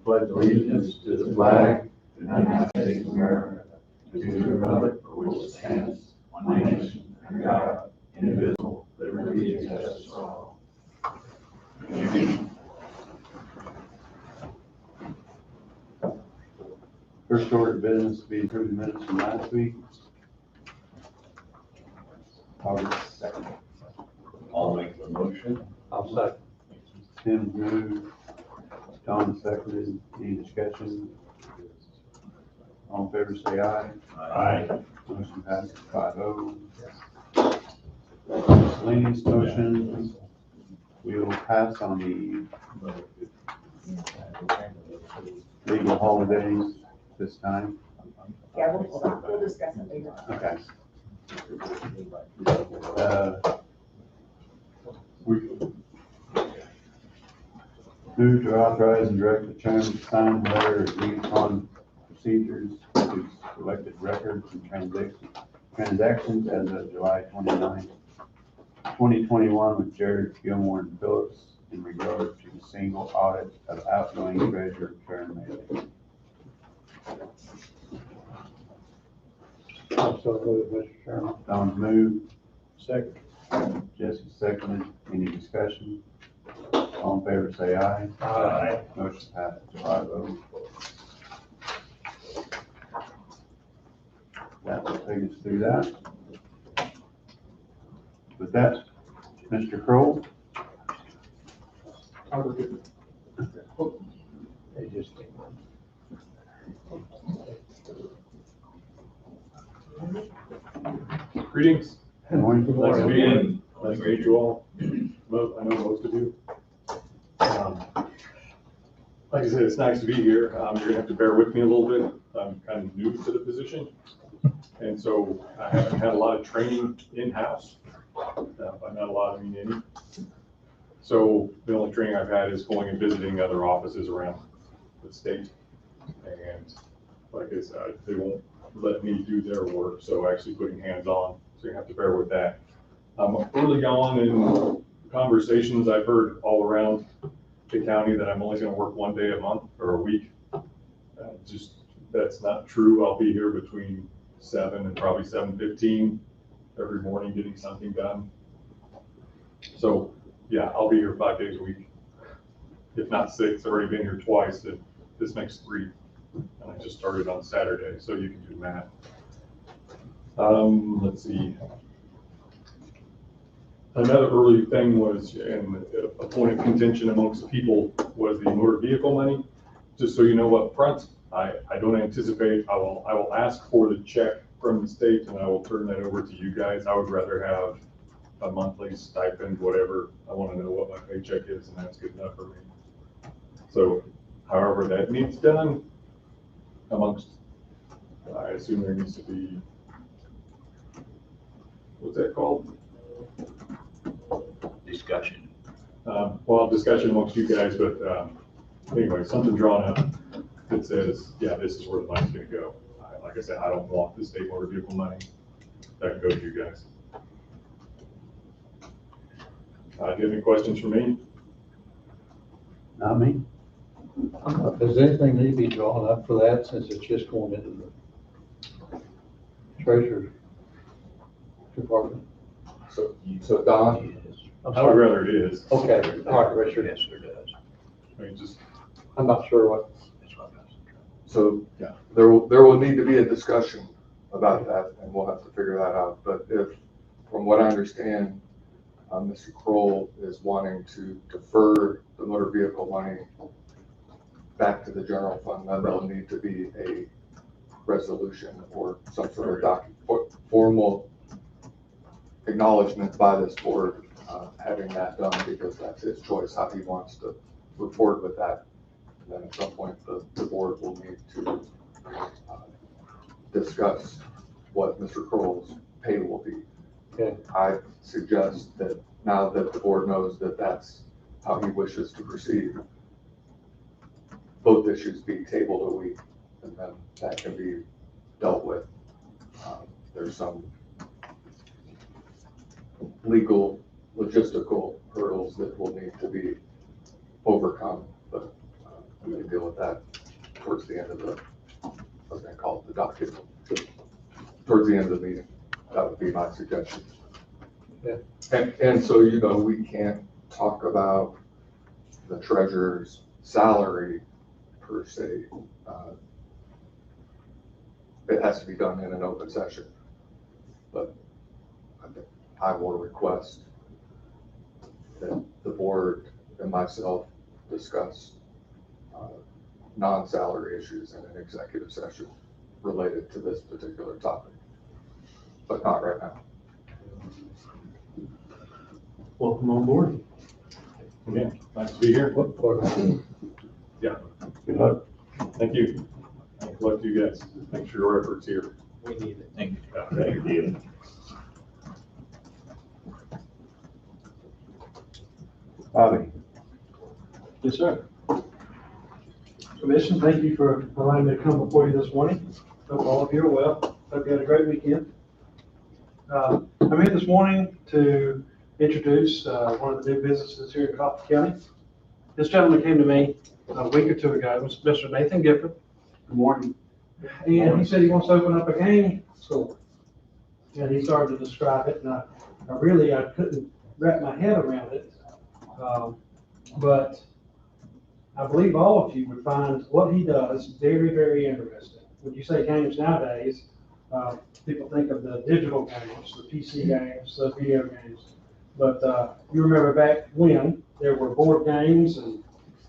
Pledge allegiance to the flag of the United States of America, and to the republic for which it stands, one nation, under God, indivisible, liberty and justice for all. First order of business to be approved minutes from last week, August 2nd. I'll make the motion. I'll second. Tim moved, Tom seconded. Any discussion? All in favor say aye. Aye. Motion passes 5-0. Miscellaneous motion, we will pass on the legal holidays this time. Yeah, we'll discuss it later. Okay. Move to authorize and direct the chairman to sign the letter agreeing upon procedures to selected records and transactions as of July 29, 2021 with Jared Gilmore and Phillips in regard to the single audit of outgoing treasurer Karen Maley. Also moved, Mr. Chairman. Don's moved, Second. Jesse seconded. Any discussion? All in favor say aye. Aye. Motion passes 5-0. That will take us through that. With that, Mr. Kroll. They just came Greetings. Good morning. Nice to be in. Nice to meet you all. I know most of you. Like I said, it's nice to be here. You're gonna have to bear with me a little bit. I'm kind of new to the position. And so I haven't had a lot of training in-house. By not a lot, I mean any. So the only training I've had is going and visiting other offices around the state. And like I said, they won't let me do their work, so actually putting hands on. So you have to bear with that. Early on in conversations, I've heard all around the county that I'm only gonna work one day a month or a week. Just, that's not true. I'll be here between 7 and probably 7:15 every morning getting something done. So yeah, I'll be here 5 days a week. If not 6, I've already been here twice, and this makes 3. And I just started on Saturday, so you can do math. Let's see. Another early thing was, and a point of contention amongst people, was the motor vehicle money. Just so you know up front, I don't anticipate, I will ask for the check from the state and I will turn that over to you guys. I would rather have a monthly stipend, whatever. I want to know what my paycheck is, and that's good enough for me. So however that needs done amongst, I assume there needs to be, what's that called? Discussion. Well, discussion amongst you guys, but anyway, something drawn up that says, yeah, this is where the money's gonna go. Like I said, I don't want the state motor vehicle money. That can go to you guys. Do you have any questions for me? Not me. Does anything need to be drawn up for that, since it's just going into the treasurer's department? So Don, I'm I would sorry. rather it is. Okay, all right, Richard. Yes, there does. I mean, just, I'm not sure what, That's what I was so Yeah. there will need to be a discussion about that, and we'll have to figure that out. But if, from what I understand, Mr. Kroll is wanting to defer the motor vehicle money back to the general fund, then there'll need to be a resolution or some sort of formal acknowledgement by this board, having that done, because that's his choice, how he wants to move forward with that. And then at some point, the board will need to discuss what Mr. Kroll's pay will be. okay, I suggest that now that the board knows that that's how he wishes to proceed, both issues be tabled a week, and then that can be dealt with. There's some legal, logistical hurdles that will need to be overcome, but we can deal with that towards the end of the, I was gonna call it the docket, towards the end of the meeting. That would be my suggestion. Yeah. And so, you know, we can't talk about the treasurer's salary per se. It has to be done in an open session. But I will request that the board and myself discuss non-salary issues in an executive session related to this particular topic, but not right now. Welcome on board. Again, nice to be here. What part of it? Good luck. Thank you. Good luck to you guys. Thanks for your efforts here. We need it. Thank you. Thank you. Bobby. Yes, sir. Commission, thank you for allowing me to come before you this morning. Hope all of you are well. Hope you had a great weekend. I'm here this morning to introduce one of the new businesses here in Coffee County. This gentleman came to me a week or two ago, Mr. Nathan Gifford. Good morning. And he said he wants to open up a game store. And he started to describe it, and I couldn't wrap my head around it. But I believe all of you would find what he does very, very interesting. When you say games nowadays, people think of the digital games, the PC games, the video games. But you remember back when there were board games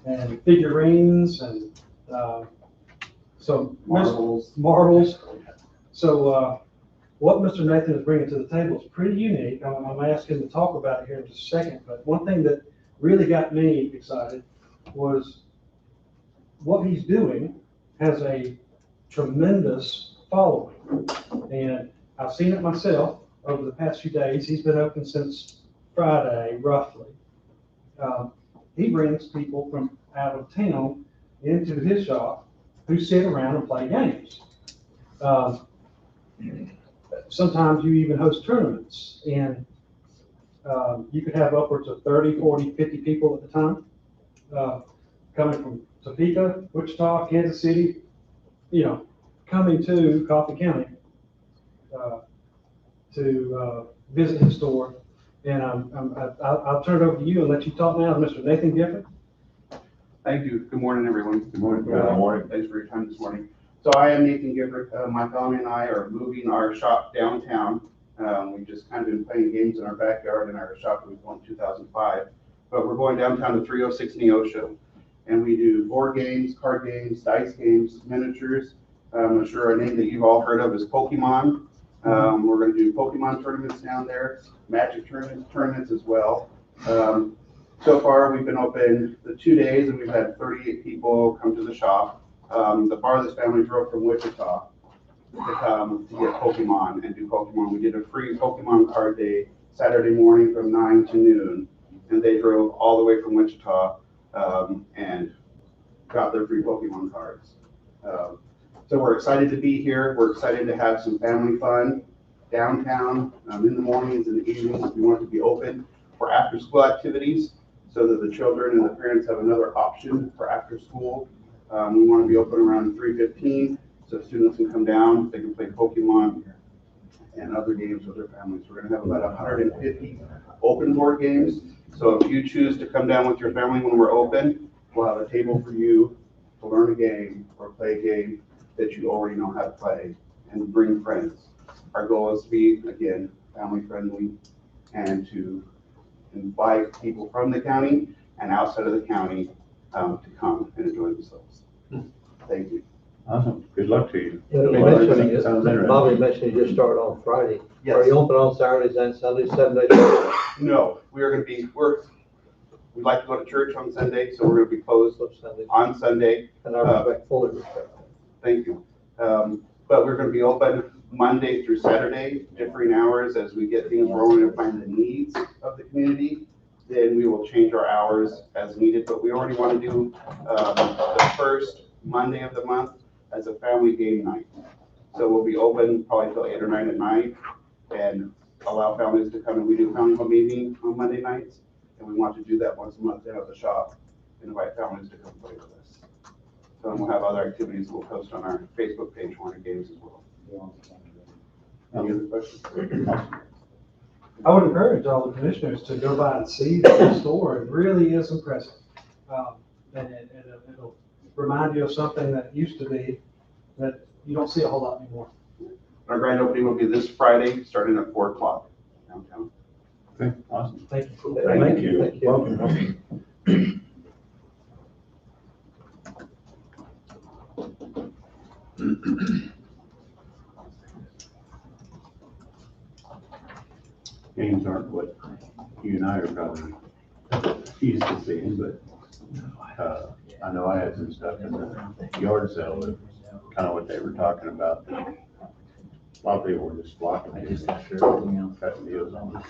and figurines and some marbles. So what Mr. Nathan is bringing to the table is pretty unique. I'm asking him to talk about it here in just a second. But one thing that really got me excited was what he's doing has a tremendous following. And I've seen it myself over the past few days. He's been open since Friday, roughly. He brings people from out of town into his shop who sit around and play games. Sometimes you even host tournaments, and you could have upwards of 30, 40, 50 people at the time coming from Topeka, Wichita, Kansas City, coming to Coffee County to visit his store. And I'll turn it over to you and let you talk now, Mr. Nathan Gifford. Thank you. Good morning, everyone. Good morning. Good morning. Thanks for your time this morning. So I am Nathan Gifford. My family and I are moving our shop downtown. We've just kind of been playing games in our backyard in our shop that we built in 2005. But we're going downtown to 306 Neosho. And we do board games, card games, dice games, miniatures. I'm sure a name that you've all heard of is Pokemon. We're going to do Pokemon tournaments down there, Magic tournaments as well. So far, we've been open the 2 days, and we've had 38 people come to the shop. The farthest family drove from Wichita to come to get Pokemon and do Pokemon. We did a free Pokemon card day Saturday morning from 9 to noon, and they drove all the way from Wichita and got their free Pokemon cards. So we're excited to be here. We're excited to have some family fun downtown in the mornings and the evenings. We want to be open for after-school activities so that the children and the parents have another option for after school. We want to be open around 3:15 so students can come down. They can play Pokemon and other games with their families. We're going to have about 150 open board games. So if you choose to come down with your family when we're open, we'll have a table for you to learn a game or play a game that you already know how to play, and bring friends. Our goal is to be, again, family friendly and to invite people from the county and outside of the county to come and enjoy themselves. Thank you. Awesome. Good luck to you. Bobby Sounds interesting. mentioned you just started on Friday. Yes. Are you open on Saturdays and Sundays, 7 days? No, we are going to be, we'd like to go to church on Sunday, so we're going to be closed Sundays. on Sunday. And I fully respect that. Thank you. But we're going to be open Monday through Saturday, differing hours as we get things rolling and find the needs of the community. Then we will change our hours as needed. But we already want to do the first Monday of the month as a family game night. So we'll be open probably till 8 or 9 at night and allow families to come. And we do family home evening on Monday nights. And we want to do that once a month down at the shop and invite families to come play with us. So we'll have other activities we'll post on our Facebook page, Warner Games as well. Any other questions? I would encourage all the commissioners to go by and see the store. It really is impressive. And it'll remind you of something that used to be that you don't see a whole lot anymore. Our grand opening will be this Friday, starting at 4 o'clock downtown. Okay, awesome. Thank you. Thank you. Thank you. Welcome. Games aren't what you and I are probably used to seeing, but, I know I had some stuff in the yard sale that kind of what they were talking about. A lot of people were just blocking it, cutting deals on it.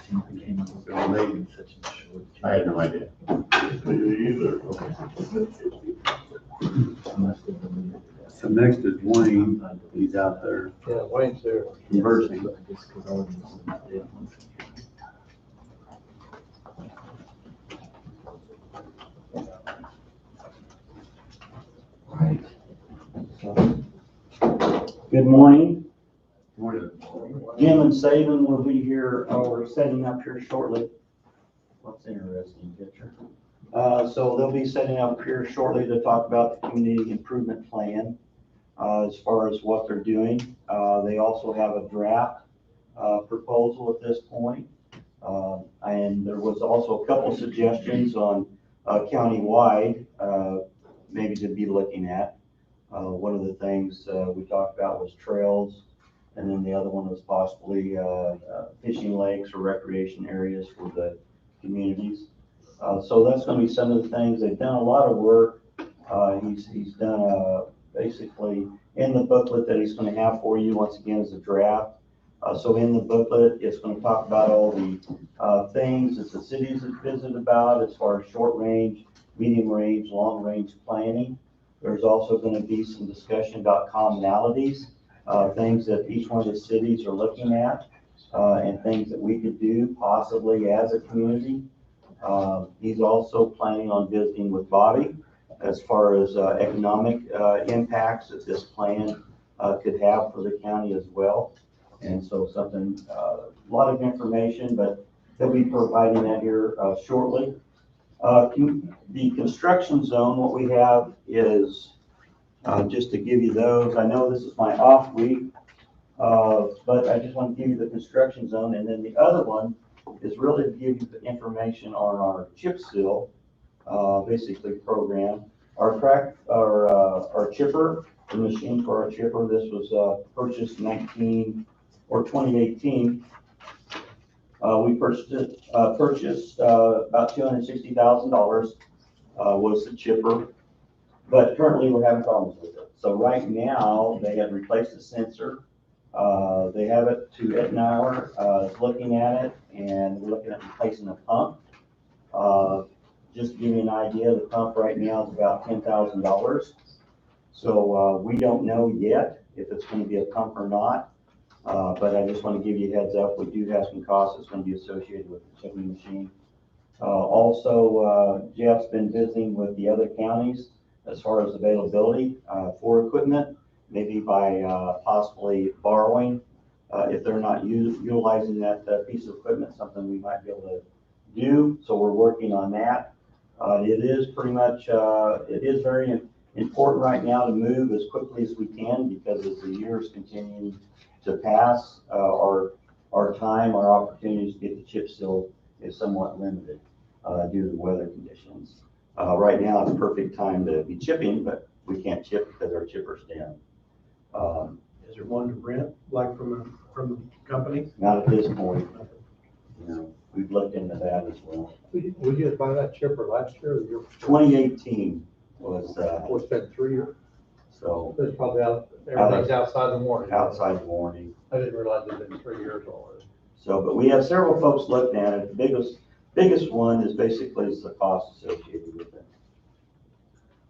I had no idea. Either. So next is Wayne, he's out there Yeah, Wayne's there. conversing. Good morning. Morning. Jim and Saban will be here, or setting up here shortly. What's interesting picture? So they'll be setting up here shortly to talk about the community improvement plan, as far as what they're doing. They also have a draft, proposal at this point. And there was also a couple suggestions on, countywide, maybe to be looking at. One of the things, we talked about was trails. And then the other one was possibly fishing lakes or recreation areas for the communities. So that's going to be some of the things. They've done a lot of work. He's done basically in the booklet that he's going to have for you, once again, is a draft. So in the booklet, it's going to talk about all the things that the cities have visited about as far as short range, medium range, long range planning. There's also going to be some discussion about commonalities. Things that each one of the cities are looking at, and things that we could do possibly as a community. He's also planning on visiting with Bobby as far as economic impacts that this plan could have for the county as well. And so something, a lot of information, but they'll be providing that here shortly. The construction zone, what we have is, just to give you those, I know this is my off week, but I just want to give you the construction zone. And then the other one is really to give you the information on our chip seal, basically program. Our chipper, the machine for our chipper, this was purchased 2018. We purchased about $260,000 was the chipper. But currently we're having problems with it. So right now they have replaced the sensor. They have it to Ettenauer, is looking at it, and we're looking at replacing a pump. Just to give you an idea, the pump right now is about $10,000. So we don't know yet if it's going to be a pump or not. But I just want to give you a heads up. We do have some costs that's going to be associated with the chipping machine. Also, Jeff's been visiting with the other counties as far as availability for equipment, maybe by possibly borrowing. If they're not utilizing that piece of equipment, something we might be able to do. So we're working on that. It is pretty much, it is very important right now to move as quickly as we can, because as the years continue to pass, our time, our opportunities to get the chip seal is somewhat limited due to the weather conditions. Right now, it's a perfect time to be chipping, but we can't chip because our chipper's down. Is there one to rent, like from the company? Not at this point. You know, we've looked into that as well. We just buy that chipper last year or the year before? 2018 was, It's been 3 years. so It's probably everything's outside the warranty. outside the warranty. I didn't realize it'd been 3 years already. So, but we have several folks looking at it. The biggest one is basically the cost associated with it.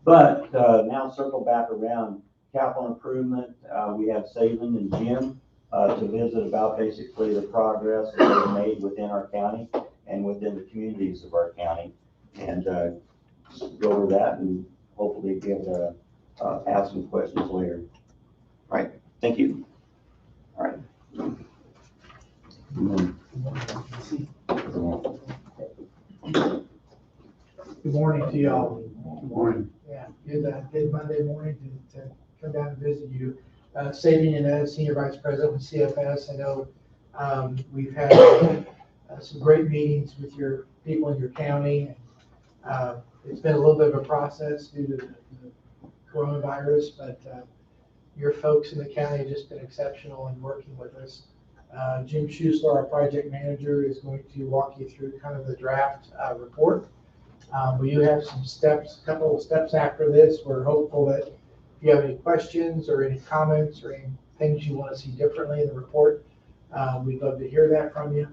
But now circle back around capital improvement. We have Saban and Jim to visit about basically the progress that they've made within our county and within the communities of our county, and go over that and hopefully be able ask some questions later. All right, thank you. All right. Good morning to y'all. Good morning. Yeah, good Monday morning to come down and visit you. Saving as Senior Vice President with CFS, I know we've had some great meetings with your people in your county. It's been a little bit of a process due to the coronavirus, but your folks in the county have just been exceptional in working with us. Jim Schuessler, our project manager, is going to walk you through kind of the draft report. We do have some steps, a couple of steps after this. We're hopeful that if you have any questions or any comments or any things you want to see differently in the report, we'd love to hear that from you.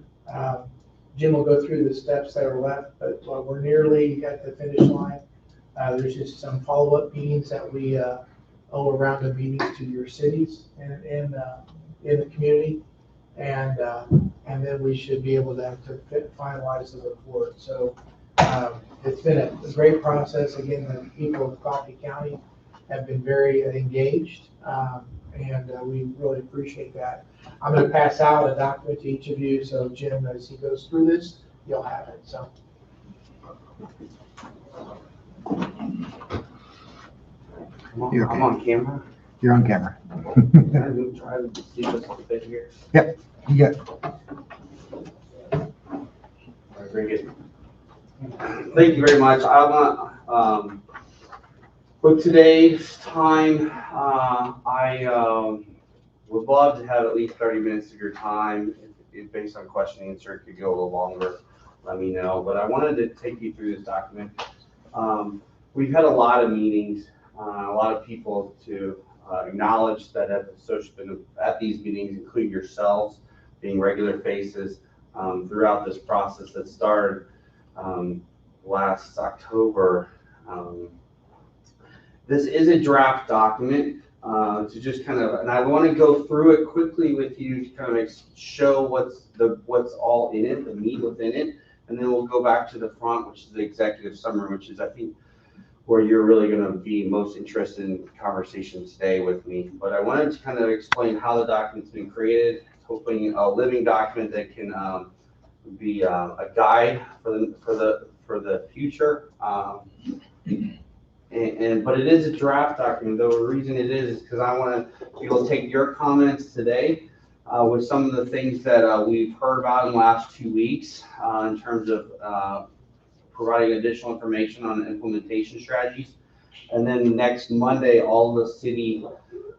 Jim will go through the steps that are left, but we're nearly at the finish line. There's just some follow-up meetings that we owe around the meetings to your cities and in the community. And then we should be able to finalize the report. So it's been a great process. Again, the people of Coffee County have been very engaged, and we really appreciate that. I'm going to pass out a document to each of you, so Jim, as he goes through this, you'll have it. So. I'm on camera. You're on camera. Can I move, try to see this a bit here? Yep, you got. All right, very good. Thank you very much. I want, for today's time, I would love to have at least 30 minutes of your time. If based on question and answer, it could go a little longer, let me know. But I wanted to take you through this document. We've had a lot of meetings, a lot of people to acknowledge that have been at these meetings, including yourselves, being regular faces throughout this process that started last October. This is a draft document to just kind of, and I want to go through it quickly with you to kind of show what's all in it, the meat within it, and then we'll go back to the front, which is the executive summary, which is, I think, where you're really going to be most interested in conversation today with me. But I wanted to kind of explain how the document's been created, hoping a living document that can be a guide for the future. But it is a draft document, though the reason it is because I want to be able to take your comments today with some of the things that we've heard about in the last 2 weeks in terms of providing additional information on implementation strategies. And then next Monday, all the city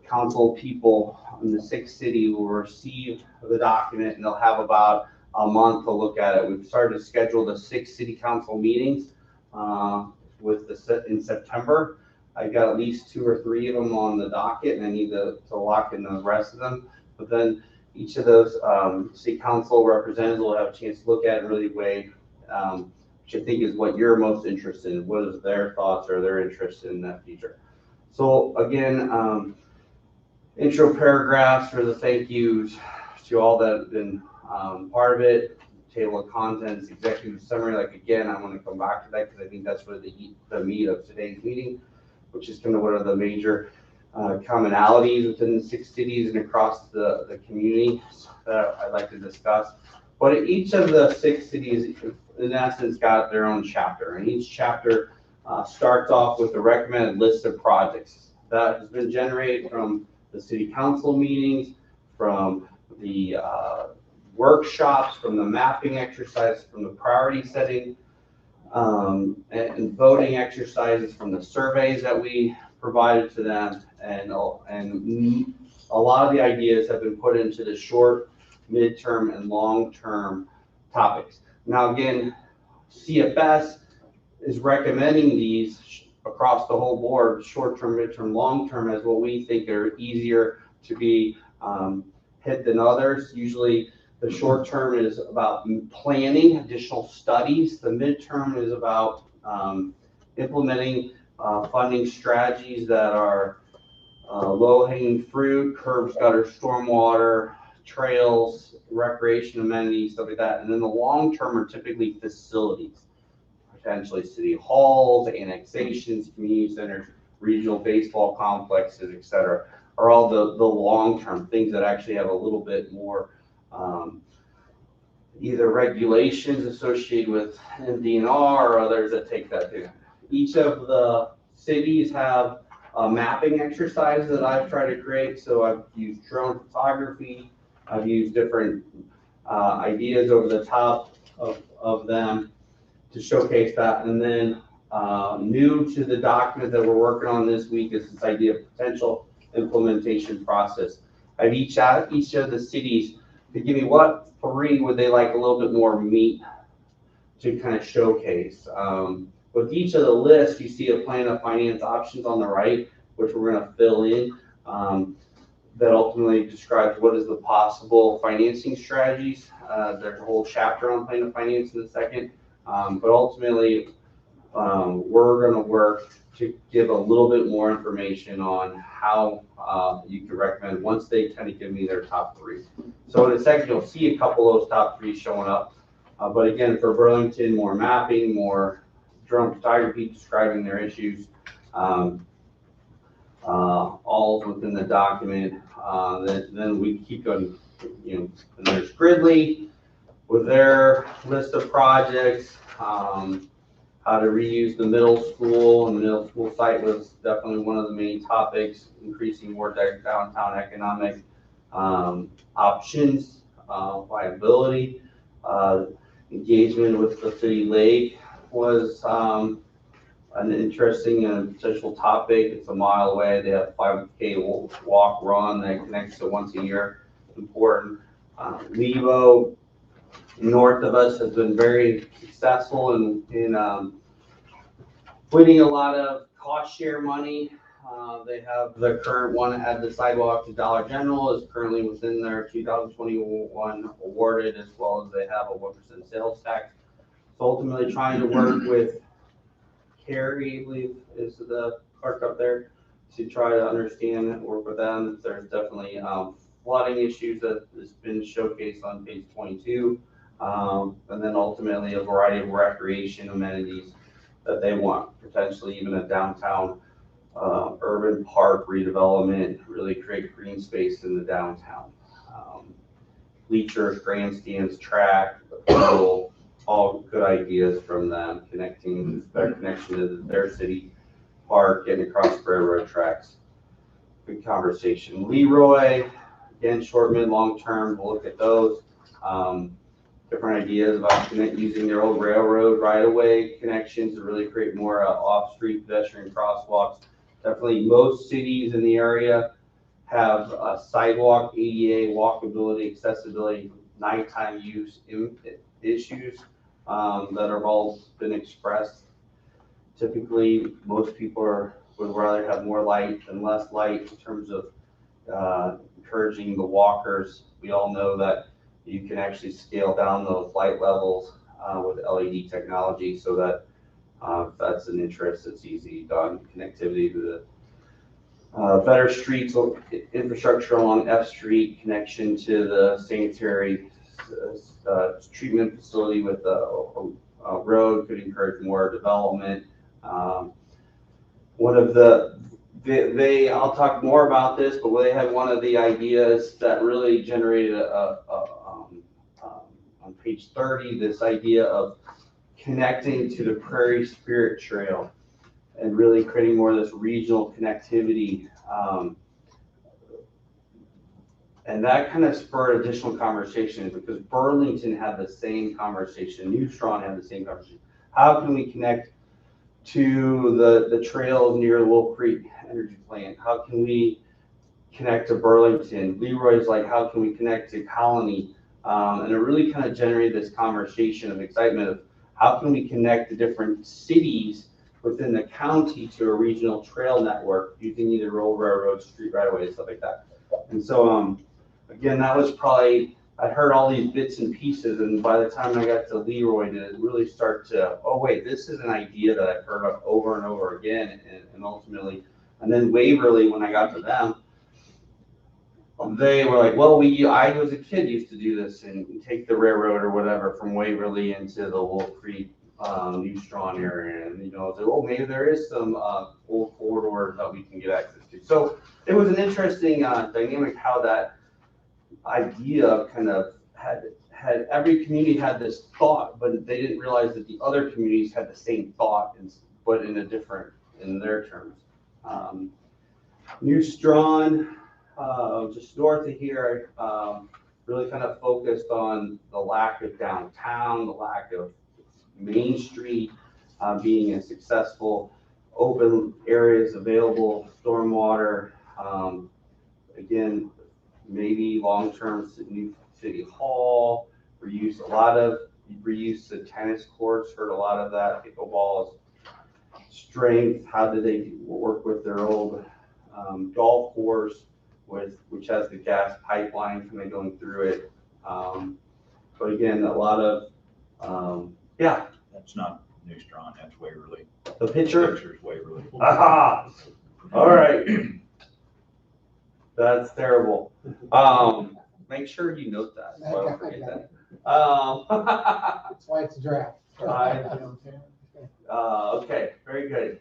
council people in the 6th city will receive the document, and they'll have about a month to look at it. We've started to schedule the 6 city council meetings in September. I've got at least 2 or 3 of them on the docket, and I need to lock in the rest of them. But then each of those city council representatives will have a chance to look at it and really weigh which I think is what you're most interested in. What is their thoughts or their interest in that feature? So again, intro paragraphs for the thank yous to all that have been part of it. Table of contents, executive summary. Like again, I want to come back to that because I think that's where the meat of today's meeting, which is kind of one of the major commonalities within the 6 cities and across the community that I'd like to discuss. But each of the 6 cities, in essence, got their own chapter, and each chapter starts off with a recommended list of projects that has been generated from the city council meetings, from the workshops, from the mapping exercise, from the priority setting, and voting exercises, from the surveys that we provided to them, and a lot of the ideas have been put into the short, midterm, and long-term topics. Now again, CFS is recommending these across the whole board, short-term, midterm, long-term, as what we think are easier to be hit than others. Usually the short-term is about planning additional studies. The midterm is about implementing funding strategies that are low-hanging fruit, curbs, gutter, stormwater, trails, recreation amenities, stuff like that. And then the long-term are typically facilities, potentially city halls, annexations, community centers, regional baseball complexes, et cetera, are all the long-term things that actually have a little bit more either regulations associated with MDNR or others that take that too. Each of the cities have a mapping exercise that I've tried to create. So I've used drone photography. I've used different ideas over the top of them to showcase that. And then new to the document that we're working on this week is this idea of potential implementation process. I've each of the cities to give me what 3 would they like a little bit more meat to kind of showcase. With each of the lists, you see a plan of finance options on the right, which we're going to fill in. That ultimately describes what is the possible financing strategies. There's a whole chapter on plan of finance in a second, but ultimately we're going to work to give a little bit more information on how you could recommend once they kind of give me their top 3. So in a second, you'll see a couple of those top 3 showing up. But again, for Burlington, more mapping, more drone photography describing their issues, all within the document. Then we keep going, and there's Gridley with their list of projects, how to reuse the middle school, and the middle school site was definitely one of the main topics, increasing more downtown economic options, viability, engagement with the city lake was an interesting and potential topic. It's a mile away. They have 5K walk run that connects to once a year. Important. Levo, north of us, has been very successful in winning a lot of cost share money. They have the current one at the sidewalk to Dollar General is currently within their 2021 awarded, as well as they have a 1% sales tax. So ultimately trying to work with Carrie, I believe is the clerk up there, to try to understand and work with them. There's definitely flooding issues that has been showcased on page 22. And then ultimately a variety of recreation amenities that they want, potentially even a downtown urban park redevelopment, really create green space in the downtown. Bleachers, grandstands, track, all good ideas from them, connecting their connection to their city park, getting across railroad tracks. Good conversation. Leroy, again, short, mid, long term, we'll look at those. Different ideas about using their old railroad right-of-way connections to really create more off-street pedestrian crosswalks. Definitely most cities in the area have sidewalk, ADA, walkability, accessibility, nighttime use issues that have all been expressed. Typically, most people would rather have more light than less light in terms of encouraging the walkers. We all know that you can actually scale down those light levels with LED technology, so that if that's an interest, it's easy done. Connectivity to the better streets, infrastructure along F Street, connection to the sanitary treatment facility with a road could encourage more development. One of I'll talk more about this, but they had one of the ideas that really generated on page 30, this idea of connecting to the Prairie Spirit Trail and really creating more of this regional connectivity. And that kind of spurred additional conversations because Burlington had the same conversation, New Strong had the same conversation. How can we connect to the trails near Wolf Creek Energy Plant? How can we connect to Burlington? Leroy's like, how can we connect to Colony? And it really kind of generated this conversation of excitement of how can we connect the different cities within the county to a regional trail network using either old railroad, street right-of-way, stuff like that. And so, again, that was probably, I heard all these bits and pieces, and by the time I got to Leroy, did it really start to, oh wait, this is an idea that I've heard of over and over again, and ultimately, and then Waverly, when I got to them, they were like, well, I was a kid used to do this and take the railroad or whatever from Waverly into the Wolf Creek New Strong area, and, oh, maybe there is some, old corridors that we can get access to. So it was an interesting, dynamic how that idea kind of had every community had this thought, but they didn't realize that the other communities had the same thought, but in their terms. New Strawn, just north of here, really kind of focused on the lack of downtown, the lack of Main Street being a successful, open areas available, stormwater. Again, maybe long-term new city hall, reuse the tennis courts, heard a lot of that, pickleball's strength, how do they work with their old golf course which has the gas pipeline kind of going through it. But again, a lot of, yeah. That's not New Strong, that's Waverly. The picture? Picture's Waverly. Aha! All right. That's terrible. Make sure you note that, so I don't forget that. That's why it's a draft. Okay, very good.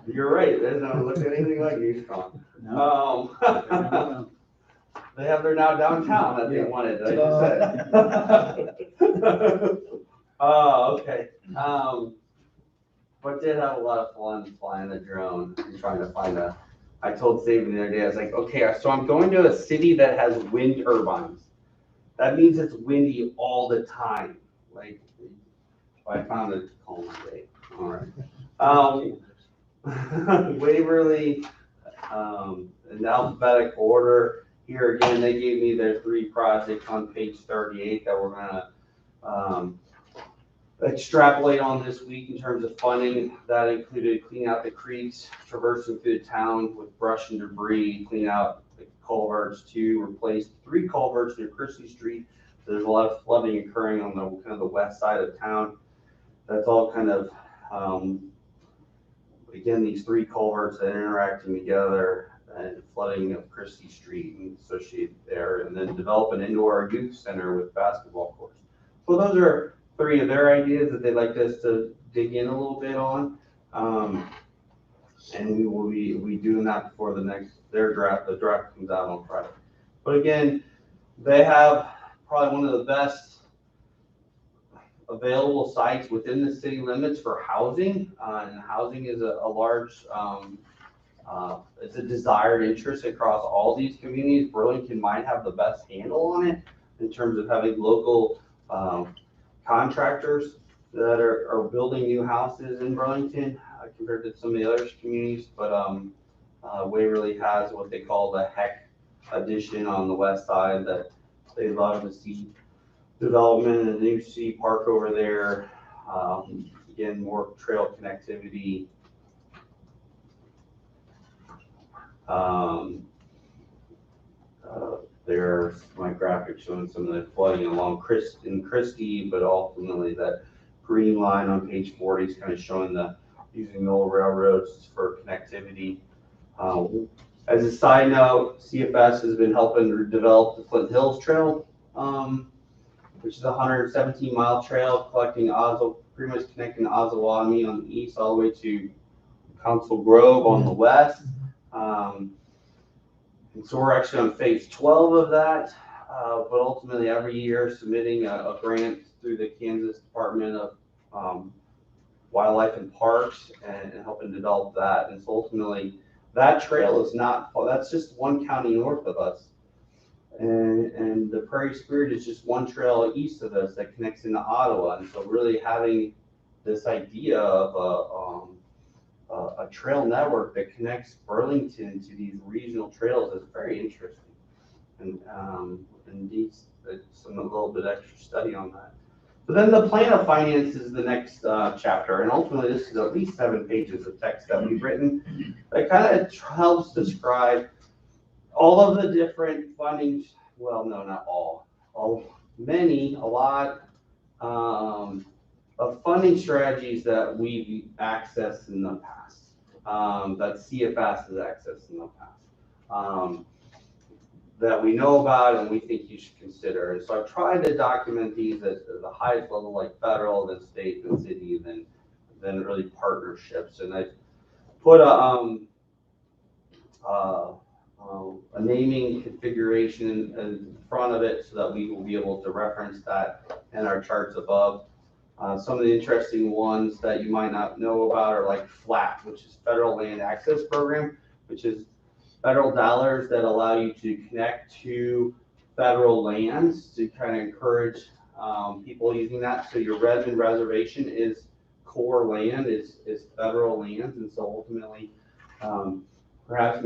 You're right, there's no look anything like New Strong. They have their now downtown that they wanted, I just said. Okay. But did have a lot of fun flying the drone and trying to find I told Saban the other day, I was like, okay, so I'm going to a city that has wind turbines. That means it's windy all the time. Like, I found it calm day. All right. Waverly, in alphabetical order. Here again, they gave me their 3 projects on page 38 that we're gonna extrapolate on this week in terms of funding. That included cleaning out the creeks, traversing through the town with brush and debris, clean out the culverts too, replace 3 culverts near Christie Street. So there's a lot of flooding occurring on the kind of the west side of town. That's all kind of, again, these 3 culverts that are interacting together and flooding of Christie Street and associated there, and then develop an indoor youth center with basketball courts. So those are 3 of their ideas that they'd like us to dig in a little bit on. And we will be doing that before their draft. The draft comes out on Friday. But again, they have probably one of the best available sites within the city limits for housing. And housing is a large, it's a desired interest across all these communities. Burlington might have the best handle on it in terms of having local contractors that are building new houses in Burlington compared to some of the other communities. But Waverly has what they call the HEC addition on the west side that they love to see development in the new city park over there. Again, more trail connectivity. There's my graphic showing some of the flooding along Christie, but ultimately that green line on page 40 is kind of showing using the old railroads for connectivity. As a side note, CFS has been helping develop the Flint Hills Trail, which is a 117-mile trail collecting pretty much connecting the Osawatomie on the east all the way to Council Grove on the west. And so we're actually on phase 12 of that, but ultimately every year submitting a grant through the Kansas Department of Wildlife and Parks and helping develop that. And so ultimately that trail is that's just one county north of us. And the Prairie Spirit is just one trail east of us that connects into Ottawa. And so really having this idea of a trail network that connects Burlington to these regional trails is very interesting. And needs a little bit extra study on that. But then the plan of finance is the next chapter. And ultimately this is at least 7 pages of text that we've written that kind of helps describe all of the different funding, well, no, not all, a lot of funding strategies that we've accessed in the past, that CFS has accessed in the past. that we know about and we think you should consider. And so I've tried to document these at the highest level, like federal, then state, then city, then really partnerships. And I put a naming configuration in front of it so that we will be able to reference that in our charts above. Some of the interesting ones that you might not know about are like FLAP, which is Federal Land Access Program, which is federal dollars that allow you to connect to federal lands to kind of encourage people using that. So your Redmond Reservation is core land, is federal lands, and so ultimately perhaps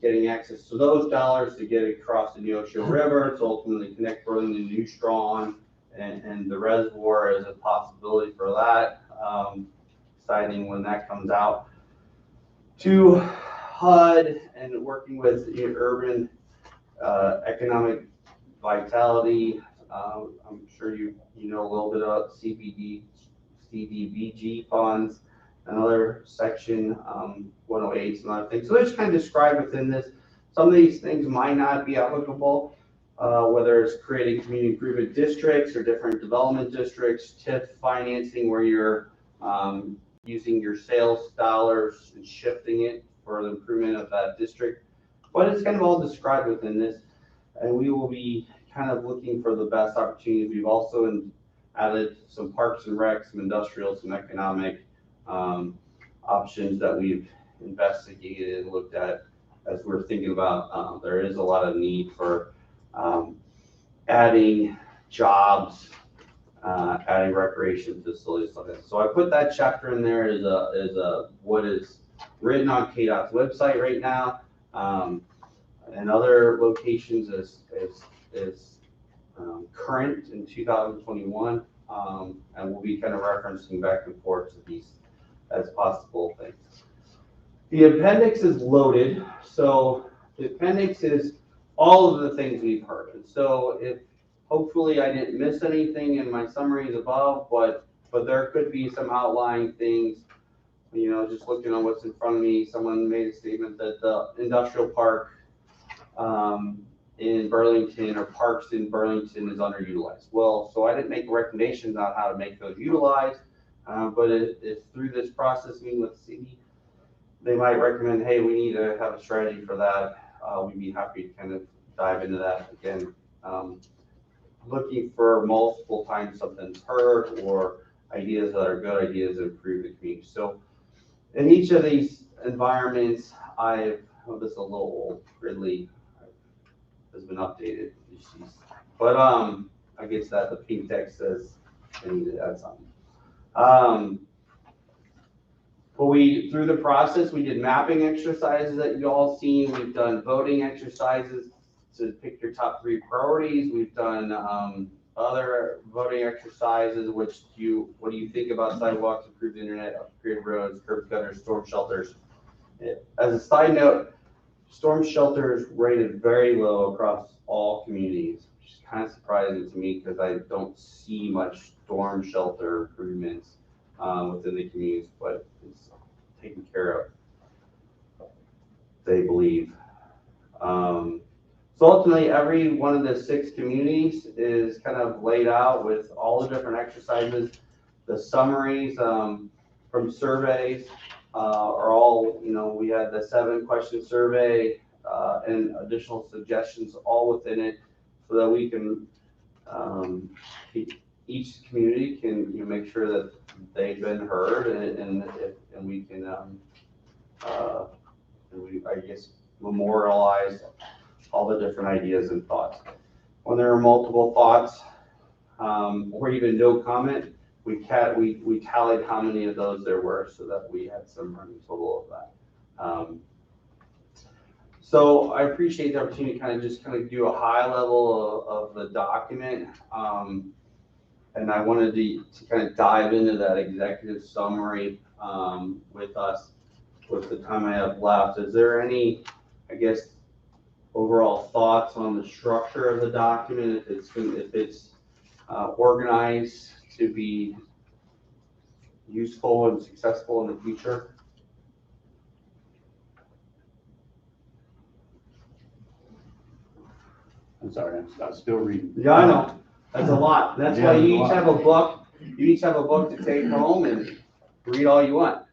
getting access to those dollars to get across the Neosho River to ultimately connect Burlington to New Strawn and the reservoir as a possibility for that, deciding when that comes out. To HUD and working with urban economic vitality. I'm sure you know a little bit about CDBG funds, another section 108 and other things. So they're just kind of described within this. Some of these things might not be applicable, whether it's creating community improvement districts or different development districts, TIF financing where you're using your sales dollars and shifting it for the improvement of that district. But it's kind of all described within this, and we will be kind of looking for the best opportunities. We've also added some parks and recs, some industrial, some economic options that we've investigated and looked at as we're thinking about. There is a lot of need for adding jobs, adding recreation facilities like that. So I put that chapter in there as what is written on KDOT's website right now, and other locations is current in 2021, and we'll be kind of referencing back and forth to these as possible things. The appendix is loaded, so the appendix is all of the things we've heard. And so if hopefully I didn't miss anything in my summaries above, but there could be some outlying things. Just looking on what's in front of me, someone made a statement that the industrial park in Burlington or parks in Burlington is underutilized. Well, so I didn't make recommendations on how to make those utilized, but if through this process, meeting with the city, they might recommend, hey, we need to have a strategy for that. We'd be happy to kind of dive into that again. Looking for multiple times something's heard or ideas that are good ideas that improve the community. So in each of these environments, this is a little old, Ridley has been updated. But I guess that the pink text says I need to add something. But through the process, we did mapping exercises that you all seen. We've done voting exercises to pick your top 3 priorities. We've done other voting exercises, what do you think about sidewalks, improved internet, upgraded roads, curb gutters, storm shelters? As a side note, storm shelters rated very low across all communities, which is kind of surprising to me because I don't see much storm shelter improvements within the communities, but it's taken care of, they believe. So ultimately, every one of the 6 communities is kind of laid out with all the different exercises. The summaries from surveys are all, we had the 7-question survey and additional suggestions all within it so that we can, each community can make sure that they've been heard and we can, I guess, memorialize all the different ideas and thoughts. When there are multiple thoughts or even no comment, we tallied how many of those there were so that we had some running total of that. So I appreciate the opportunity to kind of do a high level of the document. And I wanted to kind of dive into that executive summary with us with the time I have left. Is there any, I guess, overall thoughts on the structure of the document, if it's organized to be useful and successful in the future? I'm sorry, I'm still reading. Yeah, I know. That's a lot. That's Yeah, why that's a you each lot. have a book, you each have a book to take home and read all you want.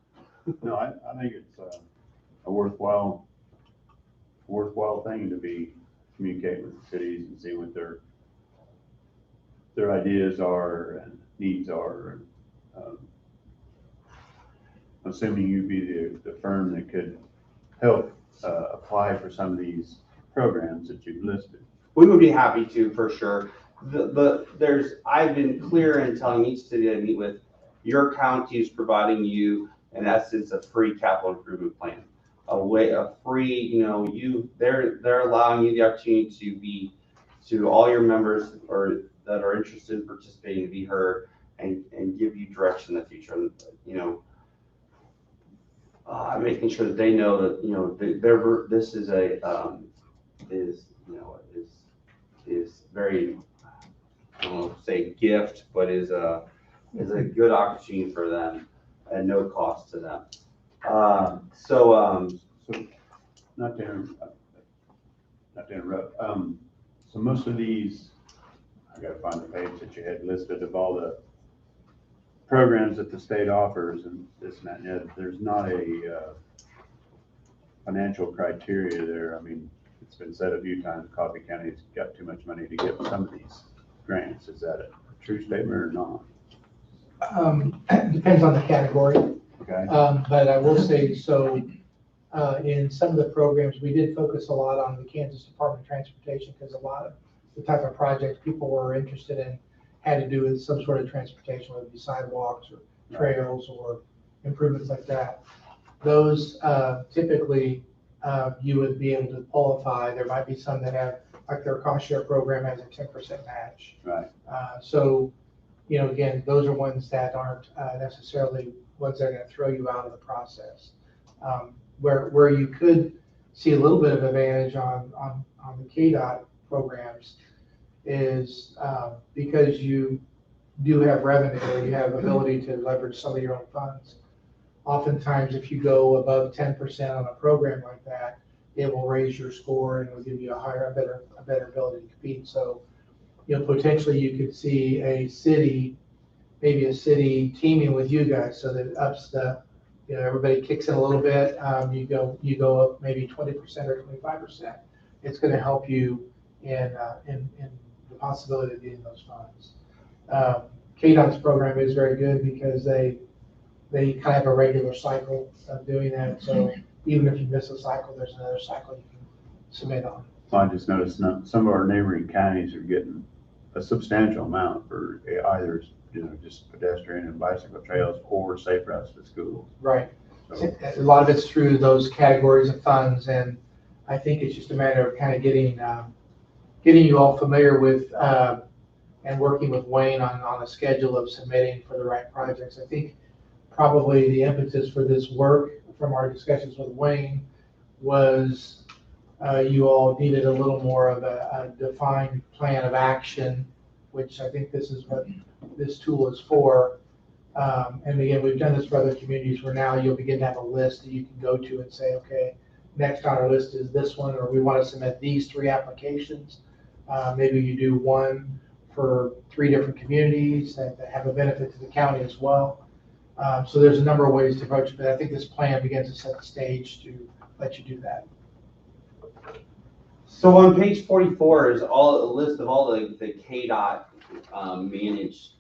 No, I think it's a worthwhile thing to be communicating with the cities and see what their ideas are and needs are. Assuming you'd be the firm that could help apply for some of these programs that you've listed. We would be happy to, for sure. I've been clear in telling each city I meet with, your county is providing you, in essence, a free capital improvement plan. A free, they're allowing you the opportunity to all your members or that are interested in participating to be heard and give you direction in the future. Making sure that they know that, this is very, I don't know, say gift, but is a good opportunity for them at no cost to them. So not to interrupt, so most of these, I gotta find the page that you had listed of all the programs that the state offers and this and that, and that. There's not a financial criteria there. I mean, it's been said a few times, Coffee County's got too much money to get some of these grants. Is that a true statement or not? Depends on the category. Okay. But I will say, so in some of the programs, we did focus a lot on the Kansas Department of Transportation because a lot of the type of projects people were interested in had to do with some sort of transportation, whether it be sidewalks or trails or improvements like that. Those typically you would be able to qualify. There might be some that have, like their cost share program has a 10% match. Right. So, again, those are ones that aren't necessarily ones that are going to throw you out of the process. Where you could see a little bit of advantage on the KDOT programs is because you do have revenue, or you have ability to leverage some of your own funds. Oftentimes, if you go above 10% on a program like that, it will raise your score and will give you a better ability to compete. So, potentially you could see maybe a city teaming with you guys, so that it ups the, everybody kicks in a little bit. You go up maybe 20% or 25%. It's going to help you in the possibility of getting those funds. KDOT's program is very good because they kind of have a regular cycle of doing that. So even if you miss a cycle, there's another cycle you can submit on. I just noticed some of our neighboring counties are getting a substantial amount for either, just pedestrian and bicycle trails or safe routes to schools. Right. So, A lot of it's through those categories of funds, and I think it's just a matter of kind of getting you all familiar with and working with Wayne on a schedule of submitting for the right projects. I think probably the impetus for this work from our discussions with Wayne was you all needed a little more of a defined plan of action, which I think this is what this tool is for. And again, we've done this for other communities where now you'll begin to have a list that you can go to and say, okay, next on our list is this one, or we want to submit these 3 applications. Maybe you do one for 3 different communities that have a benefit to the county as well. So there's a number of ways to approach it, but I think this plan begins to set the stage to let you do that. So on page 44 is a list of all the KDOT managed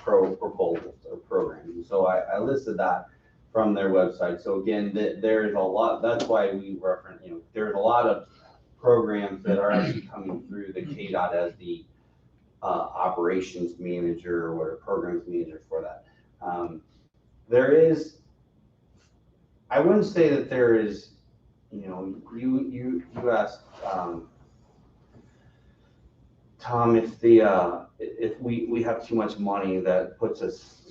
proposals or programs. So I listed that from their website. So again, there's a lot, that's why we reference, there's a lot of programs that are actually coming through the KDOT as the operations manager or programs manager for that. There is, I wouldn't say that there is, you asked, Tom, if we have too much money that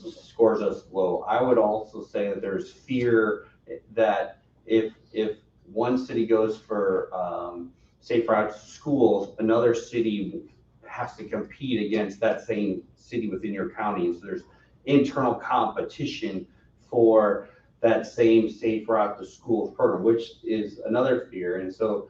scores us low. I would also say that there's fear that if one city goes for safe routes to schools, another city has to compete against that same city within your county. So there's internal competition for that same safe route to schools program, which is another fear. And so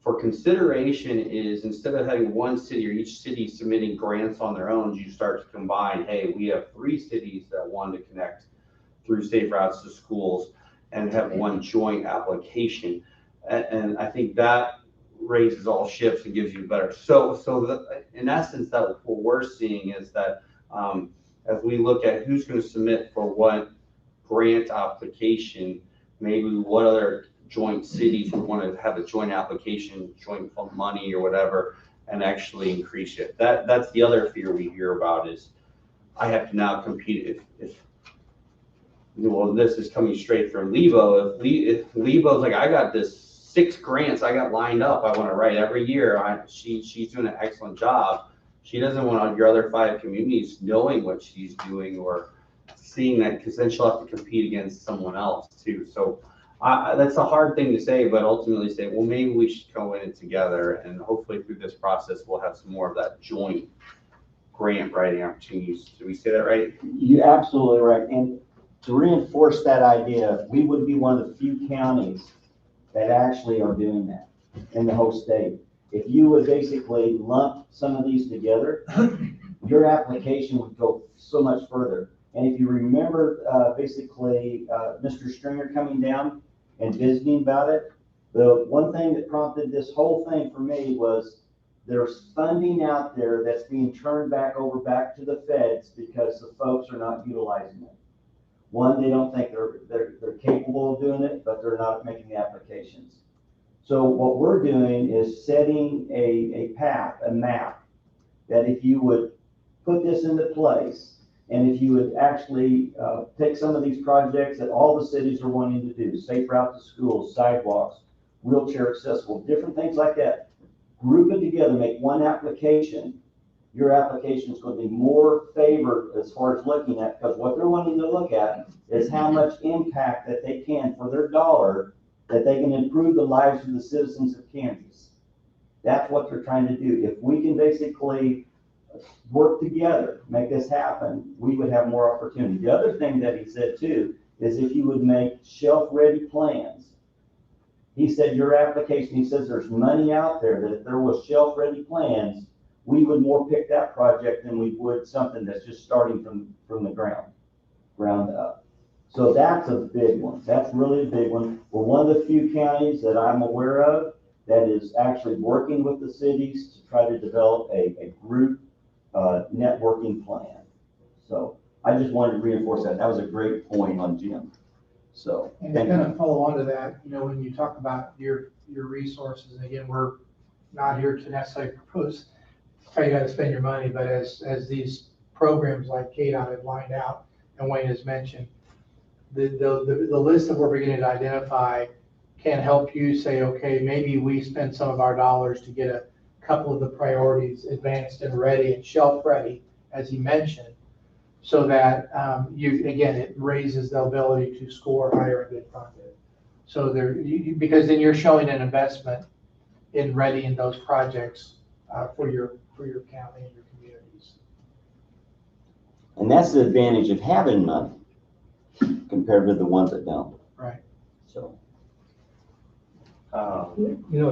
for consideration is instead of having one city or each city submitting grants on their own, you start to combine, hey, we have 3 cities that want to connect through safe routes to schools and have one joint application. And I think that raises all ships and gives you better. In essence, that what we're seeing is that as we look at who's going to submit for what grant application, maybe what other joint cities would want to have a joint application, joint money or whatever, and actually increase it. That's the other fear we hear about is I have to now compete if well, this is coming straight from Lebo. If Lebo's like, I got this 6 grants I got lined up, I want to write every year. She's doing an excellent job. She doesn't want your other 5 communities knowing what she's doing or seeing that, because then she'll have to compete against someone else too. So that's a hard thing to say, but ultimately say, well, maybe we should go in it together, and hopefully through this process, we'll have some more of that joint grant writing opportunities. Did we say that right? You're absolutely right. And to reinforce that idea, we would be one of the few counties that actually are doing that in the whole state. If you would basically lump some of these together, your application would go so much further. And if you remember, Mr. Stringer coming down and visiting about it, the one thing that prompted this whole thing for me was there's funding out there that's being turned back to the feds because the folks are not utilizing it. One, they don't think they're capable of doing it, but they're not making the applications. So what we're doing is setting a path, a map, that if you would put this into place, and if you would actually take some of these projects that all the cities are wanting to do, safe route to schools, sidewalks, wheelchair accessible, different things like that, group it together, make one application, your application is going to be more favored as far as looking at, because what they're wanting to look at is how much impact that they can for their dollar, that they can improve the lives of the citizens of Kansas. That's what they're trying to do. If we can basically work together, make this happen, we would have more opportunity. The other thing that he said too is if you would make shelf-ready plans. He said your application, he says there's money out there that if there was shelf-ready plans, we would more pick that project than we would something that's just starting from the ground up. So that's a big one. That's really a big one. We're one of the few counties that I'm aware of that is actually working with the cities to try to develop a group networking plan. So I just wanted to reinforce that. That was a great point on Jim. So And to kind of follow on to that, when you talk about your resources, and again, we're not here to necessarily propose how you got to spend your money, but as these programs like KDOT have lined out and Wayne has mentioned, the list that we're beginning to identify can help you say, okay, maybe we spend some of our dollars to get a couple of the priorities advanced and ready and shelf ready, as he mentioned, so that it raises the ability to score higher in bid content. So because then you're showing an investment in readying those projects for your county and your communities. And that's the advantage of having money compared to the ones that don't. Right. So.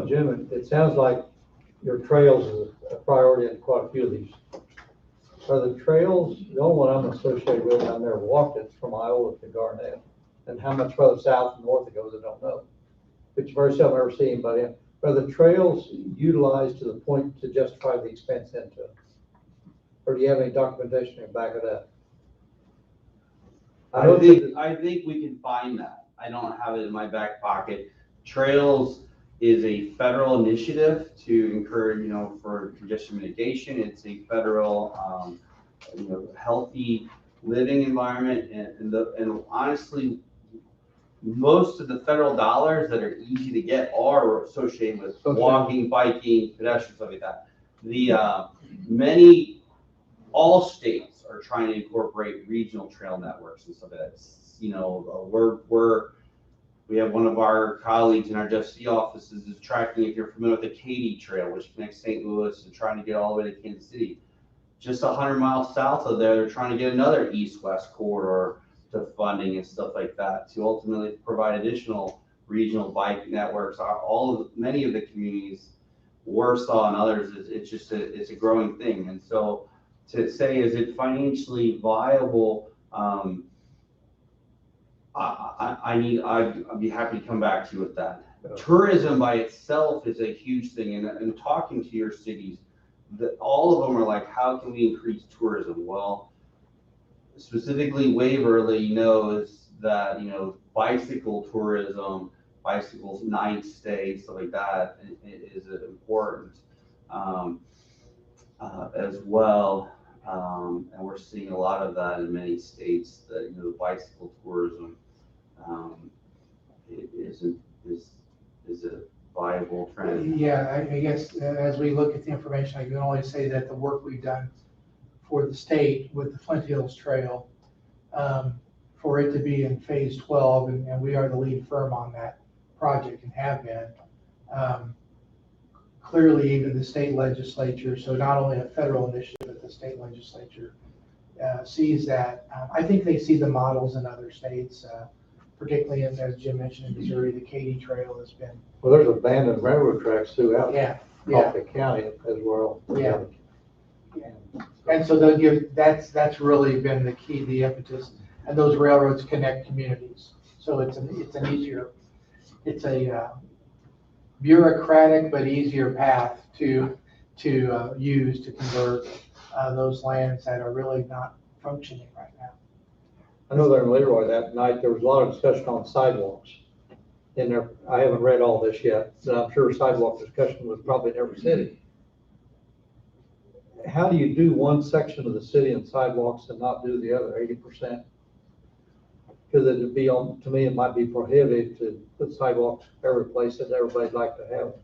Jim, it sounds like your trails is a priority in quite a few of these. Are the trails, the only one I'm associated with, I've never walked it, from Iowa to Garnett. And how much further south and north it goes, I don't know. It's very seldom ever see anybody. Are the trails utilized to the point to justify the expense into it? Or do you have any documentation to back it up? I think we can find that. I don't have it in my back pocket. Trails is a federal initiative to encourage, for congestion mitigation. It's a federal, healthy living environment. And honestly, most of the federal dollars that are easy to get are associated with walking, biking, pedestrian, stuff like that. All states are trying to incorporate regional trail networks and stuff like that. We have one of our colleagues in our Jeff C offices is tracking, if you're familiar with the Katy Trail, which connects St. Louis and trying to get all the way to Kansas City. Just 100 miles south of there, they're trying to get another east-west corridor to funding and stuff like that to ultimately provide additional regional bike networks, many of the communities, Warsaw and others, it's a growing thing. And so to say, is it financially viable? I'd be happy to come back to you with that. Tourism by itself is a huge thing, and talking to your cities, all of them are like, how can we increase tourism? Well, specifically Waverly knows that, bicycle tourism, bicycles, night stays, stuff like that is important as well. And we're seeing a lot of that in many states, that, the bicycle tourism is a viable trend. Yeah, I guess as we look at the information, I can only say that the work we've done for the state with the Flint Hills Trail, for it to be in phase 12, and we are the lead firm on that project and have been. Clearly, even the state legislature, so not only a federal initiative, but the state legislature sees that. I think they see the models in other states, particularly as Jim mentioned in Missouri, the Katy Trail has been. Well, there's abandoned railroad tracks throughout the county as well. Yeah. And so they'll give, that's really been the key, the impetus, and those railroads connect communities. So it's a bureaucratic but easier path to use to convert those lands that are really not functioning right now. I know there in Leroy that night, there was a lot of discussion on sidewalks in there. I haven't read all this yet, but I'm sure sidewalk discussion was probably in every city. How do you do one section of the city and sidewalks and not do the other 80%? Because it'd be, to me, it might be prohibitive to put sidewalks every place that everybody'd like to have.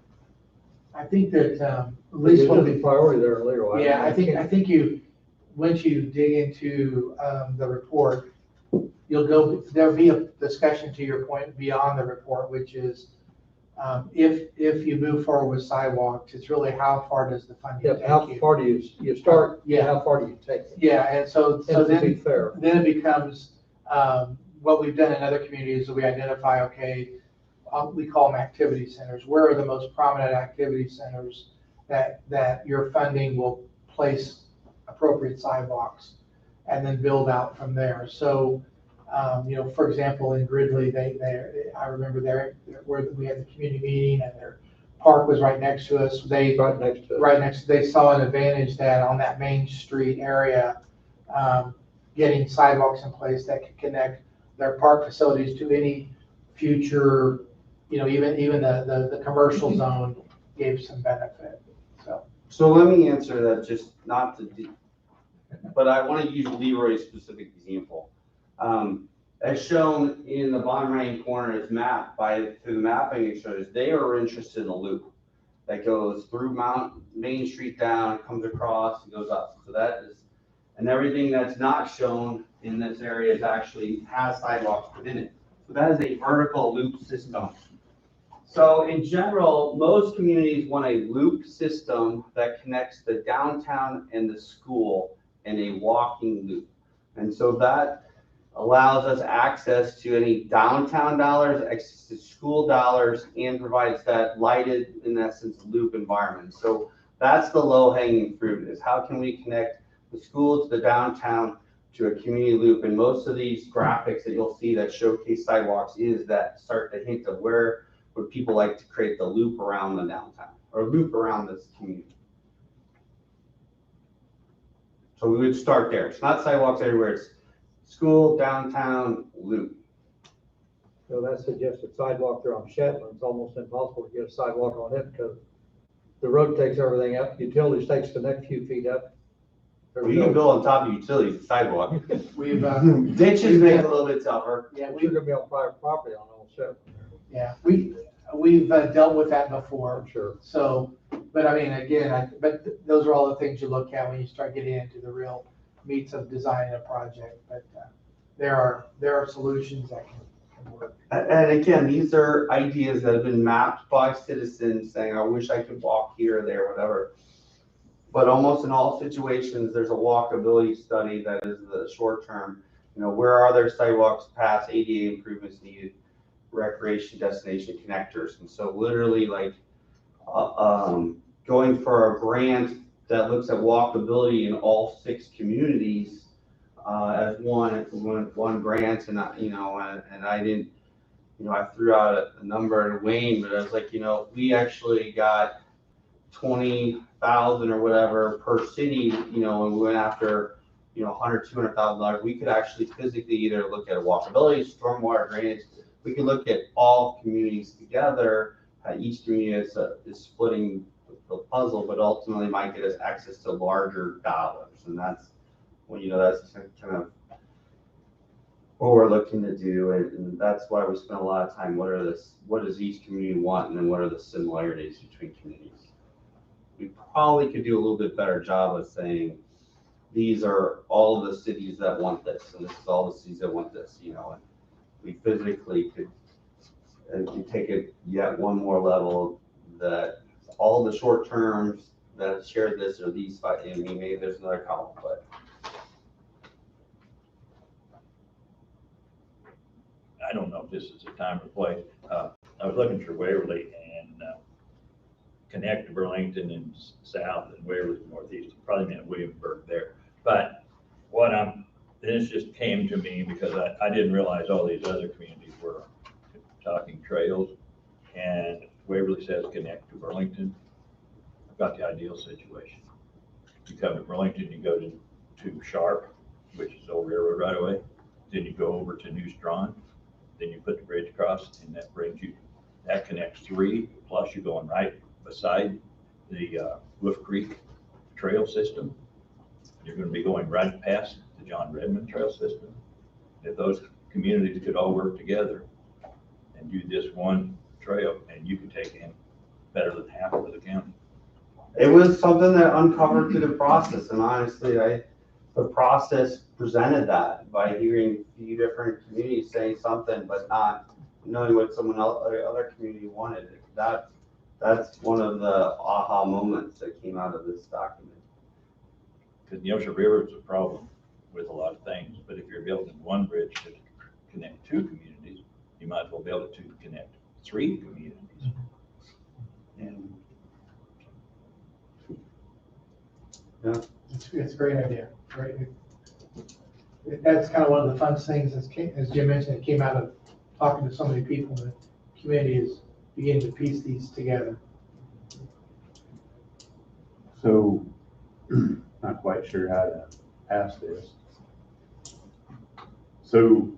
I think that at least one of the priority there in Leroy. Yeah, I think you, once you dig into the report, there'll be a discussion, to your point, beyond the report, which is if you move forward with sidewalks, it's really how far does the funding take you? How far do you start? Yeah. How far do you take it? Yeah, and so To then be fair. then it becomes what we've done in other communities, that we identify, okay, we call them activity centers. Where are the most prominent activity centers that your funding will place appropriate sidewalks, and then build out from there. So, for example, in Gridley, I remember there where we had the community meeting, and their park was right next to us. They saw an advantage that on that Main Street area, getting sidewalks in place that could connect their park facilities to any future, even the commercial zone gave some benefit. So let me answer that, just not to, but I want to use Leroy's specific example. As shown in the bottom right corner is mapped through the mapping, it shows they are interested in a loop that goes through Main Street down, comes across, and goes up. So that is, and everything that's not shown in this area actually has sidewalks within it. So that is a vertical loop system. So in general, most communities want a loop system that connects the downtown and the school in a walking loop. And so that allows us access to any downtown dollars, access to school dollars, and provides that lighted, in essence, loop environment. So that's the low-hanging fruit, is how can we connect the school to the downtown to a community loop. And most of these graphics that you'll see that showcase sidewalks is that start to hint of where would people like to create the loop around the downtown, or loop around this community. So we would start there. It's not sidewalks everywhere, it's school, downtown, loop. So that suggested sidewalk there on Shetland, it's almost impossible to get a sidewalk on it because the road takes everything up, utilities takes the next few feet up. Well, you can build on top of utilities, the sidewalk. We've Ditches make it a little bit tougher. Yeah, We're gonna be on private property on Old Shetland. Yeah, we've dealt with that before. Sure. So, but I mean, again, those are all the things you look at when you start getting into the real meats of designing a project. But there are solutions that can work. And again, these are ideas that have been mapped by citizens saying, I wish I could walk here or there, whatever. But almost in all situations, there's a walkability study that is the short term. Where are there sidewalks past ADA improvements needed? recreation destination connectors. And so literally like, going for a grant that looks at walkability in all 6 communities, as one grant, and I didn't, I threw out a number to Wayne, but I was like, if we actually got 20,000 or whatever per city, and we went after, $100,000, $200,000, we could actually physically either look at walkability, stormwater drainage. We could look at all communities together. Each community is splitting the puzzle, but ultimately might get us access to larger dollars. And that's, that's kind of what we're looking to do. And that's why we spend a lot of time, what does each community want? And then what are the similarities between communities? We probably could do a little bit better job of saying, these are all of the cities that want this, and this is all the cities that want this, and we physically could, and you take it yet one more level, that all the short terms that share this are these 5, maybe there's another column, but. I don't know if this is a time or place. I was looking for Waverly and connect to Burlington and south and Waverly northeast. Probably meant Williamsburg there. But this just came to me because I didn't realize all these other communities were talking trails, and Waverly says connect to Burlington. I've got the ideal situation. You come to Burlington, you go to Sharp, which is old railroad right away. Then you go over to New Strawn. Then you put the bridge across, and that connects 3, plus you're going right beside the Wolf Creek trail system. You're going to be going right past the John Redmond trail system. If those communities could all work together and do this one trail, and you could take in better than half of the county. It was something that uncovered through the process, and honestly, the process presented that by hearing a few different communities saying something, but not knowing what someone else, other community wanted. That's one of the aha moments that came out of this document. Because the Neosho River is a problem with a lot of things, but if you're building one bridge to connect 2 communities, you might as well build it to connect 3 communities. And yeah, it's a great idea. Great. That's kind of one of the fun things, as Jim mentioned, it came out of talking to so many people. The community is beginning to piece these together. So, not quite sure how to ask this. So,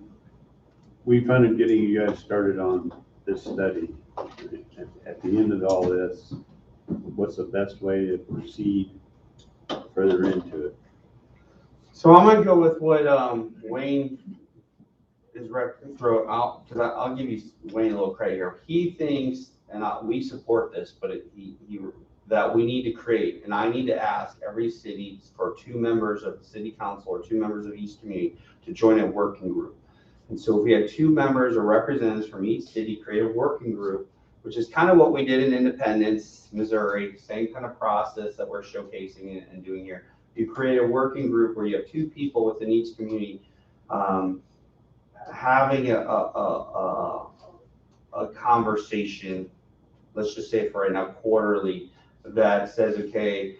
we funded getting you guys started on this study. At the end of all this, what's the best way to proceed further into it? So I'm gonna go with what Wayne is throw out, because I'll give you Wayne a little credit here. He thinks, and we support this, but that we need to create, and I need to ask every city for 2 members of the city council or 2 members of each community to join a working group. And so if we had 2 members or representatives from each city create a working group, which is kind of what we did in Independence, Missouri, same kind of process that we're showcasing and doing here. You create a working group where you have 2 people within each community having a conversation, let's just say for right now quarterly, that says, okay,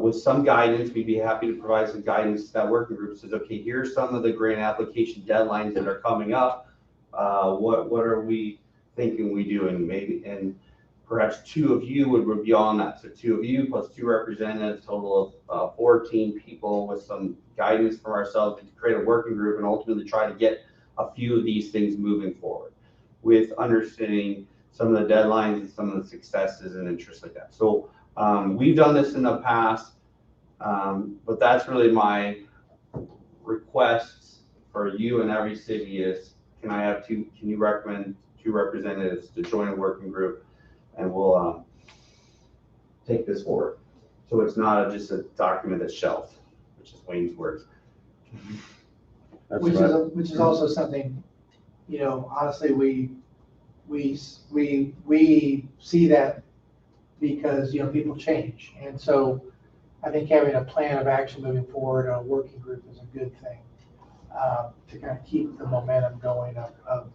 with some guidance, we'd be happy to provide some guidance to that working group. Says, okay, here's some of the grant application deadlines that are coming up. What are we thinking we do? And maybe, and perhaps 2 of you would be on that. So 2 of you plus 2 representatives, total of 14 people with some guidance from ourselves to create a working group and ultimately try to get a few of these things moving forward with understanding some of the deadlines and some of the successes and interests like that. So we've done this in the past, but that's really my request for you and every city is, can you recommend 2 representatives to join a working group, and we'll take this forward. So it's not just a document that's shelved, which is Wayne's words. Which is also something, honestly, we see that because, people change. And so I think having a plan of action moving forward on a working group is a good thing to kind of keep the momentum going of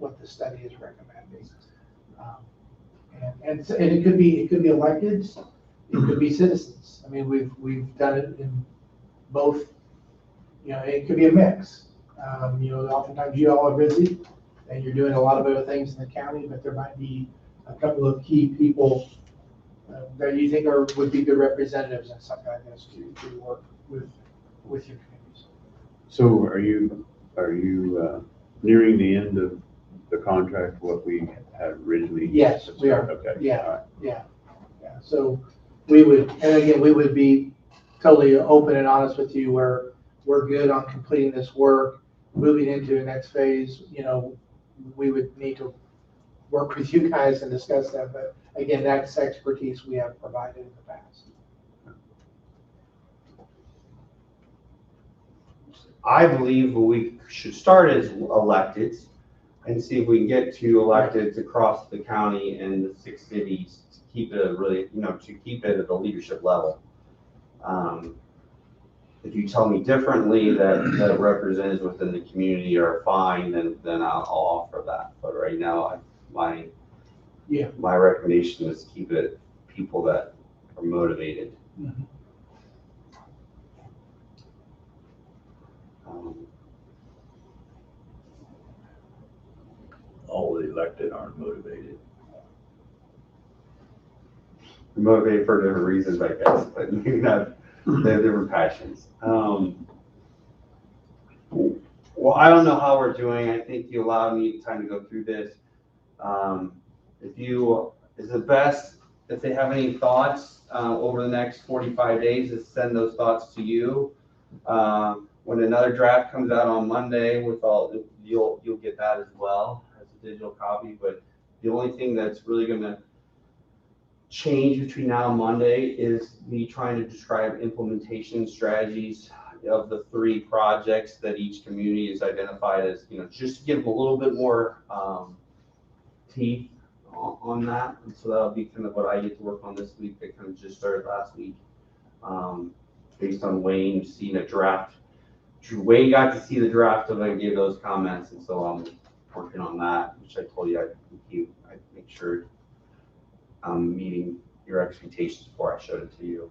what the study is recommending. And it could be electeds, it could be citizens. I mean, we've done it in both, it could be a mix. Oftentimes you all are busy and you're doing a lot of other things in the county, but there might be a couple of key people that you think would be good representatives and something like this to work with your communities. So are you nearing the end of the contract, what we had originally? Yes, we are. Okay. Yeah. All right. Yeah. So we would, and again, we would be totally open and honest with you where we're good on completing this work, moving into the next phase, we would need to work with you guys and discuss that. But again, that's expertise we have provided in the past. I believe we should start as electeds and see if we can get to electeds across the county and the 6 cities to keep it to keep it at the leadership level. If you tell me differently that representatives within the community are fine, then I'll offer that. But right now, my recommendation is keep it people that are motivated. Mm-hmm. All the elected aren't motivated. Motivated for different reasons, I guess, but maybe not. They have different passions. Well, I don't know how we're doing. I think you allowed me time to go through this. Is it best if they have any thoughts over the next 45 days, is send those thoughts to you. When another draft comes out on Monday with all, you'll get that as well as a digital copy. But the only thing that's really going to change between now and Monday is me trying to describe implementation strategies of the 3 projects that each community is identified as, just to give them a little bit more teeth on that. And so that'll be kind of what I get to work on this week. That kind of just started last week, based on Wayne seeing a draft. Wayne got to see the draft of I gave those comments, and so I'm working on that, which I told you I'd make sure I'm meeting your expectations before I showed it to you.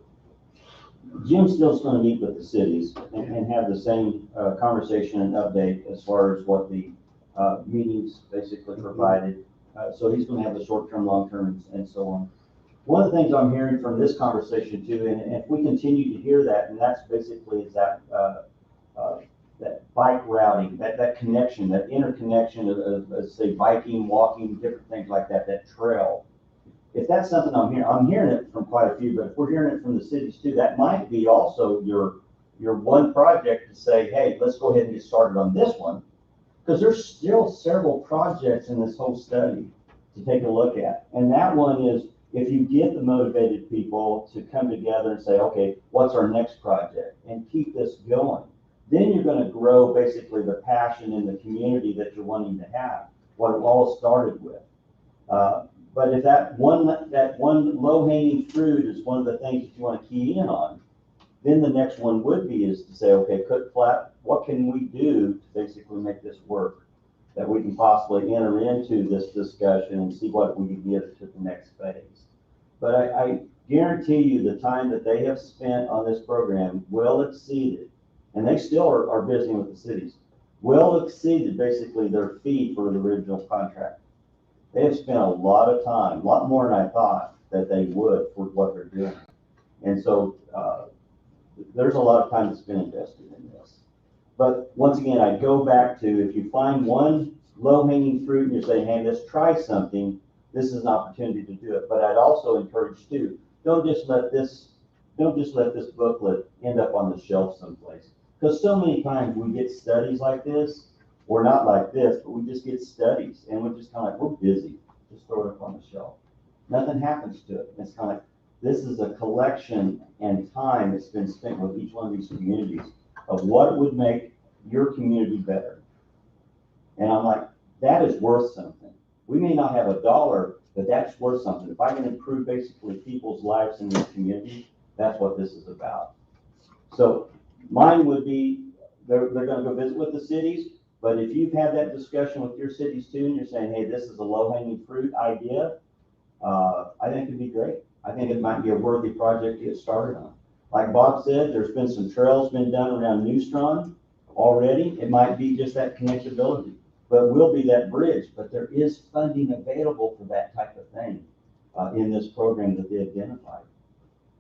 Jim Still's going to meet with the cities and have the same conversation and update as far as what the meetings basically provided. So he's going to have the short-term, long-term, and so on. One of the things I'm hearing from this conversation too, and if we continue to hear that, and that's basically is that bike routing, that connection, that interconnection of say biking, walking, different things like that, that trail. If that's something I'm hearing it from quite a few, but if we're hearing it from the cities too, that might be also your one project to say, hey, let's go ahead and get started on this one. Because there's still several projects in this whole study to take a look at. And that one is, if you get the motivated people to come together and say, okay, what's our next project? And keep this going. Then you're going to grow basically the passion in the community that you're wanting to have, what it all started with. But if that one low-hanging fruit is one of the things that you want to key in on, then the next one would be is to say, okay, Cook Flat, what can we do to basically make this work? That we can possibly enter into this discussion and see what we can get to the next phase. But I guarantee you the time that they have spent on this program will exceed it, and they still are busy with the cities, will exceed basically their fee for the original contract. They have spent a lot of time, a lot more than I thought that they would for what they're doing. And so there's a lot of time that's been invested in this. But once again, I go back to, if you find one low-hanging fruit and you're saying, hey, let's try something, this is an opportunity to do it. But I'd also encourage too, don't just let this booklet end up on the shelf someplace. Because so many times we get studies like this, or not like this, but we just get studies and we're just kind of like, we're busy, just throw it up on the shelf. Nothing happens to it. It's kind of like, this is a collection and time that's been spent with each one of these communities of what would make your community better. And I'm like, that is worth something. We may not have $1, but that's worth something. If I can improve basically people's lives in this community, that's what this is about. So mine would be, they're going to go visit with the cities. But if you've had that discussion with your cities too, and you're saying, hey, this is a low-hanging fruit idea, I think it'd be great. I think it might be a worthy project to get started on. Like Bob said, there's been some trails been done around Newstron already. It might be just that connectability, but will be that bridge. But there is funding available for that type of thing in this program that they identified.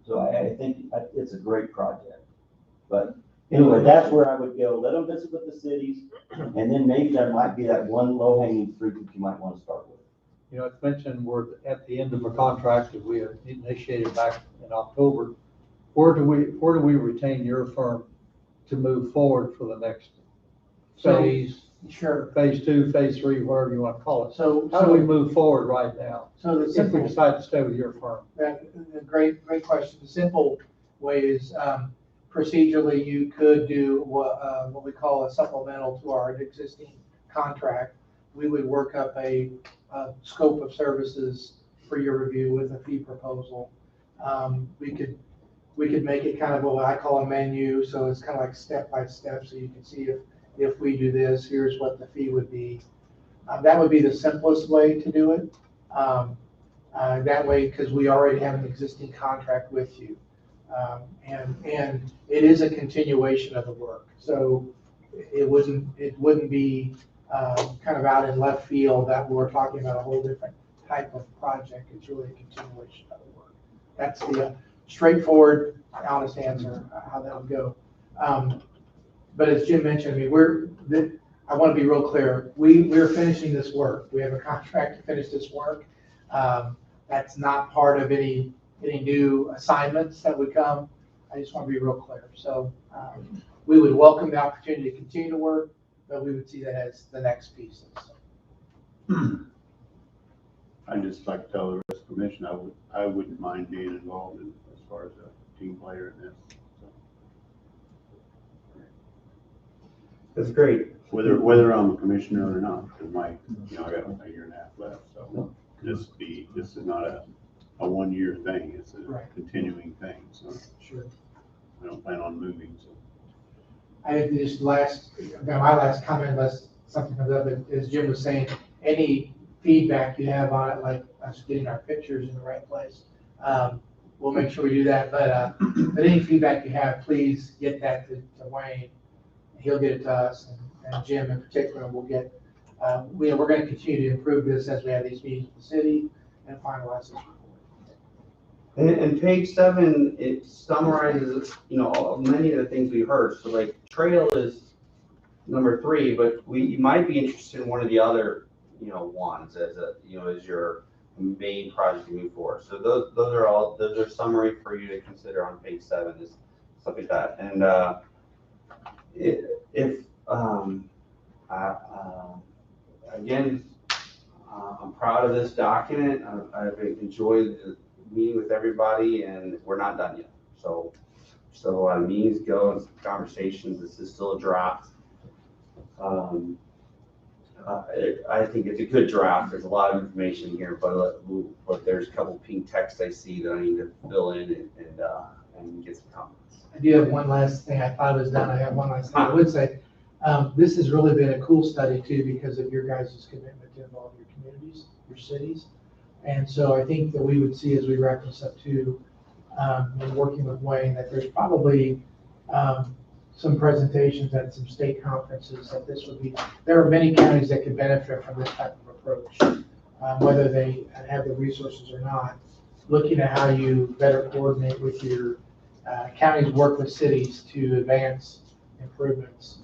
So I think it's a great project. But anyway, that's where I would go. Let them visit with the cities, and then maybe there might be that one low-hanging fruit that you might want to start with. You know, it's mentioned we're at the end of a contract that we initiated back in October. Where do we retain your firm to move forward for the next phase? Sure. Phase 2, phase 3, whatever you want to call it. So. How do we move forward right now So the if we simple, decide to stay with your firm? great question. The simple way is, procedurally, you could do what we call a supplemental to our existing contract. We would work up a scope of services for your review with a fee proposal. We could make it kind of what I call a menu, so it's kind of like step by step, so you can see if we do this, here's what the fee would be. That would be the simplest way to do it. That way, because we already have an existing contract with you. And it is a continuation of the work. So it wouldn't be kind of out in left field that we're talking about a whole different type of project. It's really a continuation of the work. That's the straightforward, honest answer, how that would go. But as Jim mentioned, I mean, I want to be real clear. We're finishing this work. We have a contract to finish this work. That's not part of any new assignments that would come. I just want to be real clear. So we would welcome the opportunity to continue to work, but we would see that as the next piece. I'd just like to tell the rest of the commission, I wouldn't mind being involved in, as far as a team player in this. So, That's great. whether I'm a commissioner or not, because I got a year and a half left, so this is not a 1 year thing, it's a continuing thing, so. Sure. I don't plan on moving, so. I think my last comment, unless something comes up, as Jim was saying, any feedback you have on it, like us getting our pictures in the right place, we'll make sure we do that. But any feedback you have, please get that to Wayne. He'll get it to us, and Jim in particular will get. We're going to continue to improve this as we have these meetings with the city and finalize this report. And page 7, it summarizes, many of the things we heard. So like trail is number 3, but you might be interested in one of the other, ones as as your main project to move forward. So those are summary for you to consider on page 7 is stuff like that. And again, I'm proud of this document. I've enjoyed meeting with everybody, and we're not done yet. So still a lot of meetings go and conversations. This is still a draft. I think it's a good draft. There's a lot of information here, but there's a couple pink texts I see that I need to fill in and get some comments. I do have one last thing. I thought it was done. I have one last thing I would say. This has really been a cool study too, because of your guys' commitment to involve your communities, your cities. And so I think that we would see as we wrap this up too, in working with Wayne, that there's probably some presentations at some state conferences that this would be. There are many counties that could benefit from this type of approach, whether they have the resources or not. Looking at how you better coordinate with your counties, work with cities to advance improvements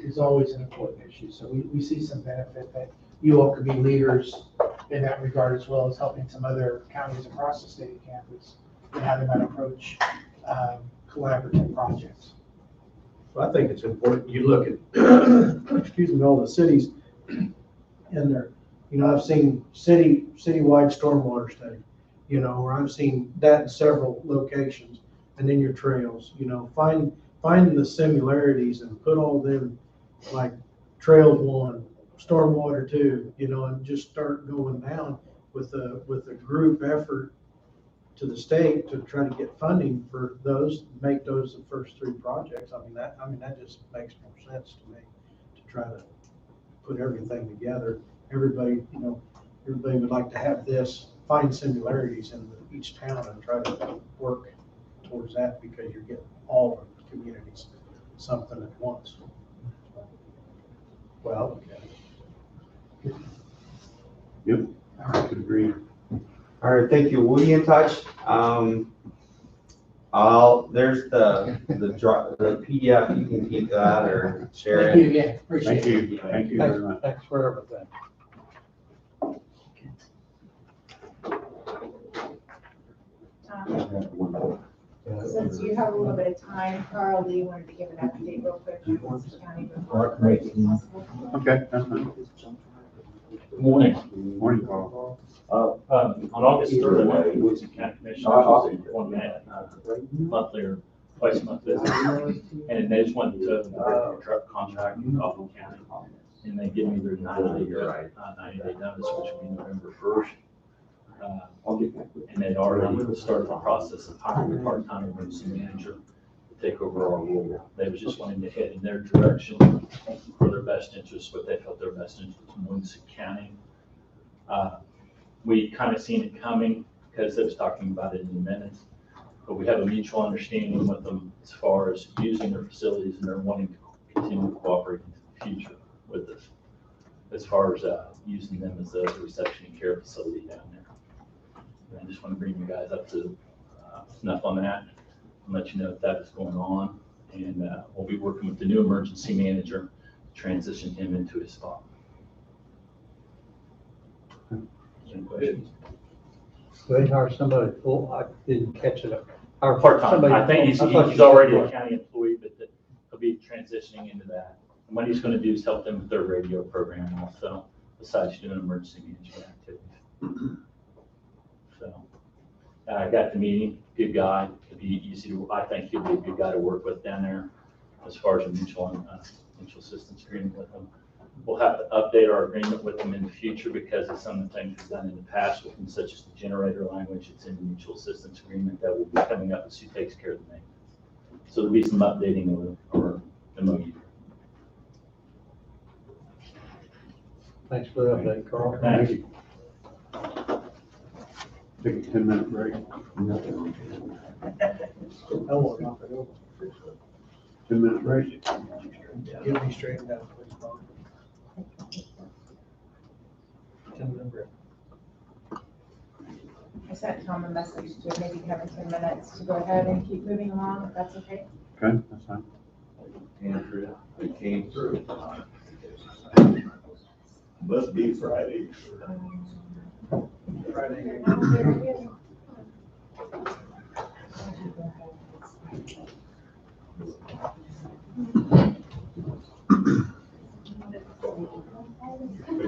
is always an important issue. So we see some benefit that you all could be leaders in that regard, as well as helping some other counties across the state of Kansas and how they might approach collaborative projects. Well, I think it's important you look at, excuse me, all the cities in there. I've seen citywide stormwater study, or I've seen that in several locations, and then your trails, find the similarities and put all them, like Trail 1, Stormwater 2, and just start going down with a group effort to the state to try to get funding for those, make those the first 3 projects. That just makes more sense to me, to try to put everything together. Everybody, everybody would like to have this, find similarities in each town and try to work towards that because you're getting all of the communities something at once. Well, okay. Yep, I could agree. All right, thank you. We'll be in touch. There's the PDF, you can keep that or share Thank you it. again, appreciate Thank it. you, thank you very much. Thanks for everything. Since you have a little bit of time, Carl, do you want to give an update real quick on Winston County before it's possible? Okay, that's fine. Good morning. Morning, Carl. On August 3rd, I went to County Commission, one minute, monthly or twice a month visit. And they just wanted to the truck contract with Coffin County. And they give me their 90-day notice, which will be November 1st. And they'd already started the process of hiring a part-time emergency manager to take over our role. They was just wanting to head in their direction for their best interest, what they felt their best interest in Winston County. We kind of seen it coming because they was talking about it in the minutes, but we have a mutual understanding with them as far as using their facilities, and they're wanting to continue to cooperate into the future with us as far as using them as a reception and care facility down there. And I just want to bring you guys up to snuff on that and let you know that is going on. And we'll be working with the new emergency manager to transition him into his spot. Any questions? They hire somebody full, I didn't catch it. Hire Part-time. somebody I think full- he's already a county employee, but he'll be transitioning into that. And what he's going to do is help them with their radio program also, besides doing emergency management activities. So I got the meeting, good guy. It'd be easy to, I think he'll be a good guy to work with down there as far as a mutual assistance agreement with him. We'll have to update our agreement with them in the future because of some of the things we've done in the past with them, such as the generator language. It's in the mutual assistance agreement that will be coming up as who takes care of the maintenance. So there'll be some updating of our MOU. Thanks for the update, Carl. Thank you. Take a 10-minute break. 10-minute break. Get me straightened out, please, Bob. 10-minute break. I sent Tom a message to maybe have 10 minutes to go ahead and keep moving along, if that's okay. Okay, that's fine. Andrea, it came through. Must be Friday. I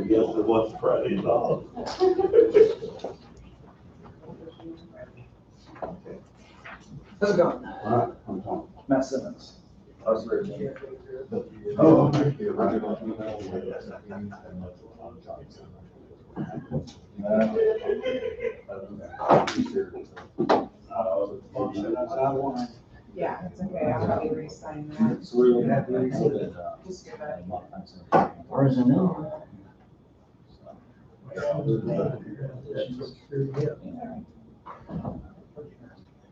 guess it was Friday's off. How's it going? All right, I'm Tom. Matt Simmons. I was reading. Oh, Yeah, it's okay, I'll probably re-sign that. So we're gonna have to exhibit, Just do that. or is it new?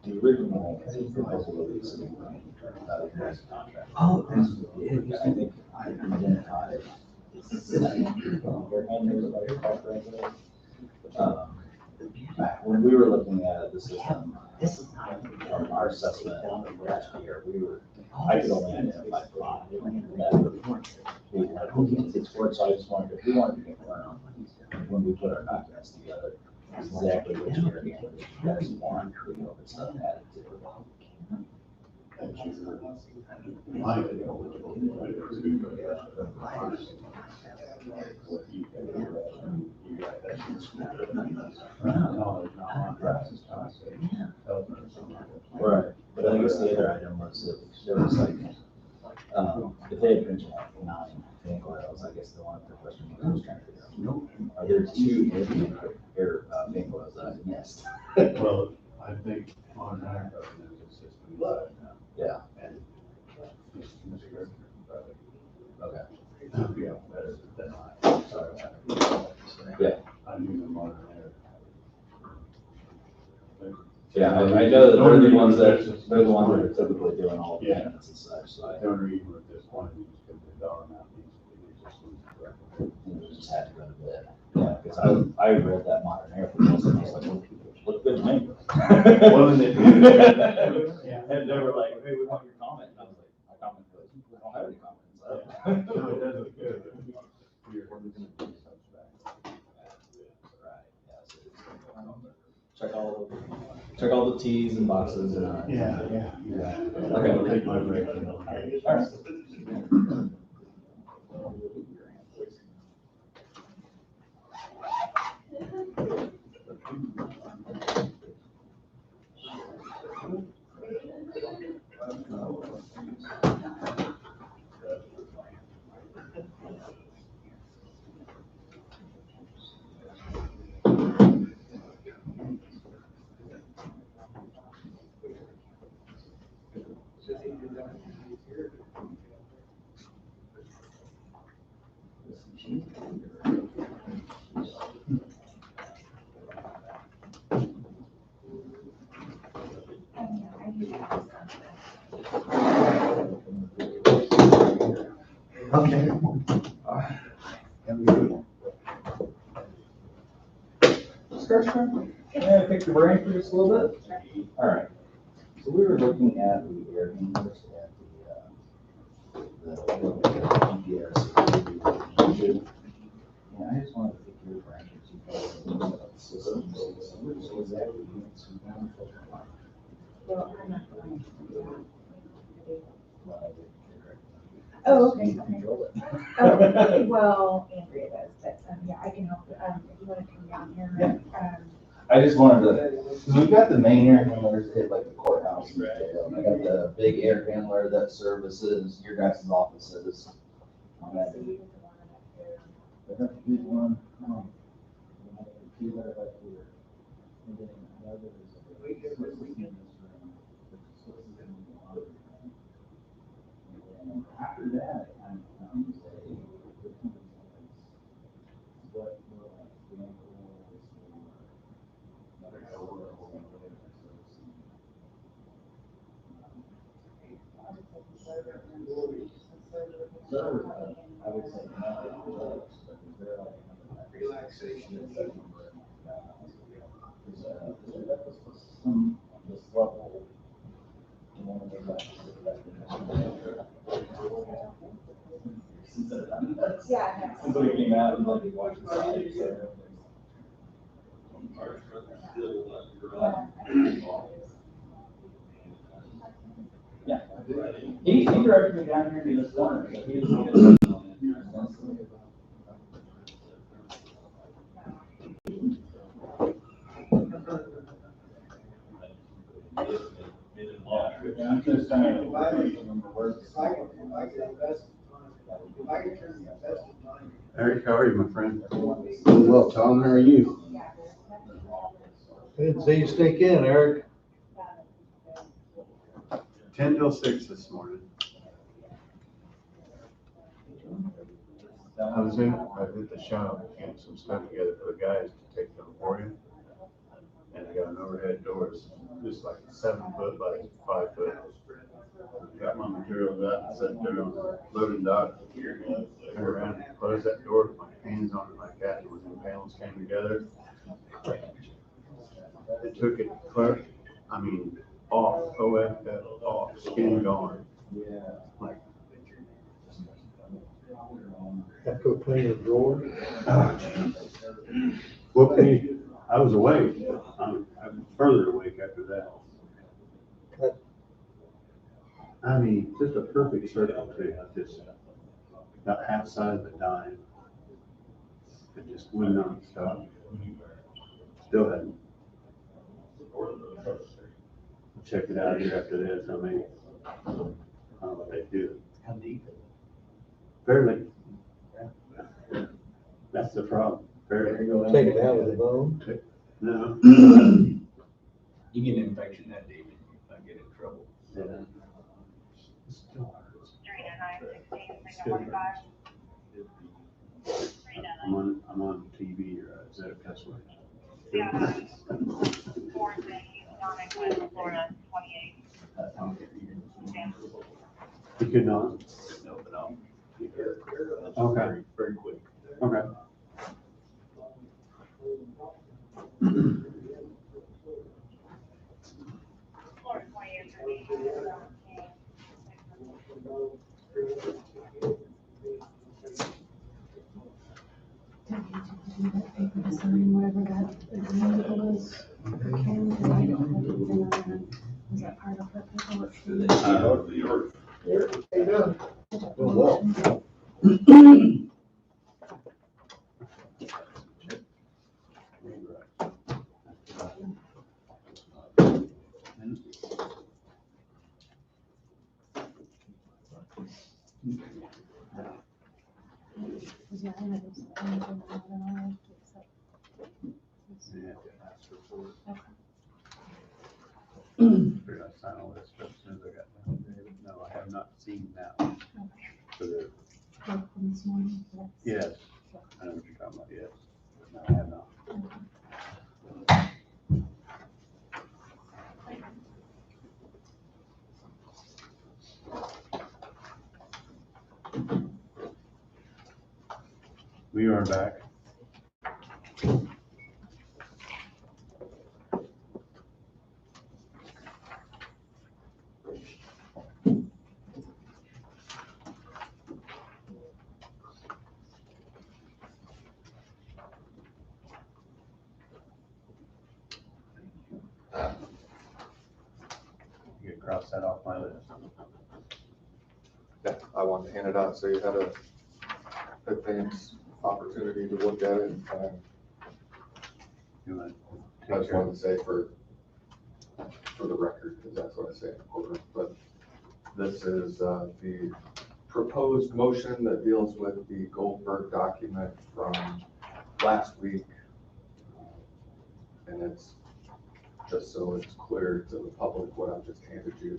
The original proposal was oh, I think I identified. When we were looking at the system, from our assessment last year, I could only identify 5 that it's work, so I just wanted to, we wanted to confirm when we put our documents together, exactly which year you guys want, we know if it's stuff added to it. Right, but I guess the other item was that there was like, if they had mentioned like 9 fan coils, I guess the one the question was I was trying to figure out. Are there 2 air fan coils that I missed? well, I think on our system, but, Yeah, and okay. I knew them on there. Yeah, I know that they're the ones that are typically doing all the payments and such, so The only reason with this one is because the dollar amount needs to be I just had to go to bed. Yeah, because I read that modern air for most, and I was like, well, look good to me. Wasn't it? And they were like, hey, we want your comment, and I was like, my comment was, I don't have any comments. No, it doesn't good. Check all the T's and boxes and. Yeah. Okay. I'll take my break. All right. Okay. Discussion? Yeah, pick your brain for just a little bit. All right. So we were looking at the air handlers at the GPRC. And I just wanted to pick your brain for two systems. So exactly units we found for Well, I'm not going to do that. Oh, okay, okay. Oh, well, Andrea does, but, yeah, I can help, if you wanna come down here. I just wanted to, because we've got the main air handlers at like the courthouse and jail. I got the big air handler that services your guys' offices. I got the huge one. Two that are back here. And then another is and then after that, it kind of becomes what I would say no, they're like relaxation. Some this level. Yeah. Somebody came out and like watched the side, so. Yeah. He directed me down here to this corner. So he was I'm just trying to remember where. Eric, how are you, my friend? Well, Tom, how are you? Didn't see you sneak in, Eric. 10 till 6 this morning. I was at the shop getting some stuff together for the guys to take to Emporia. And I got an overhead door, it's just like 7 foot by 5 foot. Got my materials out and sat there on the loading dock. Turned around and closed that door with my hands on it like that, and when the panels came together, it took it clear, off, OFF, off, skin gone. Yeah. Like, Have to go clean your drawer. whooped me. I was awake. I'm further awake after that. Just a perfect circle too. Just about half size of a dime. It just would not stop. Still hadn't. I'll check it out here after this. I don't know what they do. How deep? Fairly. That's the problem. Fairly. Take it out of the bone. No. You get an infection that deep, I get in trouble. Yeah. Still hurts. I'm on TV, or is that a cuss word? Yeah, Florida, he's not in Florida, 28. Yeah. You could not? No, but I'll get Okay. very, very quick. Okay. Florida, 28 for me. Whatever that agreement was, for Kim, because I don't have anything on that. Was that part of her paperwork? How you doing? Doing well. Yeah, that's report. Figured I'd sign all this stuff as soon as I got done. No, I have not seen that one. For the, This morning, yes. yes, I know what you're talking about, yes. No, I have not. We are back. You can cross that off my list. Yeah, I wanted to hand it out so you had a advance opportunity to look at it. You want I just wanted to say for the record, because that's what I say in the quarter, but this is the proposed motion that deals with the Goldberg document from last week. And it's just so it's clear to the public what I've just handed you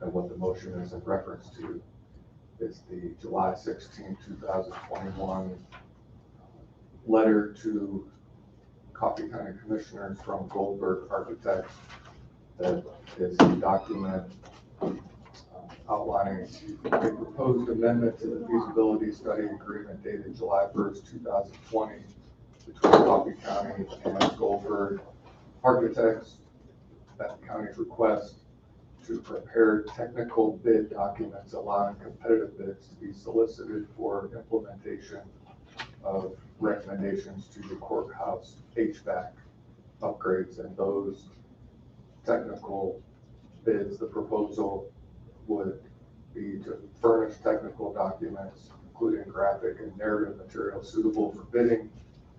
and what the motion is in reference to. It's the July 16, 2021 letter to Coffee County Commissioners from Goldberg Architects. That is a document outlining a proposed amendment to the feasibility study agreement dated July 1st, 2020 between Coffee County and Goldberg Architects at the county's request to prepare technical bid documents allowing competitive bids to be solicited for implementation of recommendations to the courthouse HVAC upgrades. And those technical bids, the proposal would be to furnish technical documents, including graphic and narrative material suitable for bidding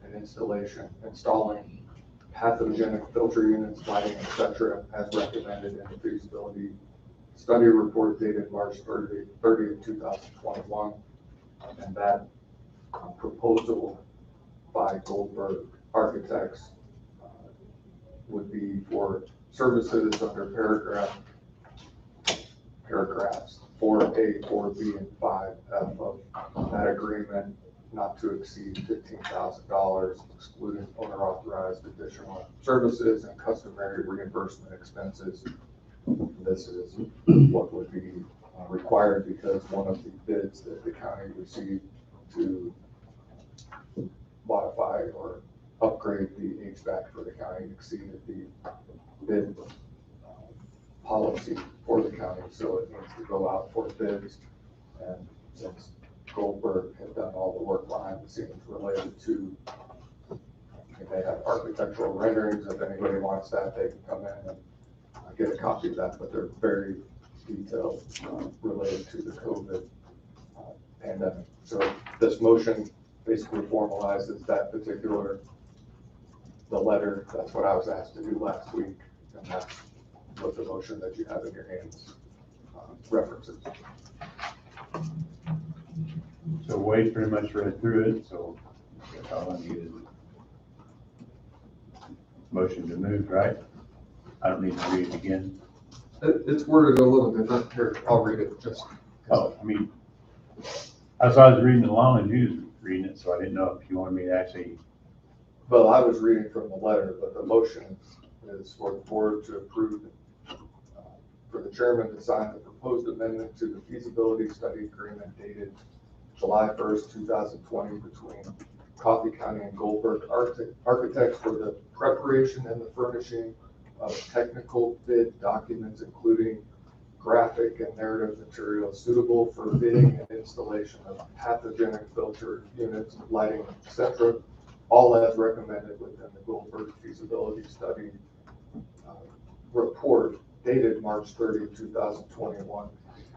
and installation, installing pathogenic filter units, lighting, etc., as recommended in the feasibility study report dated March 30th, 2021. And that proposal by Goldberg Architects would be for services under paragraphs 4A, 4B, and 5F of that agreement, not to exceed $15,000, excluding owner-authorized additional services and customary reimbursement expenses. This is what would be required because one of the bids that the county received to modify or upgrade the HVAC for the county exceeded the bid policy for the county, so it needs to go out for bids. And since Goldberg had done all the work behind the scenes related to, they have architectural renderings. If anybody wants that, they can come in and get a copy of that, but they're very detailed related to the COVID pandemic. So this motion basically formalizes that particular, the letter. That's what I was asked to do last week, and that's what the motion that you have in your hands references. So Wade pretty much read through it, so that's all I needed. Motion to move, right? I don't need to read it again. It's worded a little different. Here, I'll read it just. Oh, I mean, as I was reading along and you was reading it, so I didn't know if you wanted me to actually, Well, I was reading from the letter, but the motion is for the board to approve, for the chairman to sign the proposed amendment to the feasibility study agreement dated July 1st, 2020 between Coffee County and Goldberg Architects for the preparation and the furnishing of technical bid documents, including graphic and narrative materials suitable for bidding and installation of pathogenic filter units, lighting, etc., all as recommended within the Goldberg feasibility study report dated March 30, 2021,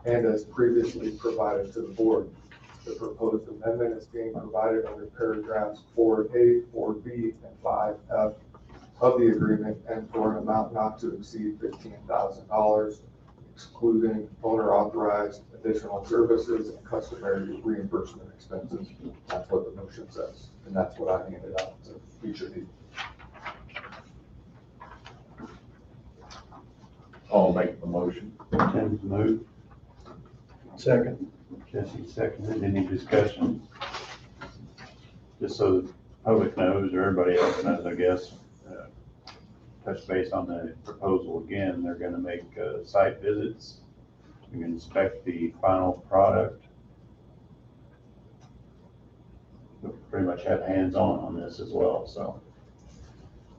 and as previously provided to the board. The proposed amendment is being provided under paragraphs 4A, 4B, and 5F of the agreement, and for an amount not to exceed $15,000, excluding owner-authorized additional services and customary reimbursement expenses. That's what the motion says, and that's what I handed out to each of you. I'll make the motion. Tim's moved, Second. Jesse seconded, any discussion? Just so the public knows, or everybody else knows, I guess, touch base on the proposal again. They're gonna make site visits, we can inspect the final product. We'll pretty much have hands-on this as well, so.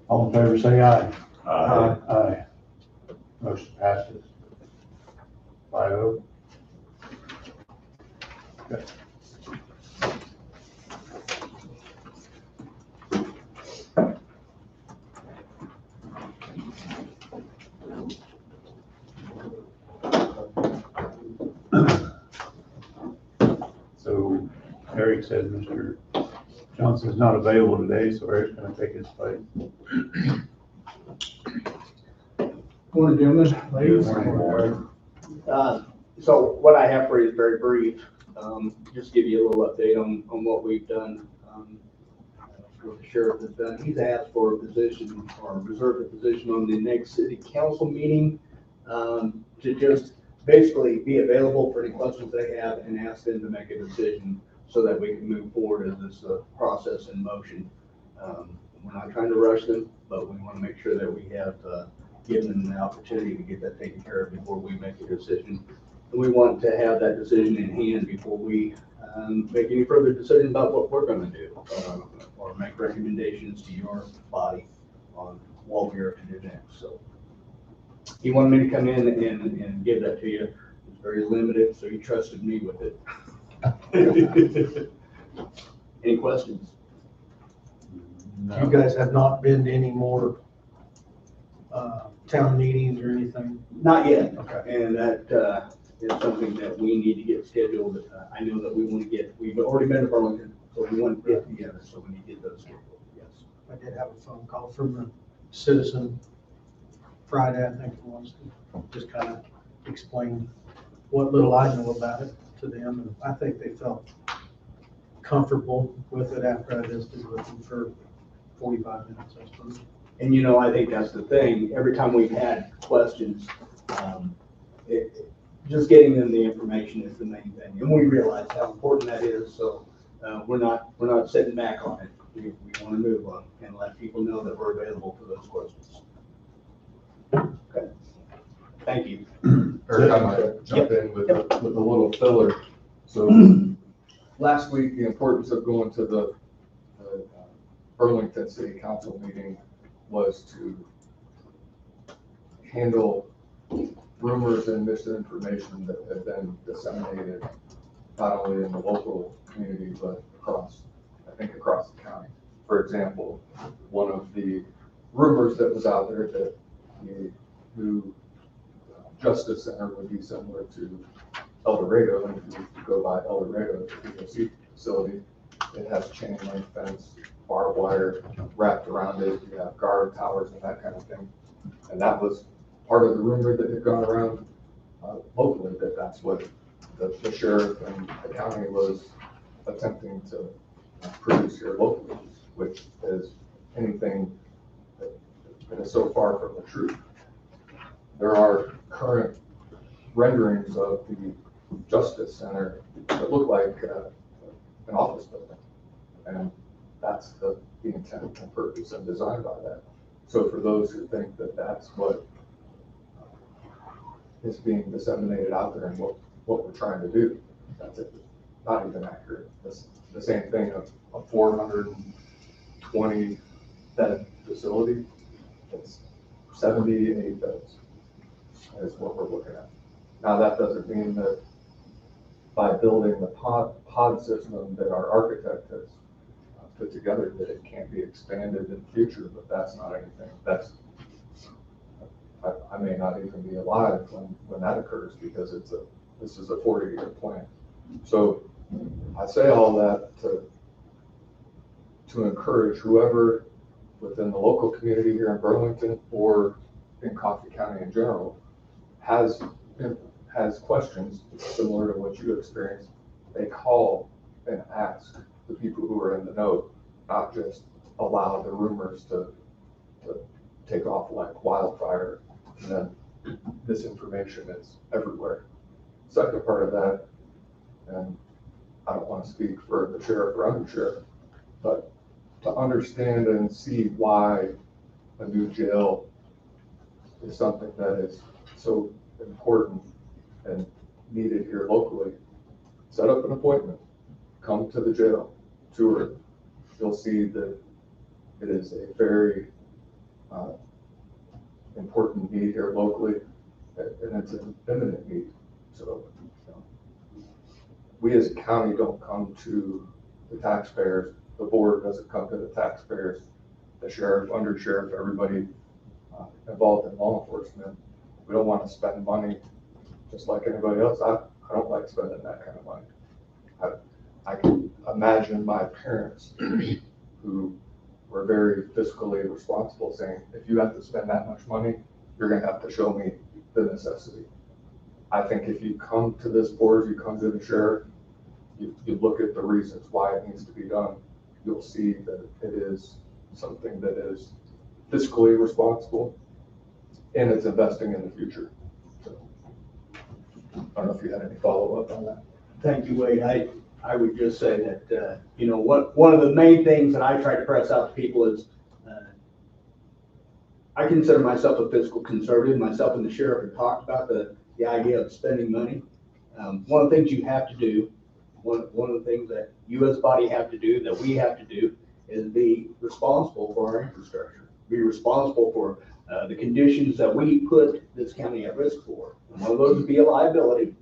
All in favor, say aye. Aye. Aye. Motion passes. 5-0. Okay. So Eric said Mr. Johnson's not available today, so Eric's gonna take his place. Morning, gentlemen, ladies. So what I have for you is very brief. Just give you a little update on what we've done. What the sheriff has done. He's asked for a position or reserved a position on the next city council meeting to just basically be available for any questions they have and ask them to make a decision so that we can move forward as this process in motion. We're not trying to rush them, but we want to make sure that we have given them the opportunity to get that taken care of before we make a decision. And we want to have that decision in hand before we make any further decision about what we're going to do or make recommendations to your body on what we are to do next. So he wanted me to come in and give that to you. It's very limited, so he trusted me with it. Any questions? You guys have not been to any more town meetings or anything? Not yet. Okay. And that is something that we need to get scheduled. I know that we've already been to Burlington, so we want to get together, so we need to get those scheduled, yes. I did have a phone call from a citizen Friday, I think it was, to just kind of explain what little I know about it to them. And I think they felt comfortable with it after I visited with them for 45 minutes, I suppose. And you know, I think that's the thing. Every time we've had questions, just getting them the information is the main thing. And we realize how important that is. So we're not sitting back on it. We want to move on and let people know that we're available for those questions. Okay. Thank you. Eric, I might jump in with a little filler. So last week, the importance of going to the Burlington City Council meeting was to handle rumors and misinformation that had been disseminated, not only in the local community, but across the county. For example, one of the rumors that was out there that the new Justice Center would be similar to El Dorado, and if you go by El Dorado, the POC facility, it has chain link fence, barbed wire wrapped around it, you have guard towers and that kind of thing. And that was part of the rumor that had gone around locally, that that's what the sheriff and the county was attempting to produce here locally, which is anything that is so far from the truth. There are current renderings of the Justice Center that look like an office building. And that's the intent and purpose and design by that. So for those who think that that's what is being disseminated out there and what we're trying to do, that's it. Not even accurate. It's the same thing of a 420 bed facility. It's 78 beds is what we're looking at. Now that doesn't mean that by building the pod system that our architect has put together that it can't be expanded in the future, but that's not anything. I may not even be alive when that occurs because this is a 40-year plan. So I say all that to encourage whoever within the local community here in Burlington or in Coffee County in general has questions similar to what you experienced. They call and ask the people who are in the know, not just allow the rumors to take off like wildfire, and then misinformation is everywhere. Second part of that, and I don't want to speak for the sheriff or undersheriff, but to understand and see why a new jail is something that is so important and needed here locally, set up an appointment, come to the jail, tour it. You'll see that it is a very important need here locally, and it's an imminent need. So we as a county don't come to the taxpayers, the board doesn't come to the taxpayers, the sheriff, undersheriff, everybody involved in law enforcement. We don't want to spend money just like anybody else. I don't like spending that kind of money. I can imagine my parents who were very fiscally responsible saying, if you have to spend that much money, you're going to have to show me the necessity. I think if you come to this board, you come to the sheriff, you look at the reasons why it needs to be done, you'll see that it is something that is fiscally responsible and it's investing in the future. So, I don't know if you had any follow-up on that. Thank you, Wade. I would just say that, one of the main things that I try to press out to people is, I consider myself a fiscal conservative. Myself and the sheriff have talked about the idea of spending money. One of the things you have to do, one of the things that you as a body have to do, that we have to do, is be responsible for our infrastructure, be responsible for the conditions that we put this county at risk for. And one of those would be a liability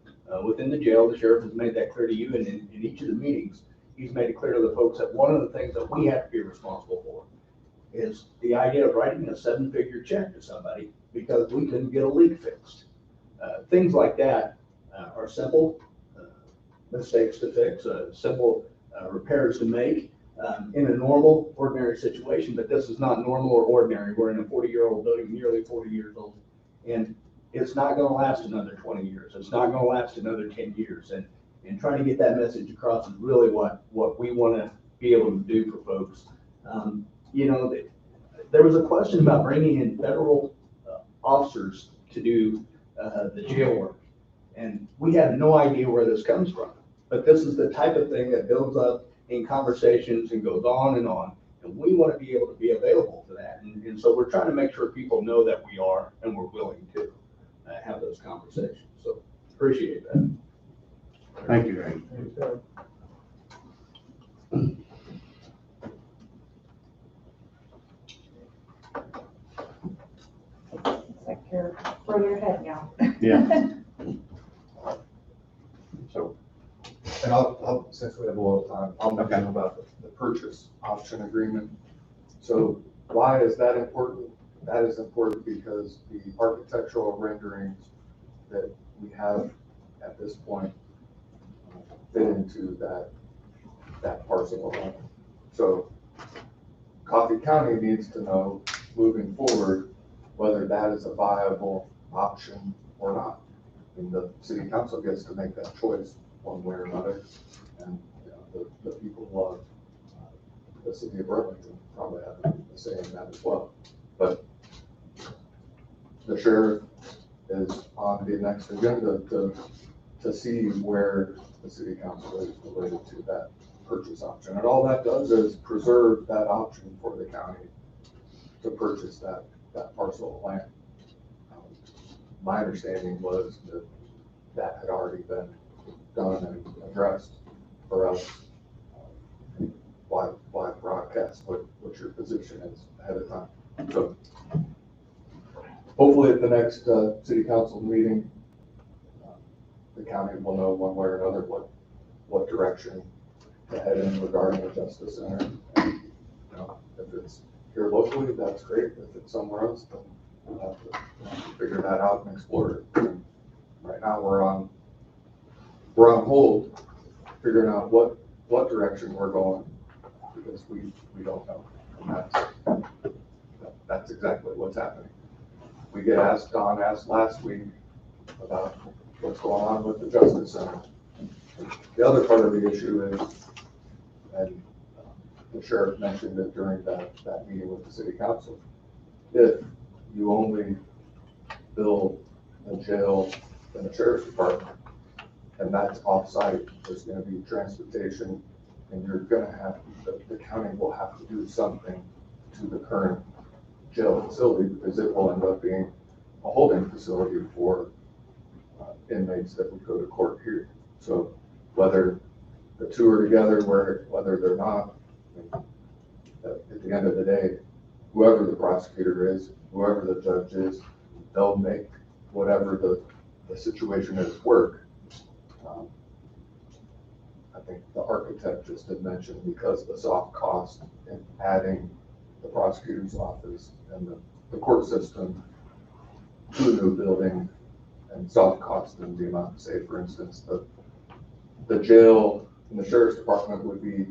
within the jail. The sheriff has made that clear to you, and in each of the meetings, he's made it clear to the folks that one of the things that we have to be responsible for is the idea of writing a 7-figure check to somebody because we couldn't get a leak fixed. Things like that are simple mistakes to fix, simple repairs to make in a normal, ordinary situation, but this is not normal or ordinary. We're in a 40-year-old building, nearly 40 years old, and it's not going to last another 20 years. It's not going to last another 10 years. And trying to get that message across is really what we want to be able to do for folks. There was a question about bringing in federal officers to do the jail work. And we have no idea where this comes from. But this is the type of thing that builds up in conversations and goes on. And we want to be able to be available to that. And so we're trying to make sure people know that we are and we're willing to have those conversations. So appreciate that. Thank you, Ray. It's like you're further ahead now. Yeah. So, and I'll since we have a little time, I'll mention about the purchase option agreement. So why is that important? That is important because the architectural renderings that we have at this point fit into that parcel of land. So Coffee County needs to know moving forward whether that is a viable option or not. And the city council gets to make that choice one way or another. And the people of the city of Burlington probably have a say in that as well. But the sheriff is on the next agenda to see where the city council is related to that purchase option. And all that does is preserve that option for the county to purchase that parcel of land. My understanding was that that had already been done and addressed for us. Why broadcast what your position is ahead of time? So hopefully at the next city council meeting, the county will know one way or another what direction to head in regarding the Justice Center. And, you know, if it's here locally, that's great. If it's somewhere else, then we'll have to figure that out and explore it. And right now we're on hold, figuring out what direction we're going, because we don't know. And that's exactly what's happening. We get asked, Don asked last week about what's going on with the Justice Center. The other part of the issue is, and the sheriff mentioned it during that meeting with the city council, if you only build a jail in the sheriff's department, and that's off-site, there's gonna be transportation, and you're gonna have, the county will have to do something to the current jail facility, because it will end up being a holding facility for inmates that would go to court here. So whether the two are together, whether they're not, at the end of the day, whoever the prosecutor is, whoever the judge is, they'll make whatever the situation is work. I think the architect just did mention, because of the soft cost in adding the prosecutor's office and the court system to a new building, and soft cost in the amount, say for instance, the jail in the sheriff's department would be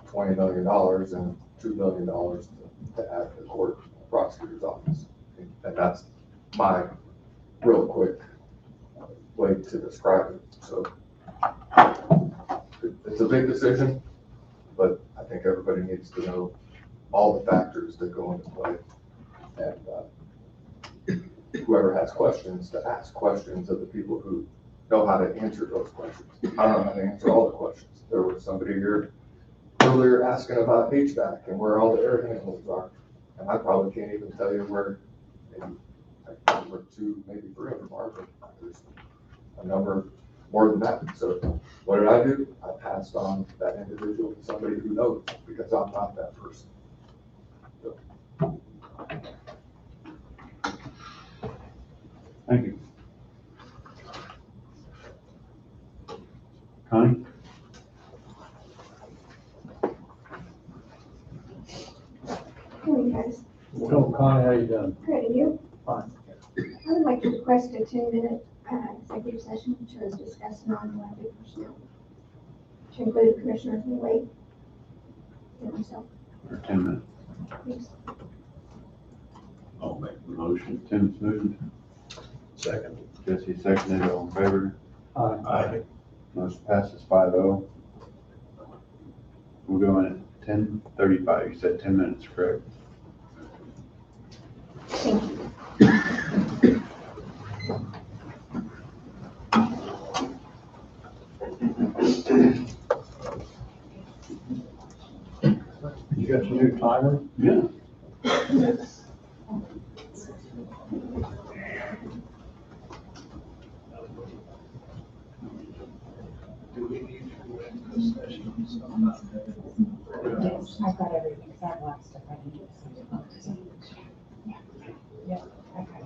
$20 million and $2 million to add the court prosecutor's office. And that's my real quick way to describe it. So it's a big decision, but I think everybody needs to know all the factors that go into play. And whoever has questions, to ask questions of the people who know how to answer those questions. I don't know how to answer all the questions. There was somebody here earlier asking about HVAC and where all the air handlers are. And I probably can't even tell you where, where two, maybe three of them are, but there's a number more than that. So what did I do? I passed on that individual to somebody who knows, because I'm not that person. So. Thank you. Connie? Morning, guys. Well, Connie, how you doing? Good, and you? Fine. I would like to request a 10-minute executive session to discuss non-elected personnel, to include Commissioner Wade and myself. For 10 minutes. Please. I'll make the motion. Tim's moved. Second. Jesse seconded. All in favor? Aye. Motion passes 5-0. We're going at 10:35. You said 10 minutes, correct? Thank you. You got your new timer? Yeah. Yes, I've got everything, because I have a lot of stuff I need to send. Yeah, okay.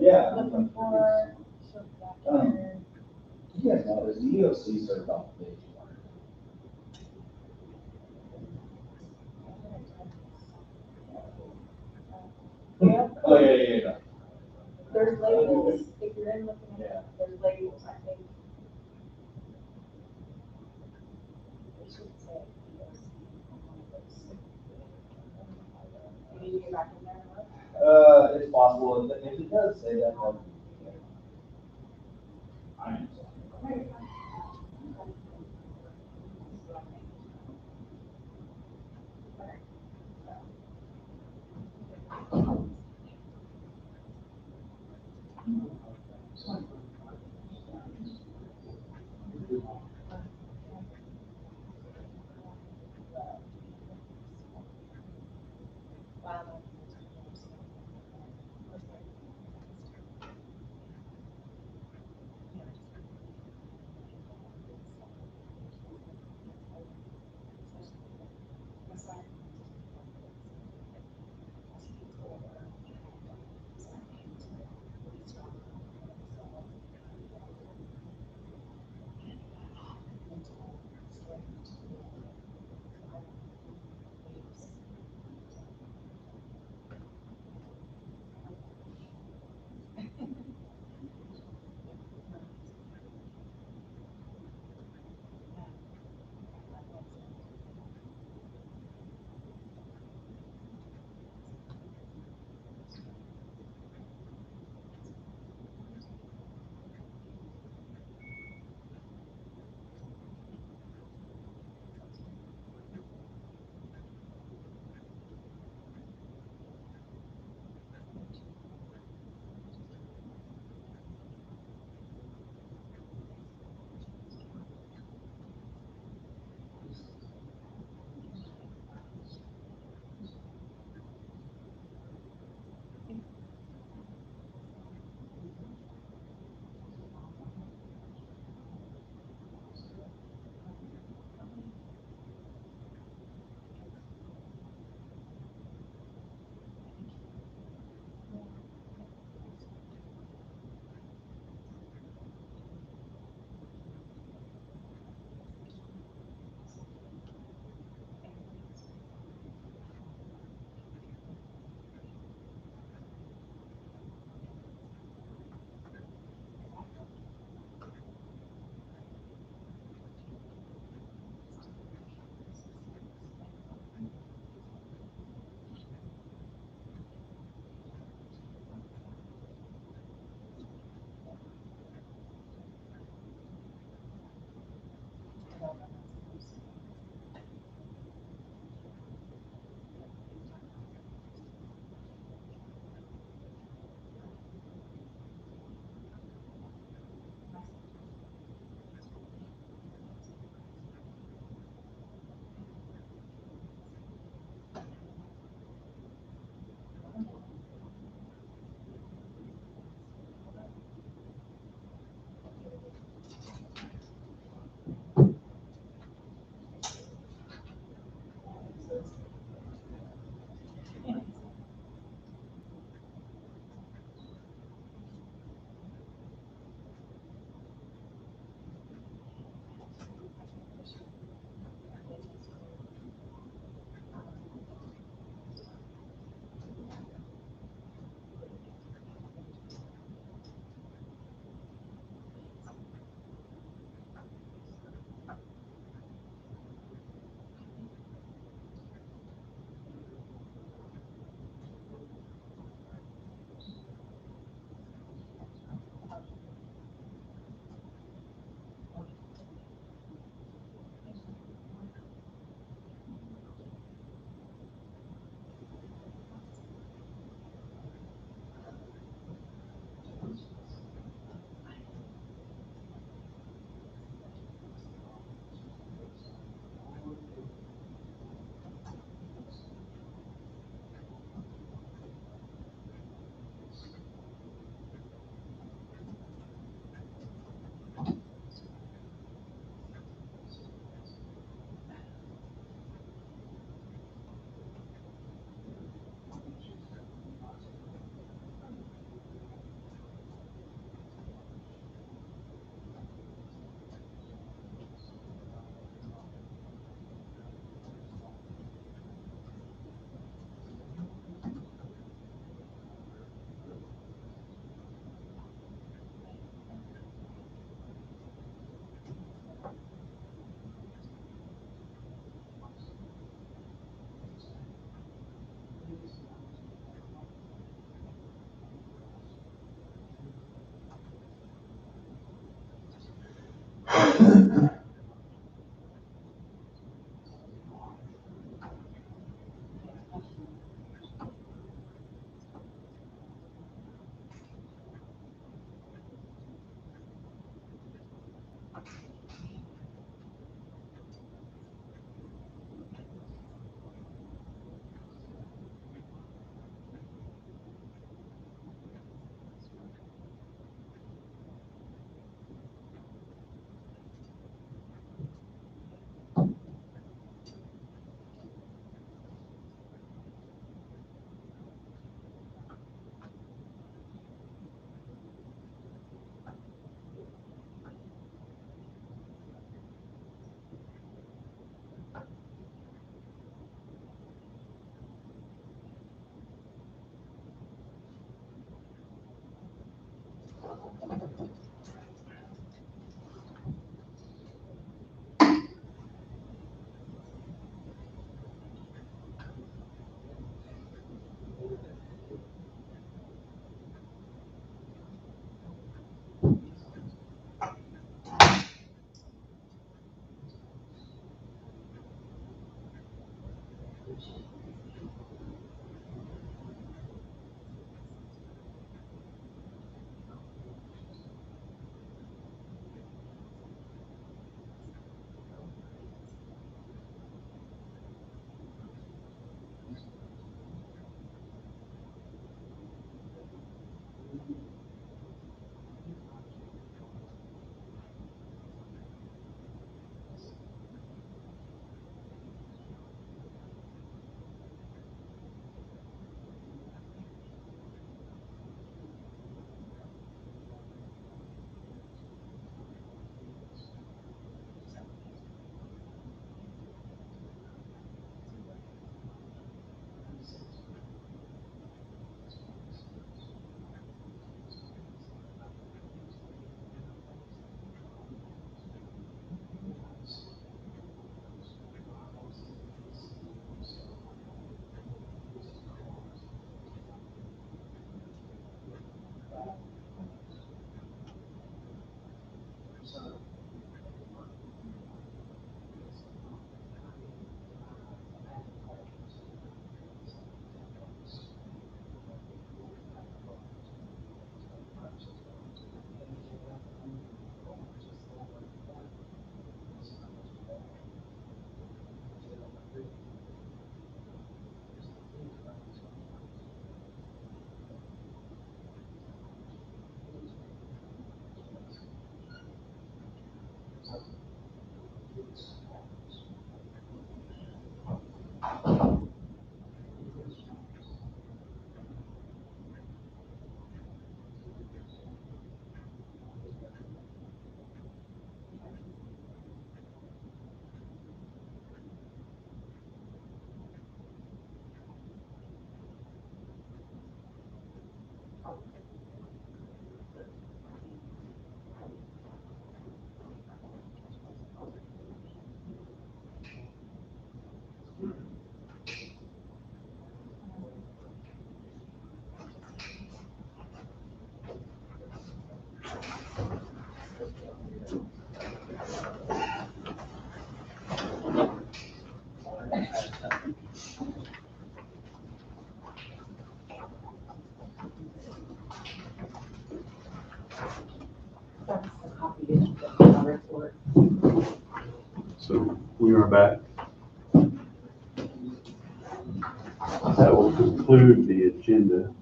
Yeah. I'm looking from for. So back Um, here. You guys know, there's the EOC served on page one. Yeah. Oh, yeah. There's labels, if you're in looking at, Yeah. there's labels, I think. It should say EOC on one of those. You need to get back in there and look. It's possible, if it does say that, then. I am. That's the copy of the report. So we are back. That will conclude the agenda.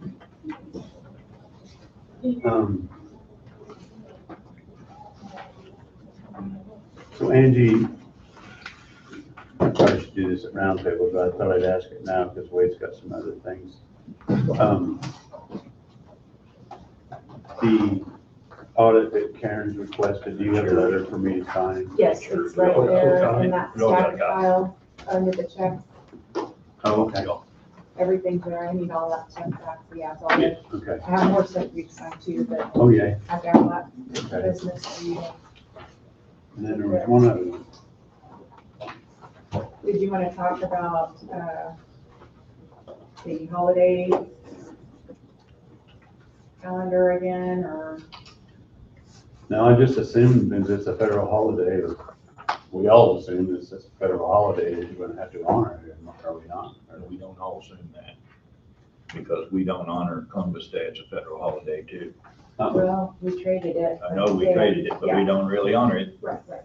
So Angie, I probably should do this at roundtable, but I thought I'd ask it now because Wade's got some other things. The audit that Karen's requested, do you have a letter for me to sign? Yes, it's right there in that stack file under the checks. Oh, okay. Everything's there. I need all that stuff back. So yeah, it's all good. Okay. I have more stuff for you to sign too, but Oh, yeah. I've got a lot of Okay. business for you. And then there was one other one. Did you want to talk about, the holiday calendar again, or? No, I just assumed that it's a federal holiday, or we all assume it's a federal holiday, that you're gonna have to honor it, are we not? Or we don't all assume that, because we don't honor Columbus Day as a federal holiday too. Well, we traded it. I know we traded it, but we don't really honor it. Right, right.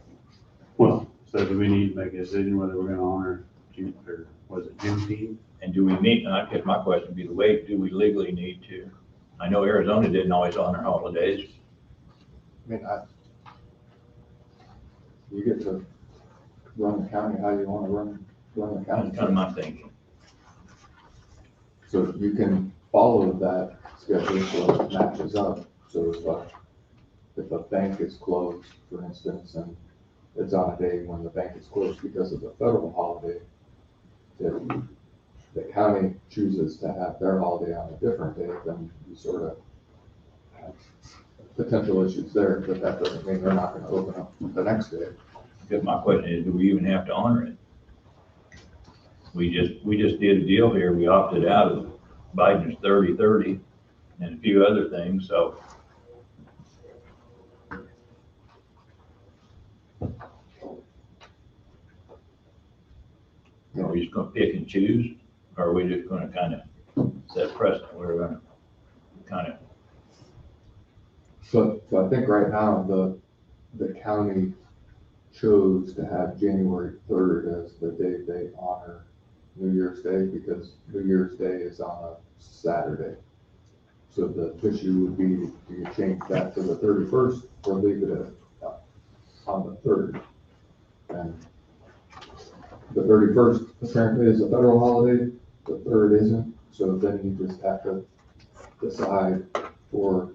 Well, so do we need to make a decision whether we're gonna honor June, or was it Juneteenth? And do we need, and I guess my question would be the way, do we legally need to? I know Arizona didn't always honor holidays. I mean, you get to run the county how you want to run the county. That's kind of my thinking. So you can follow that schedule so it matches up. So if a bank is closed, for instance, and it's on a day when the bank is closed because of the federal holiday, if the county chooses to have their holiday on a different day, then you sort of have potential issues there, but that doesn't mean they're not going to open up the next day. Because my question is, do we even have to honor it? We just did a deal here. We opted out of Biden's 30-30 and a few other things, so. You know, We just gonna pick and choose? Or are we just gonna kind of set precedent? We're gonna kind of, So I think right now, the county chose to have January 3rd as the day they honor New Year's Day, because New Year's Day is on a Saturday. So the issue would be, do you change that to the 31st or leave it on the 3rd? And the 31st apparently is a federal holiday, the 3rd isn't, so then you just have to decide for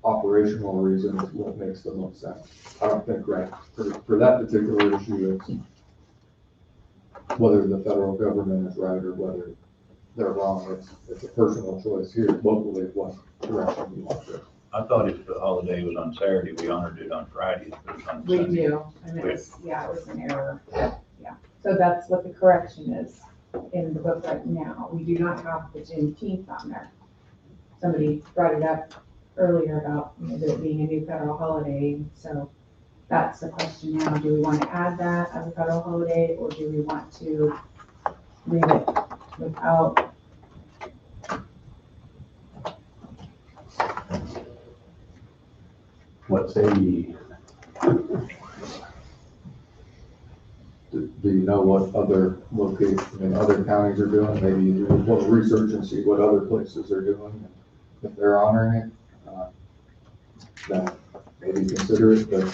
operational reasons what makes the most sense. I don't think, right, for that particular issue, it's whether the federal government is right or whether they're wrong. It's a personal choice here locally what direction you want to go. I thought if the holiday was on Saturday, we honored it on Friday. If it was on We Sunday. do, and it was, it was an error, yeah. So that's what the correction is in the book right now. We do not have the Juneteenth on there. Somebody brought it up earlier about, it being a new federal holiday, so that's the question now. Do we want to add that as a federal holiday, or do we want to leave it without? What say ye? Do you know what other locations, other counties are doing? Maybe you do a little research and see what other places are doing, and if they're honoring it. Then maybe consider it, but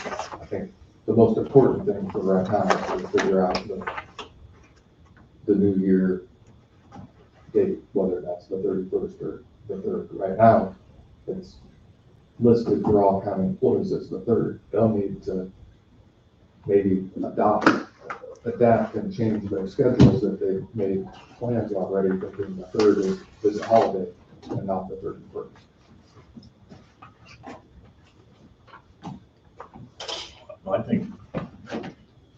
I think the most important thing for right now is to figure out the new year date, whether that's the 31st or the 3rd. Right now, it's listed for all county employees as the 3rd. They'll need to maybe adapt and change their schedules if they've made plans already, thinking the 3rd is a holiday and not the 31st. I think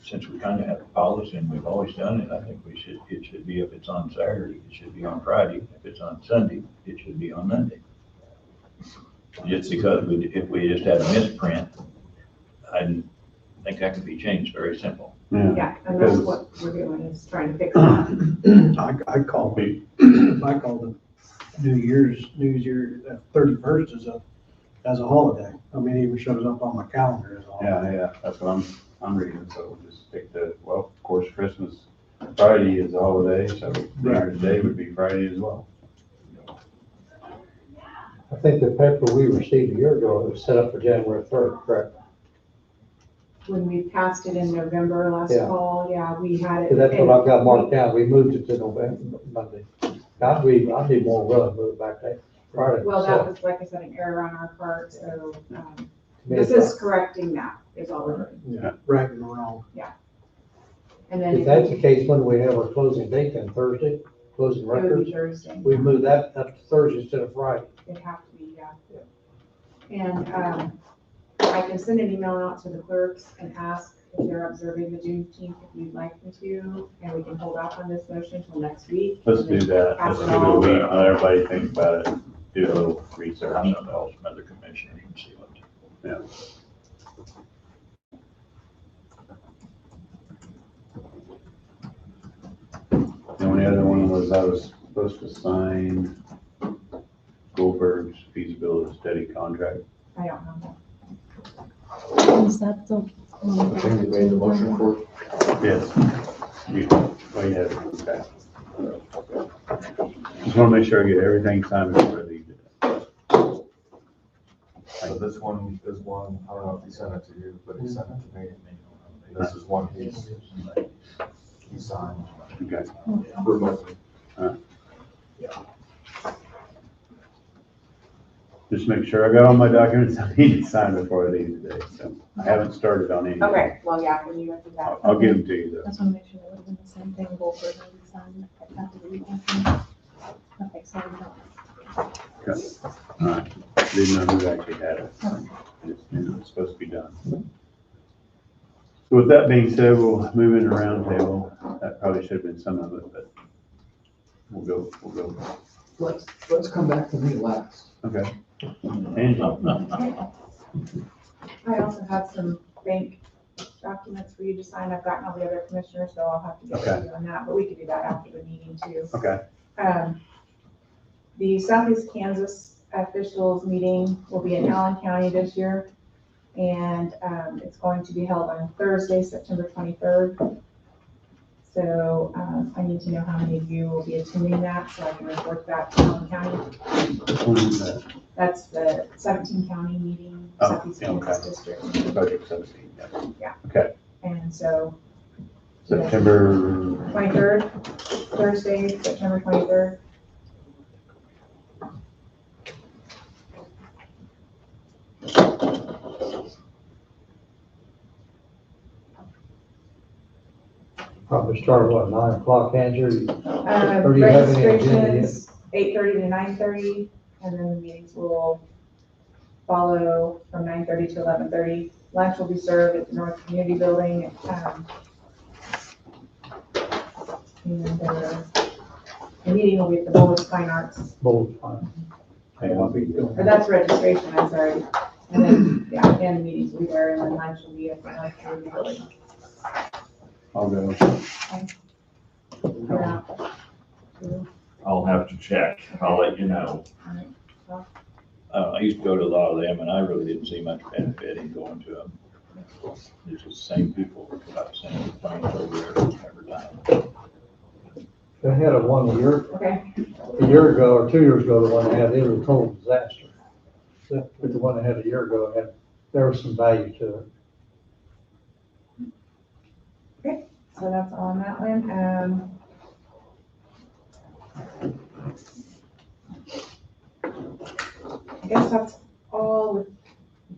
since we kind of have a policy and we've always done it, I think it should be, if it's on Saturday, it should be on Friday. If it's on Sunday, it should be on Monday. Just because if we just had a misprint, I think that could be changed, very simple. Yeah, and that's what we're doing, is trying to fix that. I call the New Year's 31st as a holiday. I mean, it even shows up on my calendar as a holiday. Yeah, that's what I'm reading, so we'll just stick to, well, of course, Christmas Friday is a holiday, so New Year's Day would be Friday as well. I think the paper we received a year ago, it was set up for January 3rd, correct? When we passed it in November last Yeah. fall, we had it. So that's what I've got marked down. We moved it to November, Monday. I need more room, move it back to Friday. Well, that was, like I said, an error on our part, so, this is correcting that, is all we're doing. Yeah, right and wrong. And then If that's the case, when we have our closing date then, Thursday, closing it would records, be Thursday. we move that up to Thursday instead of Friday. It'd have to be, And, I can send an email out to the clerks and ask if they're observing the Juneteenth, if you'd like me to, and we can hold off on this motion until next week. Let's and do then that. pass Let's it give it a on. week, let everybody think about it, do a little research I on need it. to call some other commissioners and see what. Yeah. The only other one was I was supposed to sign Goldberg's feasibility study contract. I don't know. Is that the? I think you made the motion for it. Yes. Yeah, okay. Just want to make sure I get everything signed before I leave today. So this one, I don't know if he sent it to you, but he sent it to me. This is one he signed. Okay. Remotely. Just make sure I got all my documents I need to sign before I leave today, so I haven't started on any. Okay, well, when you have to that. I'll give them to you though. I just want to make sure that would have been the same thing, Goldberg already signed. I have to read that. Okay, so we don't. Okay. All right. Didn't know who actually had it. I just knew it was supposed to be done. So with that being said, we'll move into round table. That probably should have been some of it, but we'll go. Let's come back to me last. Okay. Angela. I also have some bank documents for you to sign. I've gotten all the other commissioners, so I'll have to get Okay. with you on that, but we could do that after the meeting too. Okay. The Southeast Kansas officials meeting will be in Allen County this year. And it's going to be held on Thursday, September 23rd. So I need to know how many of you will be attending that, so I can report that to Allen County. Which one is that? That's the 17 county meeting, Oh, Southeast yeah, okay. Kansas District. Budget 17, yeah. Yeah. Okay. And so September, 23rd, Thursday, September 23rd. Probably start, what, 9 o'clock, Andrew? Or do you have any agenda yet? Registrations, 8:30 to 9:30, and then the meetings will follow from 9:30 to 11:30. Lunch will be served at the North Community Building. And the meeting will be at the Bowles Fine Arts, Both fine. I won't be doing or that's registration, I'm sorry. And then, yeah, and the meetings will be there, and then lunch will be at the North Community Building. I'll go. Yeah. I'll have to check. I'll let you know. I used to go to a lot of them, and I really didn't see much benefit in going to them. It's the same people, about the same things over there every time. They had a Okay. a year ago, or 2 years ago, the one they had, it was a total disaster. But the one they had a year ago, there was some value to it. Okay, so that's all on that one. I guess that's all with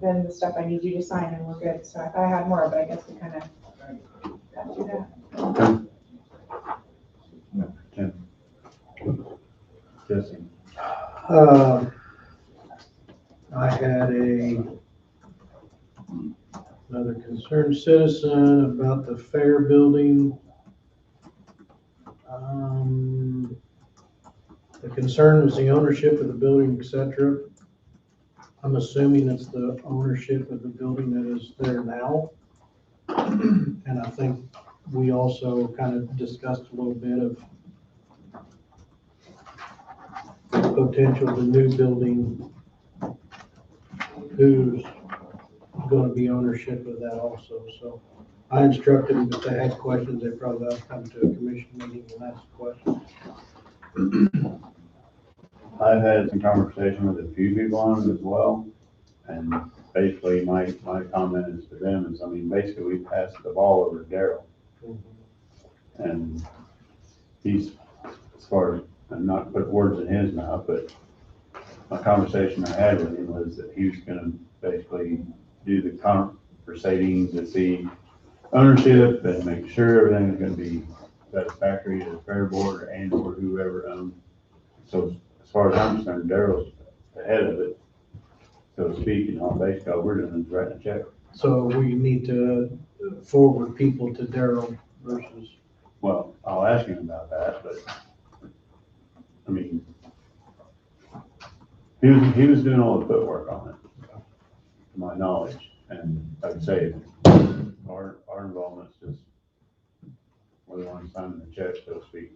then the stuff I need you to sign and we're good. So I thought I had more, but I guess we kind of got through that. Jesse. I had another concerned citizen about the fair building. The concern was the ownership of the building, et cetera. I'm assuming it's the ownership of the building that is there now. And I think we also kind of discussed a little bit of potential of the new building, who's going to be ownership of that also. So I instructed them if they had questions, they probably ought to come to a commission meeting and ask questions. I've had some conversation with a few people on it as well, and basically my comment is to them is, I mean, basically we passed the ball over to Daryl. And he's, as far as, and not to put words in his mouth, but my conversation I had with him was that he was gonna basically do the conversating to see ownership and make sure everything is gonna be satisfactory to the fair board and or whoever owns. So as far as I'm concerned, Daryl's ahead of it, so to speak, and all basically all we're doing is writing a check. So we need to forward people to Daryl versus. Well, I'll ask him about that, but, I mean, he was doing all the footwork on it, to my knowledge, and like I say, our involvement's just, we're the ones signing the check, so to speak.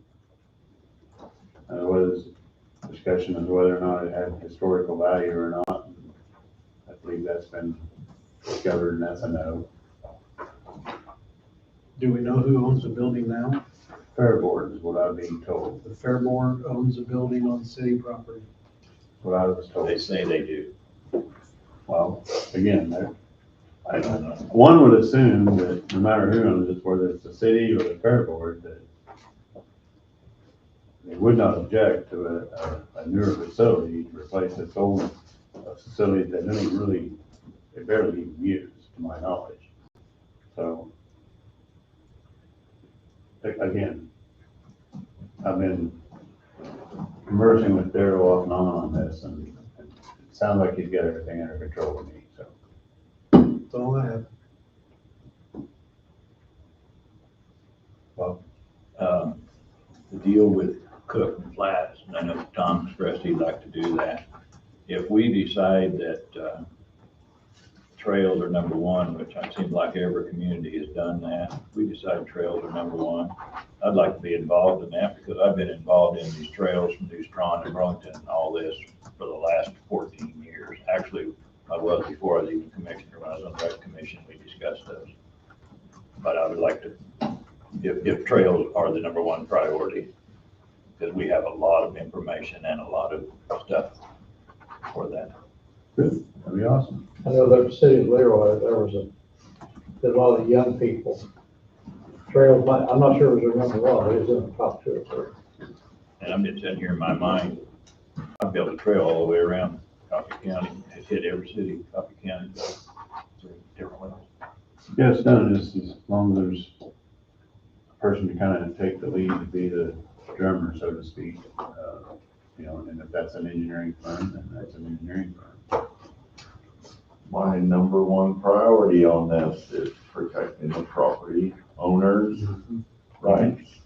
And there was discussion as whether or not it had historical value or not. I believe that's been discovered, and that's a no. Do we know who owns the building now? Fair board is what I'm being told, The fair board owns a building on city property. what I was told. They say they do. Well, again, I don't know. One would assume that no matter who owns it, whether it's the city or the fair board, that they would not object to a newer facility to replace this old facility that they barely even use, to my knowledge. So, again, I've been conversing with Daryl off and on this, and it sounds like he's got everything under control with me, so. That's all I have. Well, the deal with Cook and Flats, and I know Tom expressed he'd like to do that. If we decide that trails are number one, which it seems like every community has done that. We decided trails are number one. I'd like to be involved in that because I've been involved in these trails from New Strong and Burlington and all this for the last 14 years. Actually, I was before I was even commissioner. When I was on the rec commission, we discussed those. But I would like to, if trails are the number one priority, because we have a lot of information and a lot of stuff for that. Good, that'd be awesome. I know that the city of Leroy, there was a lot of young people. Trails, I'm not sure it was their number one, but it was in the top 2 or 3. And I'm just sitting here in my mind, I built a trail all the way around Coffee County. It hit every city, Coffee County, so different ways. Yeah, it's done, just as long as there's a person to kind of take the lead to be the drummer, so to speak. You know, and if that's an engineering firm, then that's an engineering firm. My number one priority on this is protecting the property owners' rights.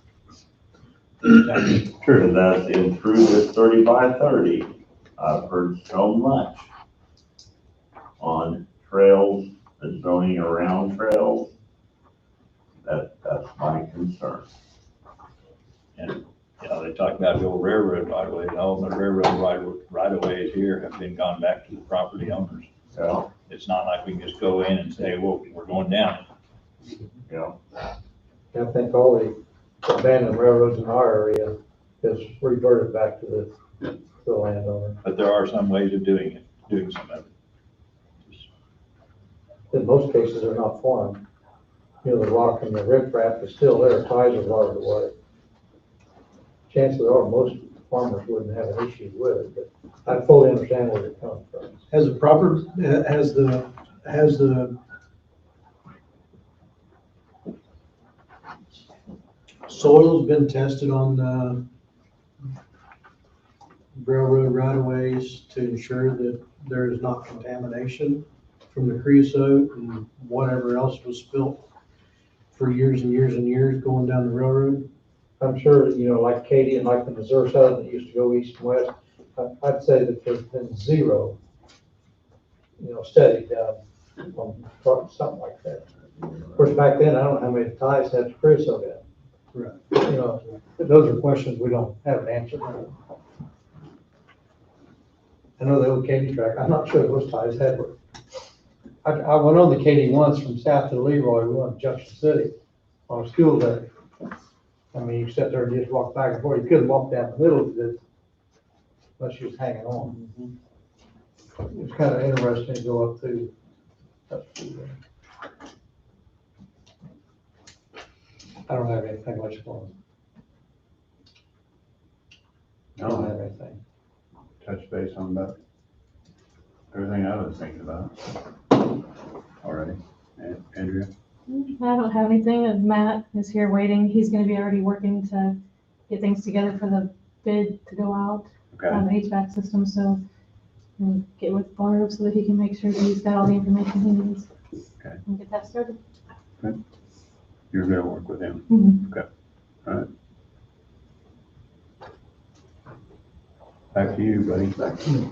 True. And that's in through this 30x30. I've heard so much on trails, the zoning around trails. That's my concern. And, you know, they talk about the old railroad right of ways. All the railroad right of ways here have been gone back to the property owners. Yeah. It's not like we can just go in and say, well, we're going down. Yeah. I think all the abandoned railroads in our area is reverted back to the landowner. But there are some ways of doing some of it. In most cases, they're not farmed. You know, the rock and the riprap is still there, ties are rotted away. Chances are most farmers wouldn't have an issue with it, but I fully understand where you're coming from. Has the soils been tested on the railroad right of ways to ensure that there is not contamination from the creosote and whatever else was spilt for years and years and years going down the railroad? I'm sure, you know, like Katy and like the Missouri Southern that used to go east and west, I'd say that there's been zero, you know, study done on something like that. Of course, back then, I don't know how many ties had creosote in. Right. You know, those are questions we don't have an answer to. I know the old Katy track, I'm not sure those ties had. I went on the Katy once from south to Leroy, we went to Junction City on a school day. I mean, you sit there and just walk back and forth, you couldn't walk down the middle of it unless you was hanging on. It was kind of interesting to go up through. I don't have anything much for them. I don't have anything. Touch base on about everything I was thinking about already. And Andrea? I don't have anything. Matt is here waiting. He's gonna be already working to get things together for the bid to go out on the HVAC system, so we'll get with Barb so that he can make sure that he's got all the information he needs. Okay. And get that started. Good. You're gonna work with him? Mhm. Okay, all right. Back to you, buddy. Back to you.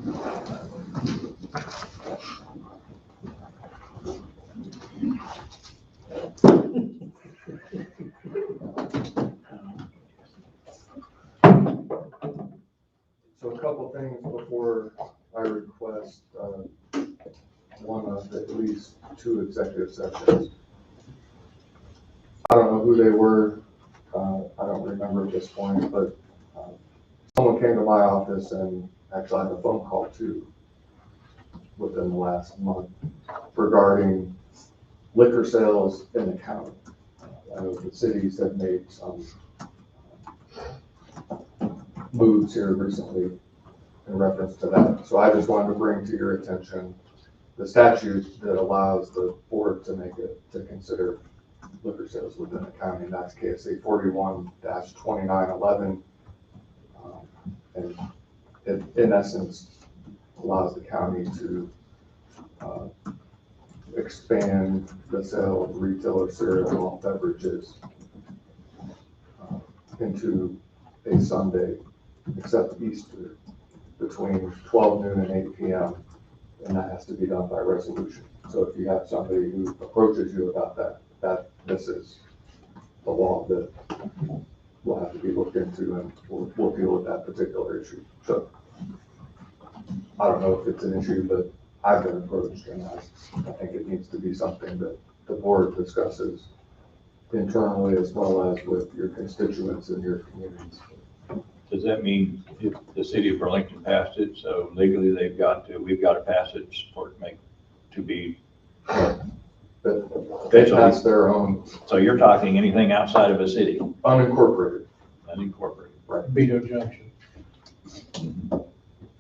So a couple things before I request one of at least 2 executive sessions. I don't know who they were. I don't remember at this point, but someone came to my office and actually I had a phone call too within the last month regarding liquor sales in the county. I know the cities have made some moves here recently in reference to that. So I just wanted to bring to your attention the statute that allows the board to make it, to consider liquor sales within the county, and that's KSA 41-2911. And it, in essence, allows the county to expand the sale of retail or cereal and malt beverages into a Sunday, except Easter, between 12 noon and 8 p.m. And that has to be done by resolution. So if you have somebody who approaches you about this is the law that will have to be looked into, and we'll deal with that particular issue. So I don't know if it's an issue, but I've been approached, and I think it needs to be something that the board discusses internally as well as with your constituents and your communities. Does that mean if the city of Burlington passed it, so legally we've got to pass it for it to be? But they pass their own. So you're talking anything outside of a city? Unincorporated. Unincorporated. Right. Vito Junction.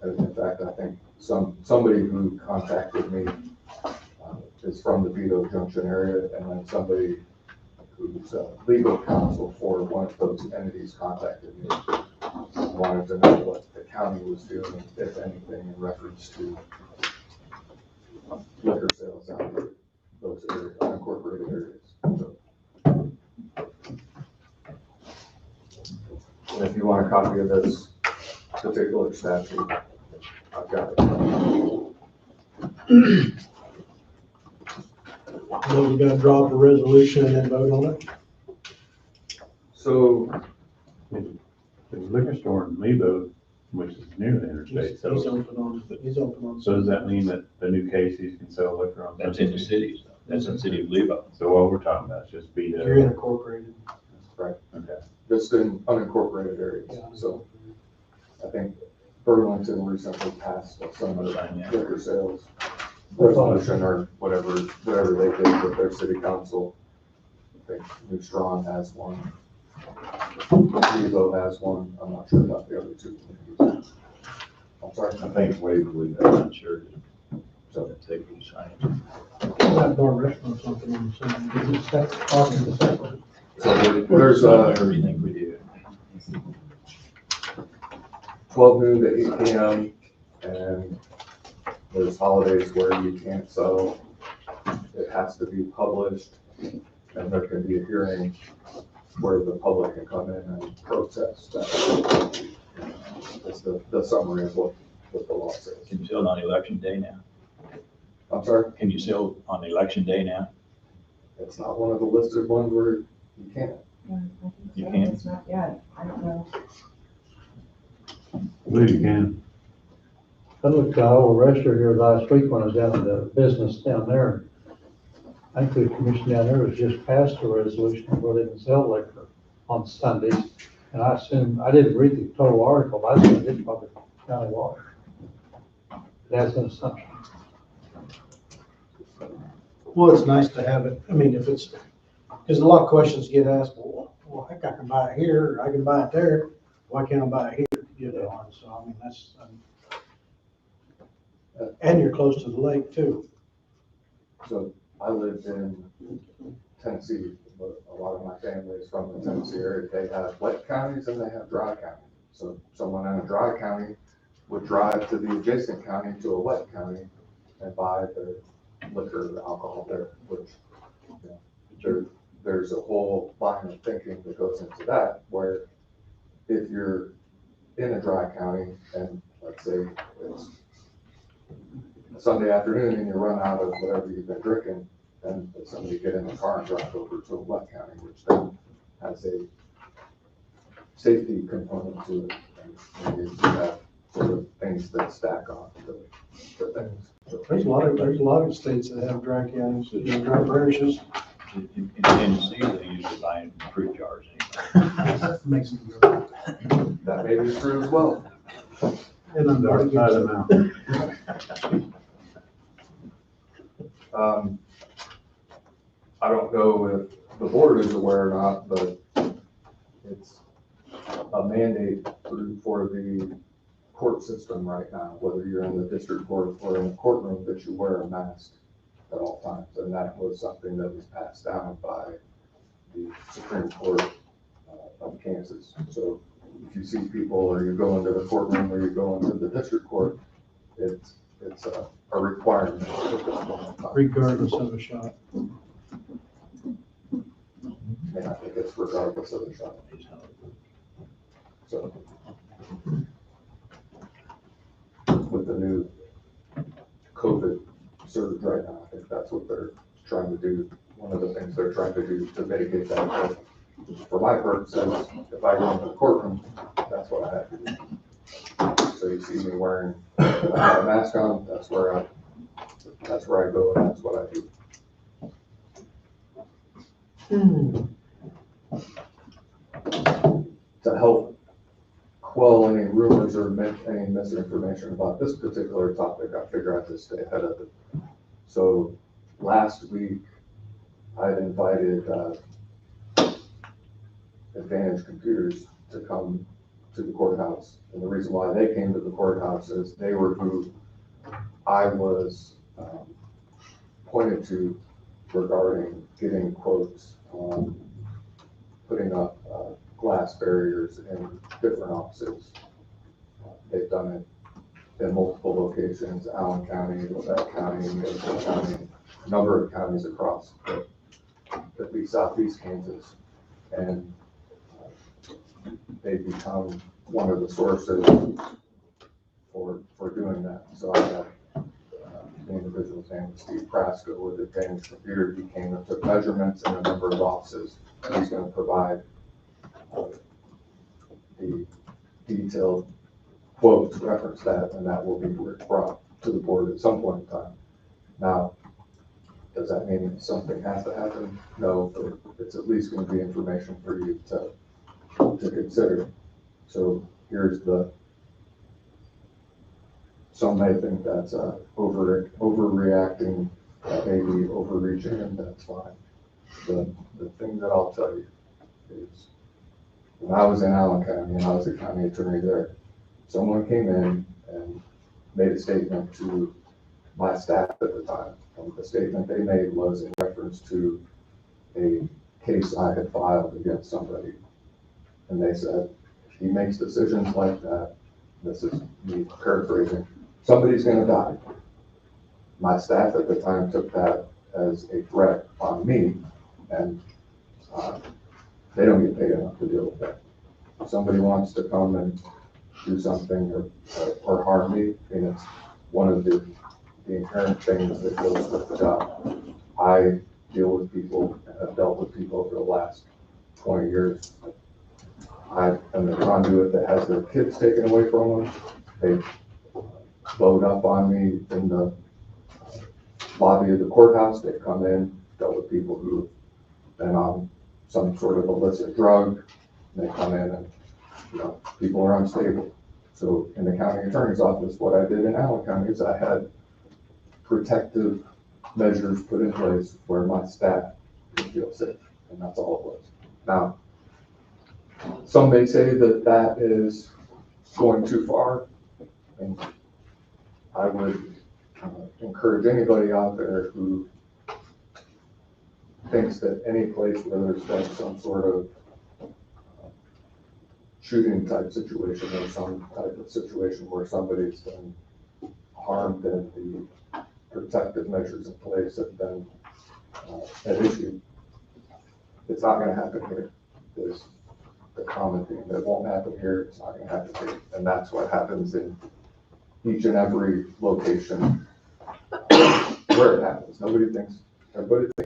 And in fact, I think somebody who contacted me is from the Vito Junction area, and then somebody who's legal counsel for one of those entities contacted me. Wanted to know what the county was doing, if anything, in reference to liquor sales out of those areas, unincorporated areas. So, and if you want a copy of this particular statute, I've got it. So we're gonna drop a resolution and then vote on it? So there's a liquor store in Lebo, which is near the interstate, He's so. open on. So does that mean that the new Casey's can sell liquor on? That's in the cities, though. That's in the city of Lebo. So what we're talking about is just Vito. You're incorporated. Right. Okay. Just in unincorporated areas. So I think Burlington recently passed some of the liquor sales resolution or whatever they did with their city council. I think New Strong has one. Evo has one. I'm not sure about the other two. I'm sorry. I think Waverly, I'm not sure. So they can sign That bar restaurant, something on the same, is it stacked, talking the same? So there's everything we do. 12 noon to 8 p.m. and there's holidays where you can't sell. It has to be published, and there can be a hearing where the public can come in and protest that. That's the summary of what the law says. Can you sell on election day now? I'm sorry? Can you sell on election day now? It's not one of the listed ones where you can't. You can? It's not yet, I don't know. I believe you can. I looked at Iowa Restaurant here last week when I was down at the business down there. I think the commission down there has just passed a resolution where they can sell liquor on Sundays. And I assume, I didn't read the total article, but I assume it's probably county law. That's an assumption. Well, it's nice to have it, I mean, if it's, because a lot of questions get asked, well, heck, I can buy it here, or I can buy it there, why can't I buy it here? You know, and so, I mean, that's, and you're close to the lake too. So I lived in Tennessee, but a lot of my family is from the Tennessee area. They have wet counties and they have dry counties. So someone in a dry county would drive to the adjacent county to a wet county and buy their liquor or alcohol there, which, you know, there's a whole line of thinking that goes into that, where if you're in a dry county and let's say it's Sunday afternoon and you run out of whatever you've been drinking, then somebody get in the car and drive over to a wet county, which then has a safety component to it. And you have sort of things that stack on the things. So There's a lot of states that have dry counties, you know, dry parishes. In Tennessee, they usually buy in fruit jars anyway. Makes it go. that may be true as well. And I'm Dark side of the mountain. I don't know if the board is aware or not, but it's a mandate for the court system right now, whether you're in the district court or in the courtroom, that you wear a mask at all times. And that was something that was passed down by the Supreme Court of Kansas. So if you see people or you go into the courtroom or you go into the district court, it's a requirement. Regardless of a shot. And I think it's regardless of the shot. So with the new COVID surge right now. I think that's what they're trying to do. One of the things they're trying to do to mitigate that. But for my purposes, if I go into the courtroom, that's what I have to do. So you see me wearing a mask on, that's where I go, and that's what I do. To help quell any rumors or any misinformation about this particular topic, I figure I have to stay ahead of it. So last week, I had invited Advantage Computers to come to the courthouse. And the reason why they came to the courthouse is they were who I was pointed to regarding getting quotes on putting up glass barriers in different offices. They've done it in multiple locations, Allen County, Lafayette County, Madison County, a number of counties across at least southeast Kansas. And they've become one of the sources for doing that. So I got the individual's name was Steve Prasko with Advantage Computer. He came and took measurements in a number of offices. He's going to provide the detailed quotes reference that, and that will be brought to the board at some point in time. Now, does that mean something has to happen? No, but it's at least going to be information for you to consider. So here's some may think that's overreacting, maybe overreaching, and that's fine. The thing that I'll tell you is when I was in Allen County and I was a county attorney there, someone came in and made a statement to my staff at the time. And the statement they made was in reference to a case I had filed against somebody. And they said, if he makes decisions like that, this is me paraphrasing, somebody's going to die. My staff at the time took that as a threat on me, and they don't get paid enough to deal with that. If somebody wants to come and do something or harm me, and it's one of the inherent things that goes with the job. I deal with people and have dealt with people over the last 20 years. I am the conduit that has their kids taken away from them. They load up on me in the lobby of the courthouse. They come in, dealt with people who've been on some sort of illicit drug. They come in and, people are unstable. So in the county attorney's office, what I did in Allen County is I had protective measures put in place where my staff could feel safe, and that's all it was. Now, some may say that that is going too far, and I would encourage anybody out there who thinks that any place where there's been some sort of shooting type situation or some type of situation where somebody's been harmed and the protective measures in place have been an issue, it's not going to happen here. There's the common thing that won't happen here, it's not going to happen here. And that's what happens in each and every location where it happens. Everybody thinks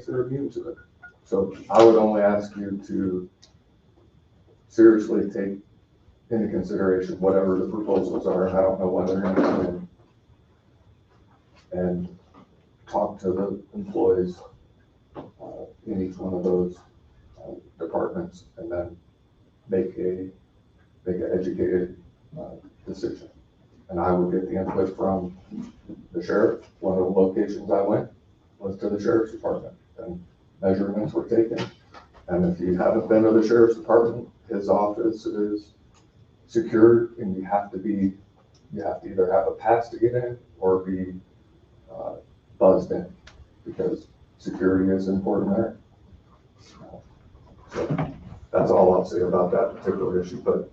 they're immune to it. So I would only ask you to seriously take into consideration whatever the proposals are. I don't know when they're going to come in, and talk to the employees in each one of those departments, and then make an educated decision. And I would get the input from the sheriff. One of the locations I went was to the sheriff's department, and measurements were taken. And if you haven't been to the sheriff's department, his office is secured, and you have to either have a pass to get in or be buzzed in, because security is important there. So that's all I'll say about that particular issue, but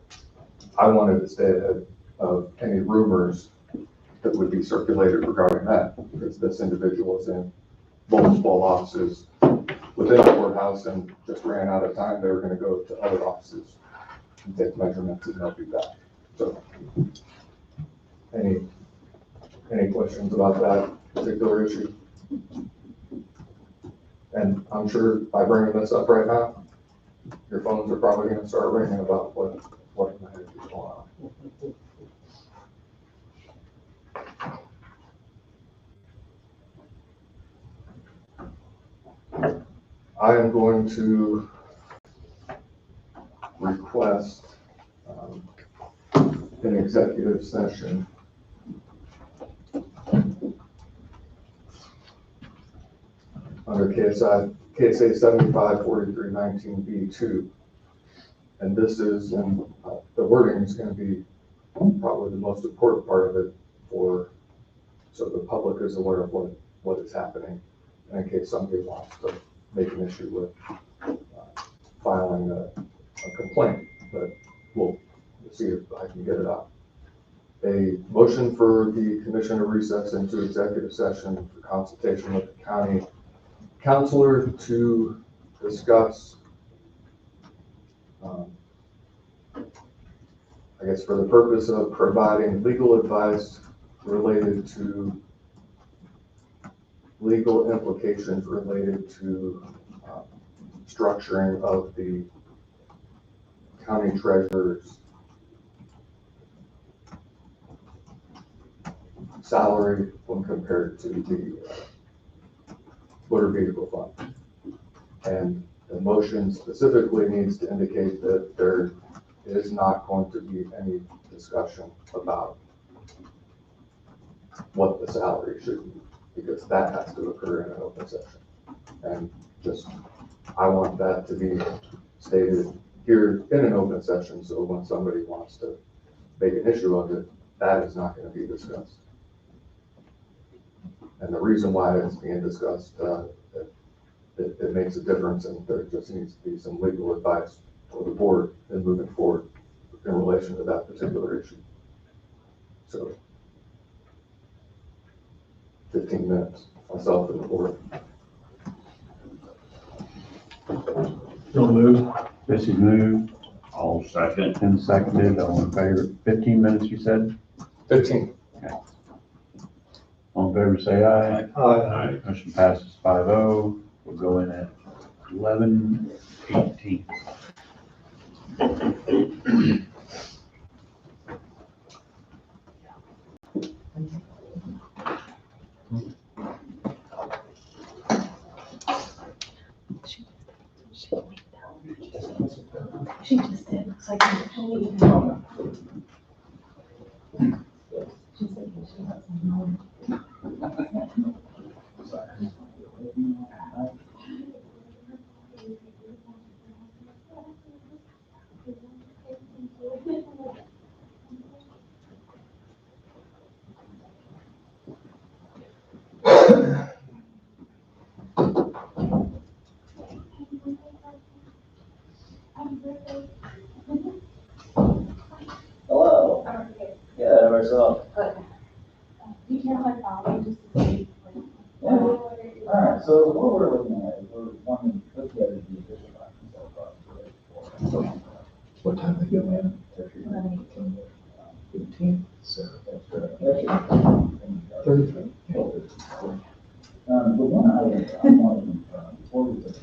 I wanted to stay ahead of any rumors that would be circulated regarding that, because this individual is in multiple offices within the courthouse and just ran out of time. They were going to go to other offices and take measurements, and they'll be back. So any questions about that? particular issue? And I'm sure by bringing this up right now, your phones are probably gonna start ringing about what in the heck is going on. I am going to request an executive session under KSA 754319B2. And this is, and the wording is going to be probably the most important part of it so the public is aware of what is happening. And in case somebody wants to make an issue with filing a complaint, but we'll see if I can get it out. A motion for the commission to recess into executive session for consultation with the county counselor to discuss, I guess for the purpose of providing legal advice related to legal implications related to structuring of the county treasurer's salary when compared to the motor vehicle fund. And the motion specifically needs to indicate that there is not going to be any discussion about what the salary should be, because that has to occur in an open session. And I want that to be stated here in an open session, so when somebody wants to make an issue of it, that is not going to be discussed. And the reason why it's being discussed, it makes a difference, and there just needs to be some legal advice for the board in moving forward in relation to that particular issue. So 15 minutes, myself and the board. So moved. This is moved. All second. And seconded, all in favor. 15 minutes, you said? 15. Okay. All in favor, say aye. Aye. Motion passes 5-0. We'll go in at 11:18. She just did. Looks like she said she has some more. Hello. Good, how about yourself? You can have my phone, just to see. Yeah. All right, so what we're looking at is we're wanting to put together the official documents that are brought. What time are you in? 15. So that's good. 33. The one item I'm wanting, before we put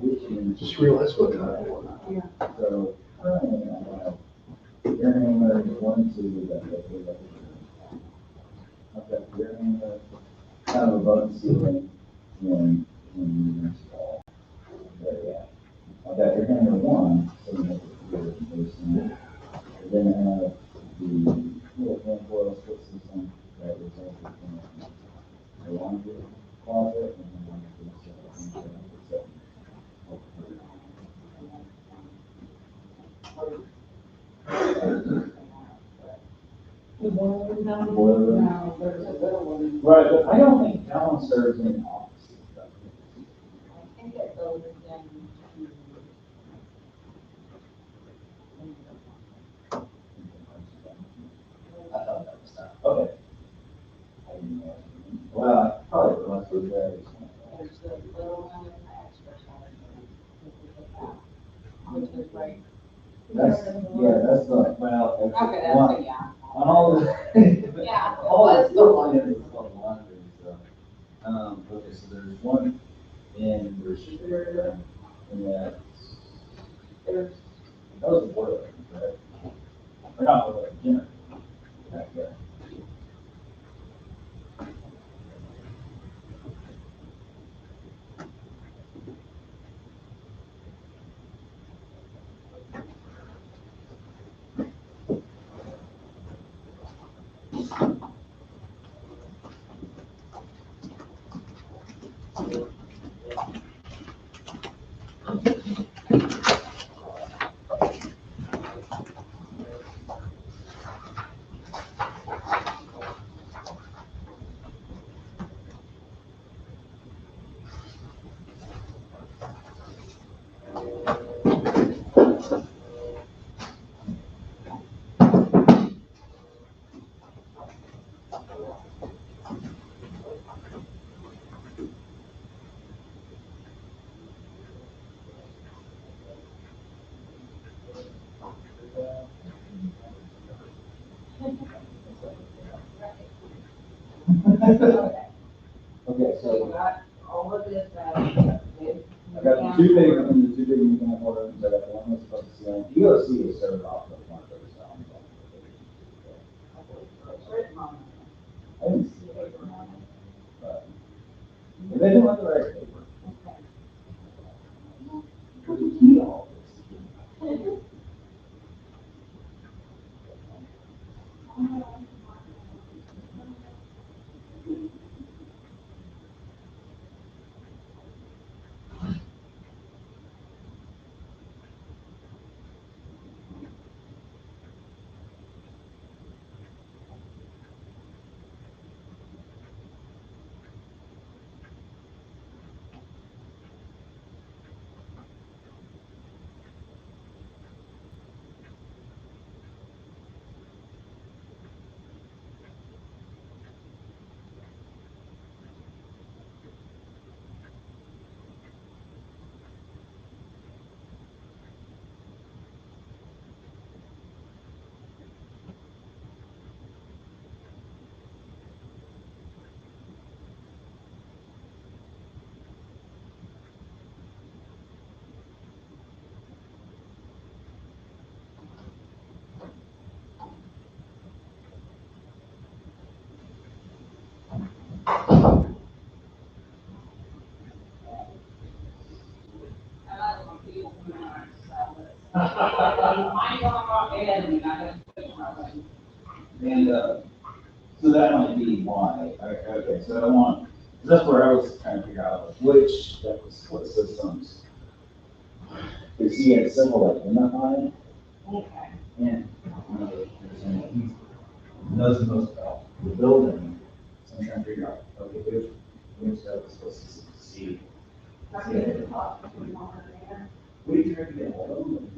which is. Just realize what time it was. So currently I have your handler, 1, 2, I've got your handler, kind of above the ceiling in units wall. There, yeah. I've got your handler 1, sitting at the basin. And then I have the little fan coil split system that is over the laundry closet and then one of the right, but I don't think Alan serves in office. I think it goes in. I thought that was that. Okay. I didn't know. Well, I probably must have there. There's the little one and the extra one. Which is right. That's, yeah, that's the, well, Okay, one. yeah. On all the. Yeah, it All was the the one. line is called laundry, so. Okay, so there's one in Richard area, and that. That was a boiler, correct? Or not, boiler, generator. Back there. Okay, so. Got all of this, I got the two big, and the two big mechanical rooms, I got the one that's supposed to ceiling. EOC is served off the one for the sound. I didn't see it. But if they didn't want the right paper. And, so that might be why, okay, so I want, that's where I was trying to figure out which, what systems. Because he had several like in that line. Okay. And, he knows the most about the building, so I'm trying to figure out, okay, which stuff is supposed to see. We tried to get hold of them.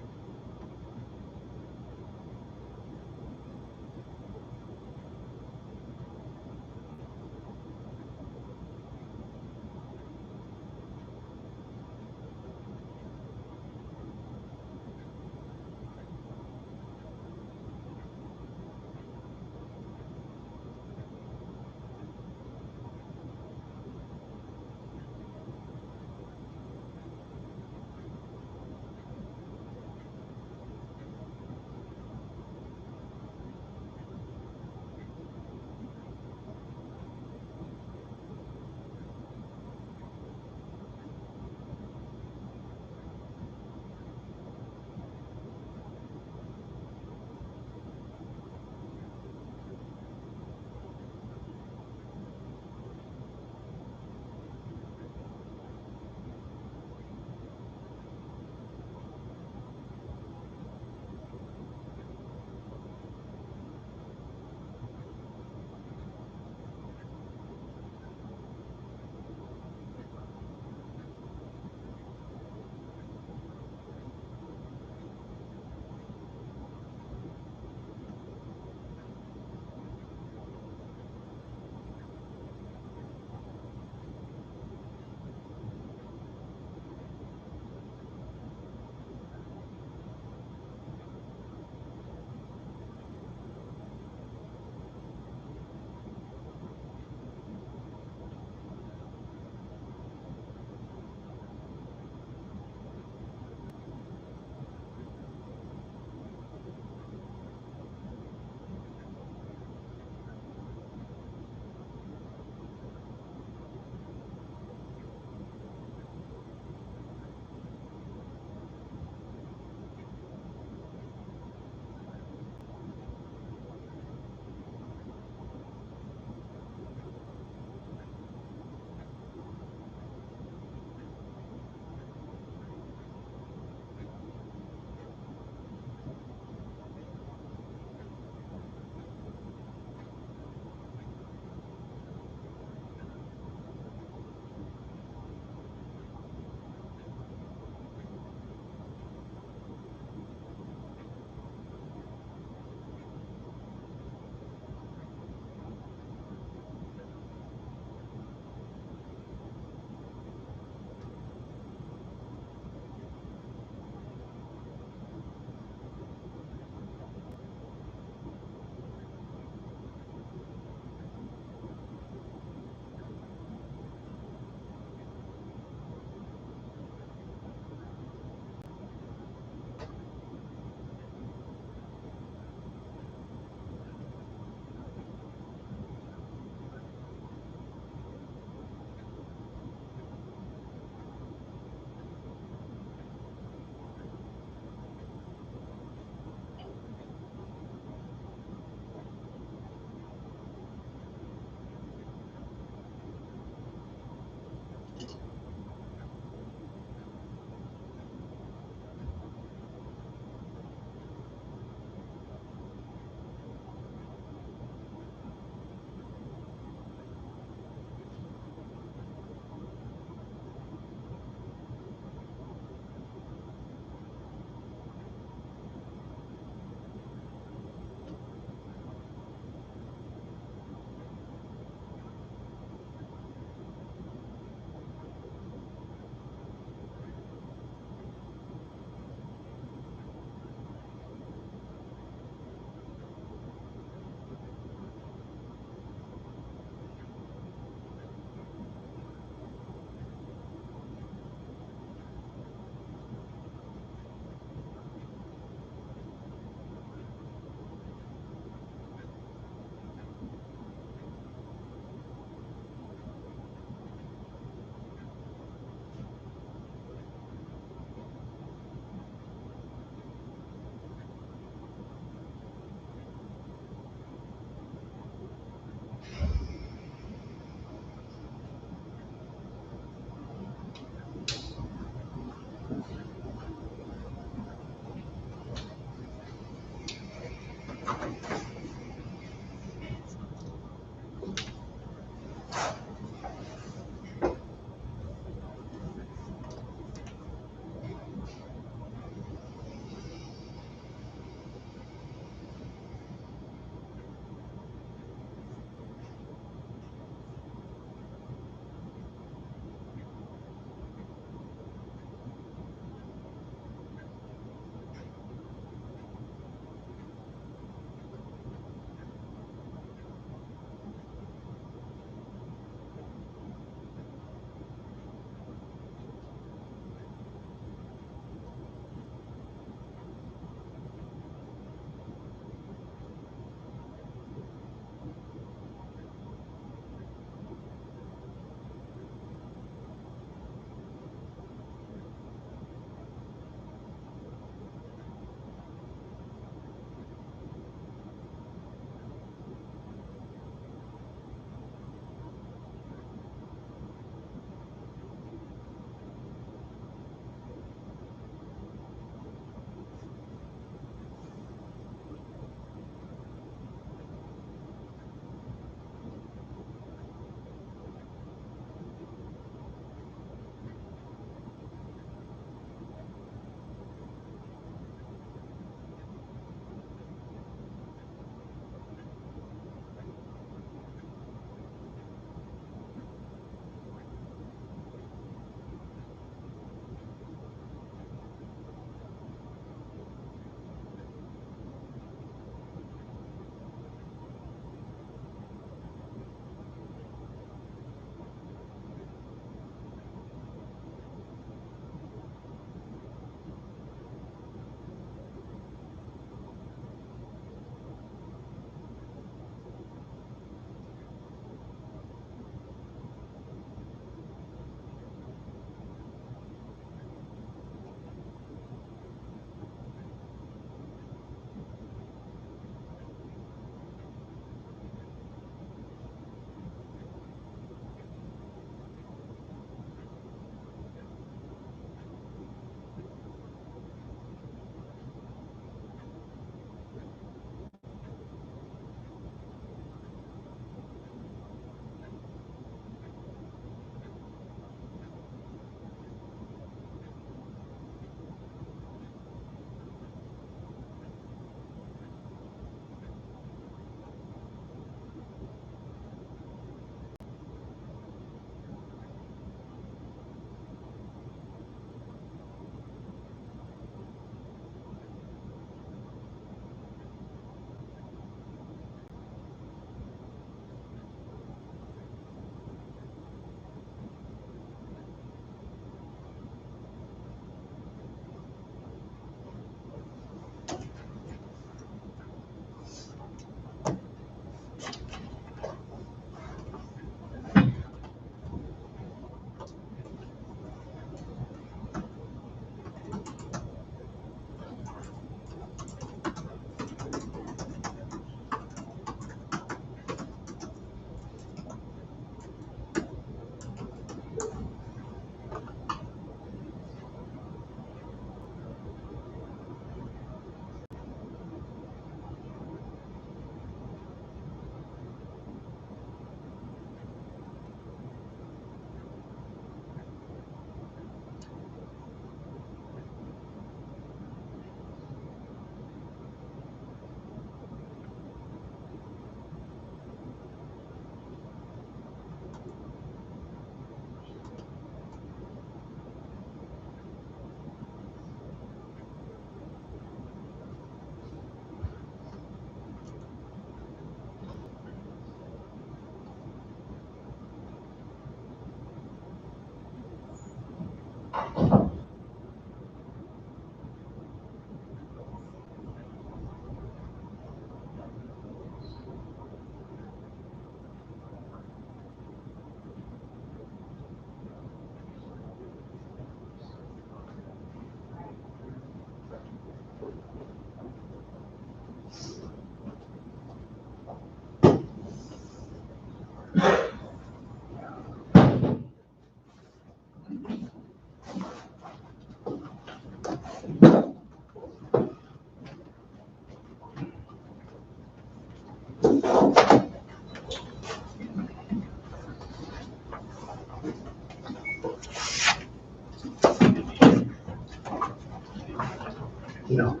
No.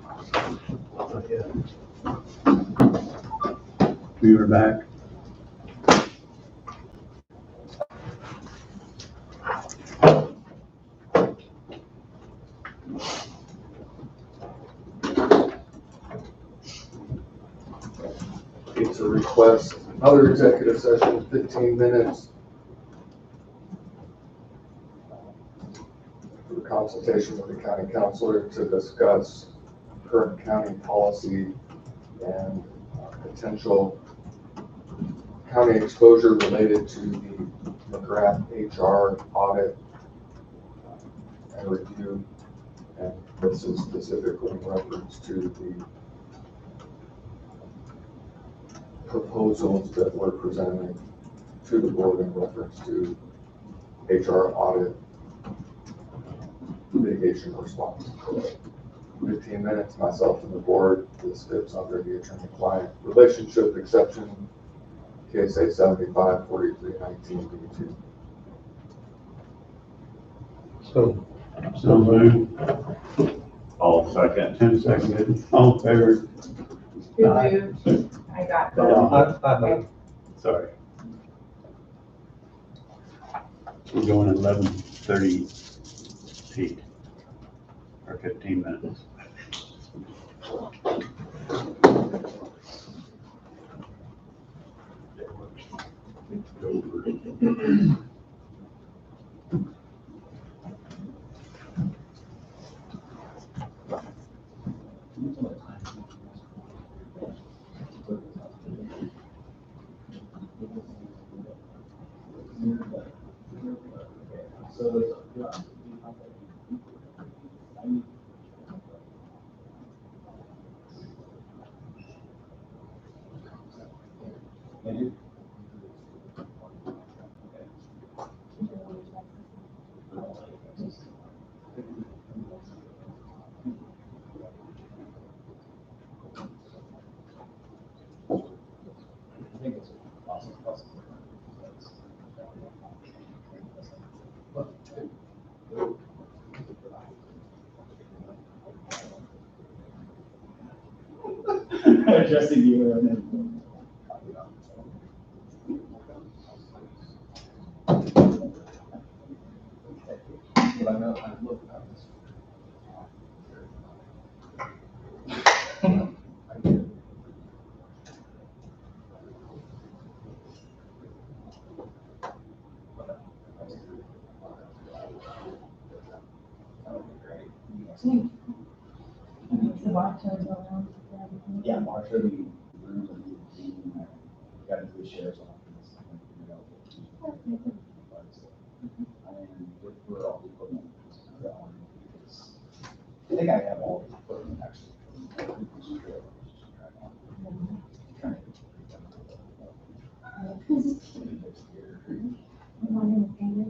Not yet. We were back. It's a request, another executive session, 15 minutes. For consultation with the county counselor to discuss current county policy and potential county exposure related to the McGrath HR audit and review. And this is specifically in reference to the proposals that were presented to the board in reference to HR audit litigation response. 15 minutes, myself and the board. This fits under the attorney-client relationship exception, KSA 75-43-19 B2. So moved. All second. Tim seconded. All in favor? Who moved? I got that. I moved. Sorry. We're going at 11:38 or 15 minutes. Adjusting you and then. But I know, I've looked at this. Yeah, March, the rooms are being, got into the shares office. And we're all equipment. I think I have all the equipment actually. My name is Amy.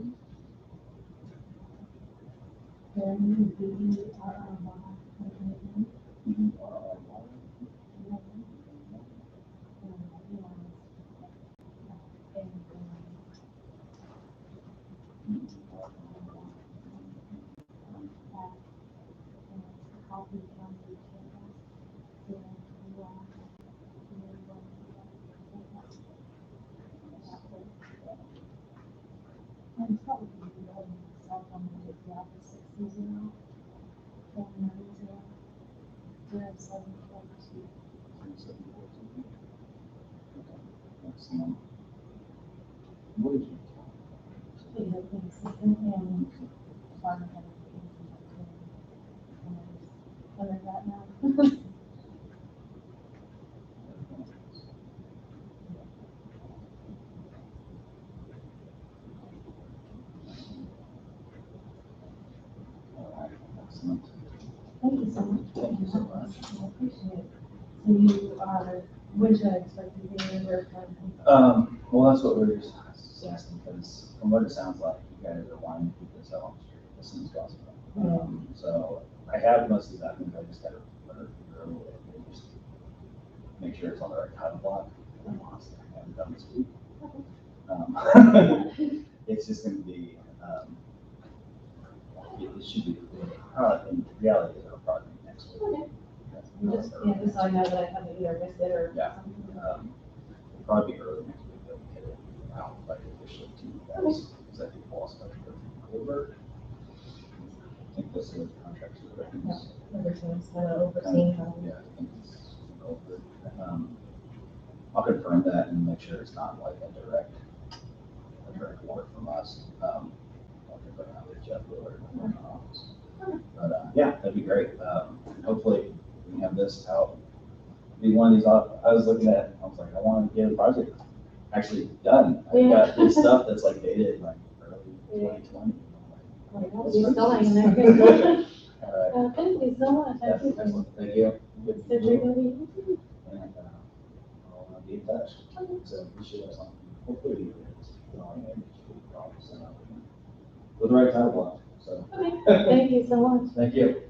Thank you so much. Thank you so much. I appreciate it. So you are, when should I expect to be in your Well, that's what we were just asking, because from what it sounds like, you guys are wanting to keep this out on the street as soon as possible. So I have most of that, I just gotta put it through a little bit, and just make sure it's on the right title block. I haven't done this week. It's just gonna be, it should be, in reality, it'll probably be next week. Just, yeah, just so I know that I haven't either missed it or Yeah. something. Probably early next week that we get it out, like officially to you guys, because I think Paul's going to go through Goldberg. I think this is contracts with records. Everything's kind of overseen. Yeah, I think it's Goldberg. I'll confirm that and make sure it's not like a direct order from us. I'll confirm that with Jeff Willard in our office. But, yeah, that'd be great. And hopefully we can have this out. Be one of these, I was looking at, I was like, I want to get a project actually done. I've got this stuff that's like dated like early 2020. You're still hanging there. All right. Thank you so much. I Yeah, appreciate it. excellent. Thank you. Said you're gonna be. And I'll be in touch. So we should have something. Hopefully we can. With the right title block, so. Okay, thank you so much. Thank you.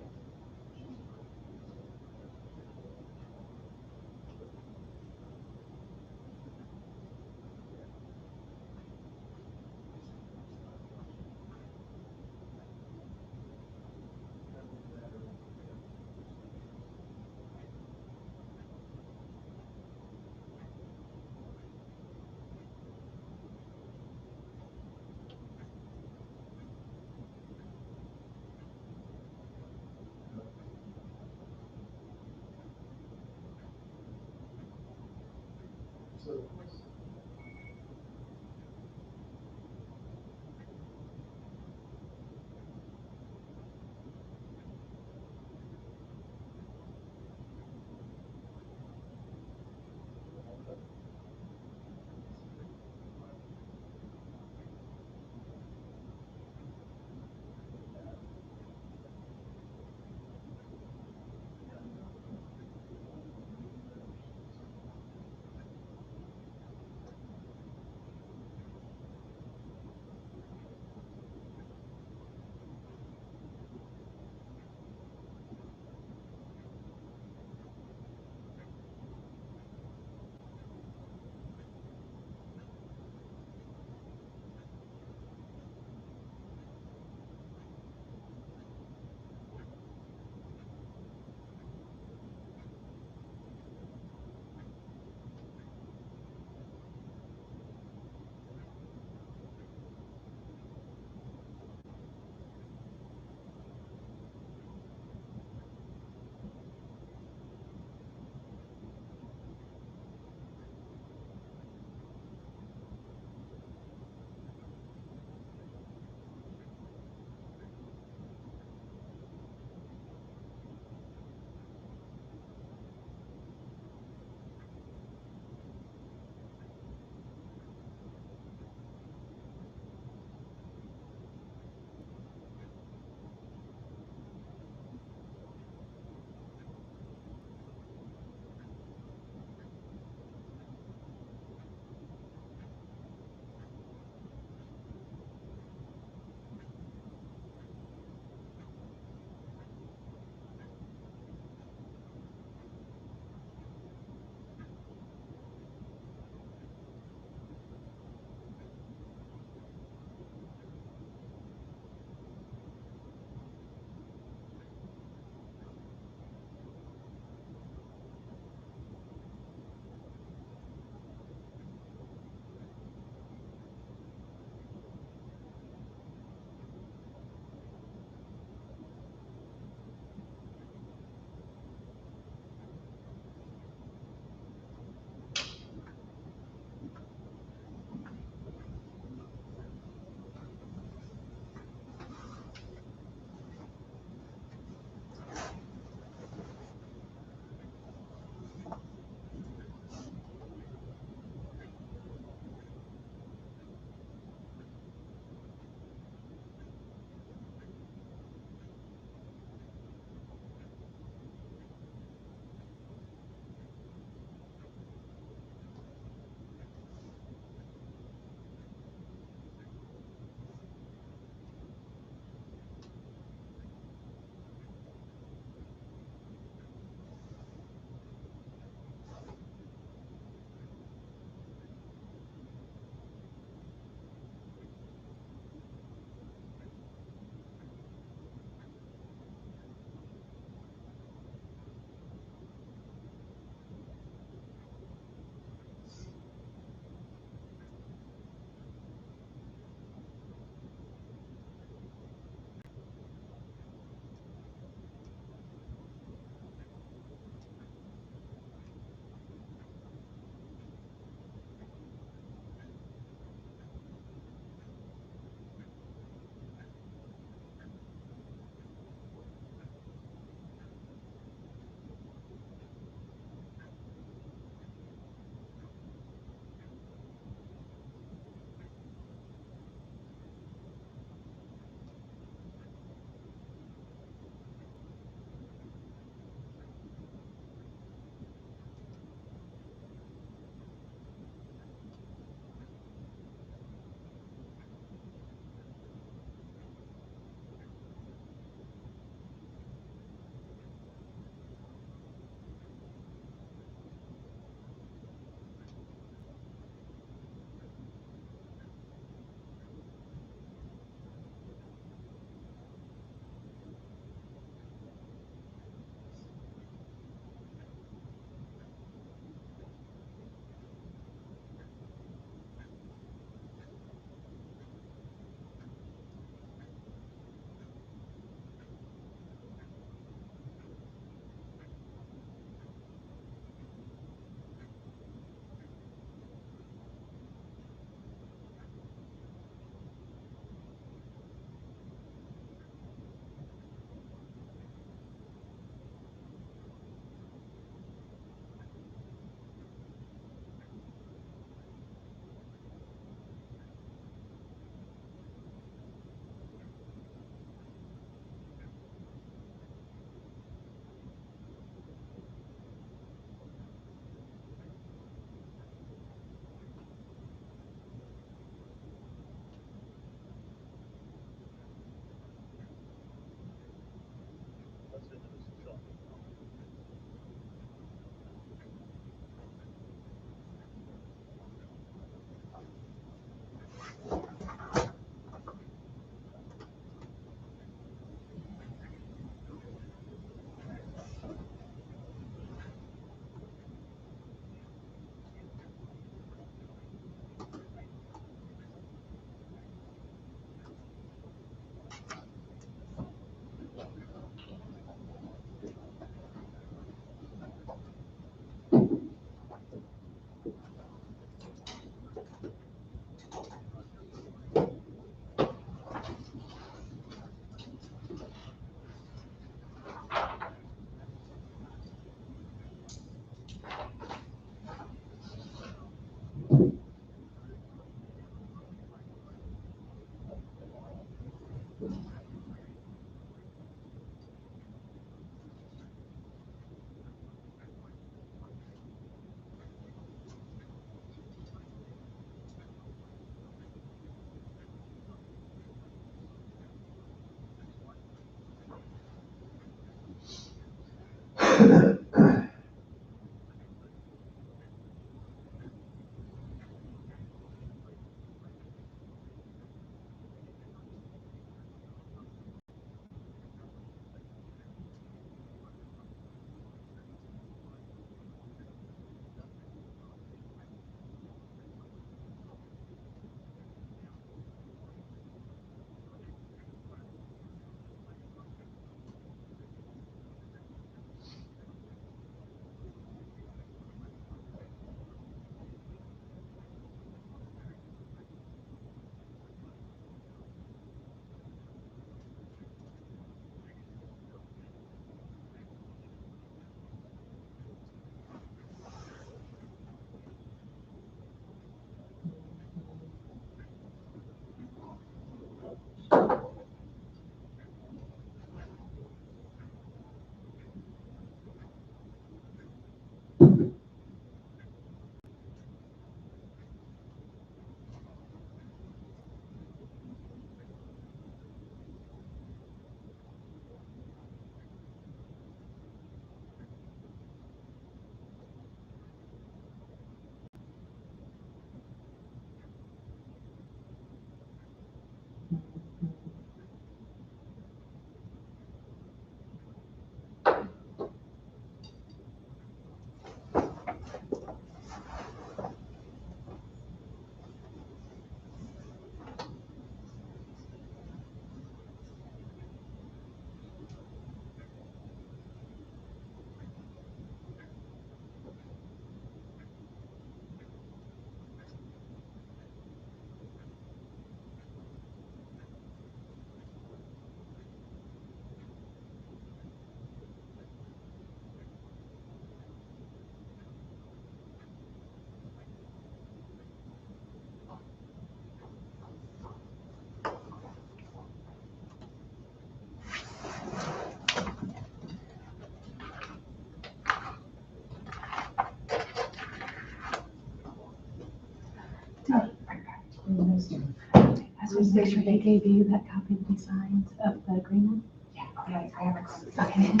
I just make sure they gave you that copy to be signed of the agreement. Yeah, okay, I have a. Okay.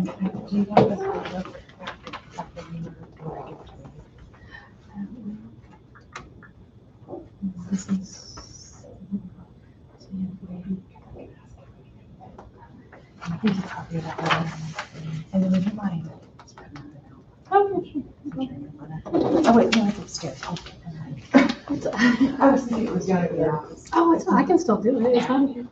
Do you want this to look after you or I give it to you? This is. So you have maybe. Here's a copy of that letter. And then would you mind? Oh, yeah, sure. Oh, wait, no, it's upstairs. I'll get that. I was thinking it was gonna be out. Oh, it's fine. I can still do it. It's fine.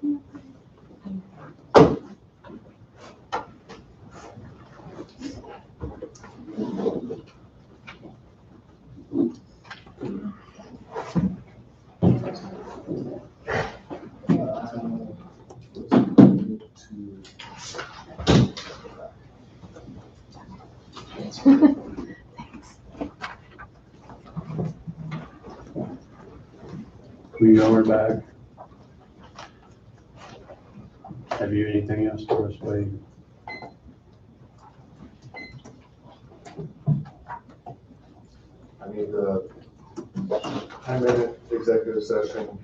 We are back. Have you anything else for us, Wade? I need a 10-minute executive session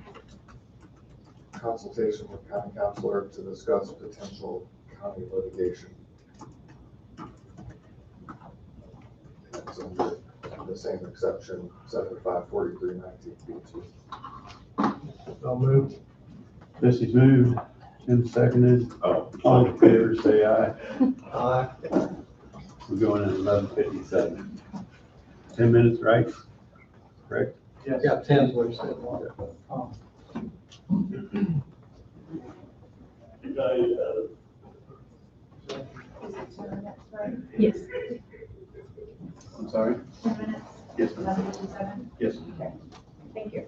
consultation with county counselor to discuss potential county litigation. It's under the same exception, 754319B2. I'll move. Jesse's moved, Tim seconded. All in favor, say aye. Aye. We're going at 11:57. 10 minutes, right? Correct? Yeah, 10's what you said. Oh. Yes. I'm sorry? 10 minutes? Yes, ma'am. 11:57? Yes. Okay. Thank you.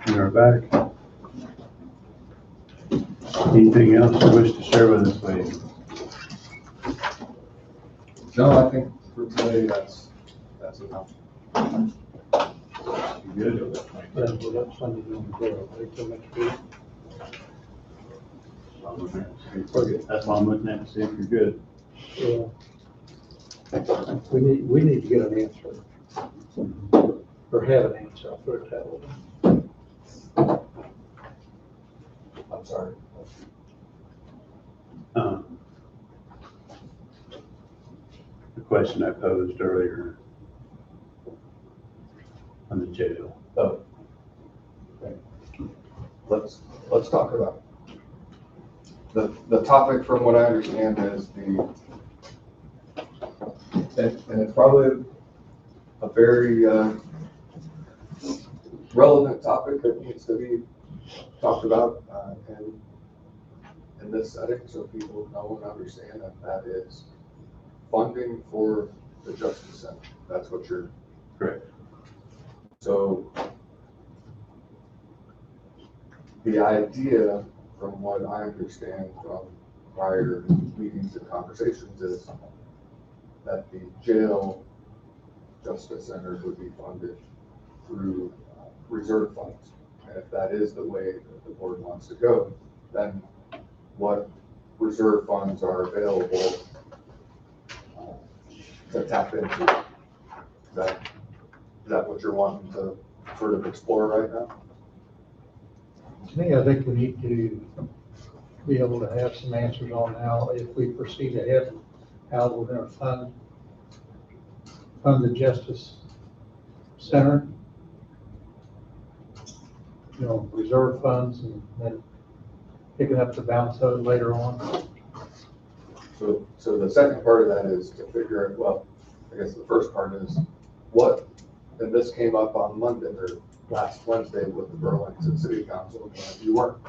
You're back. Anything else you wish to share with us, lady? No, I think for today, that's enough. You good? That's Sunday, wait till next week. That's why I'm looking at to see if you're good. Yeah. We need to get an answer. Or have an answer, I'll put it that way. I'm sorry. The question I posed earlier on the jail. Oh. Okay. Let's talk about it. The topic, from what I understand, is and it's probably a very relevant topic that needs to be talked about in this setting, so people know and understand that is funding for the Justice Center. That's what you're. Correct. So the idea, from what I understand from prior meetings and conversations, is that the jail Justice Center would be funded through reserve funds. And if that is the way that the board wants to go, then what reserve funds are available to tap into? Is that what you're wanting to sort of explore right now? To me, I think we need to be able to have some answers on how, if we proceed ahead, how we're gonna fund the Justice Center. You know, reserve funds and then picking up the balance of it later on. So the second part of that is to figure out, well, I guess the first part is what, and this came up on Monday or last Wednesday with the Burlington City Council. You were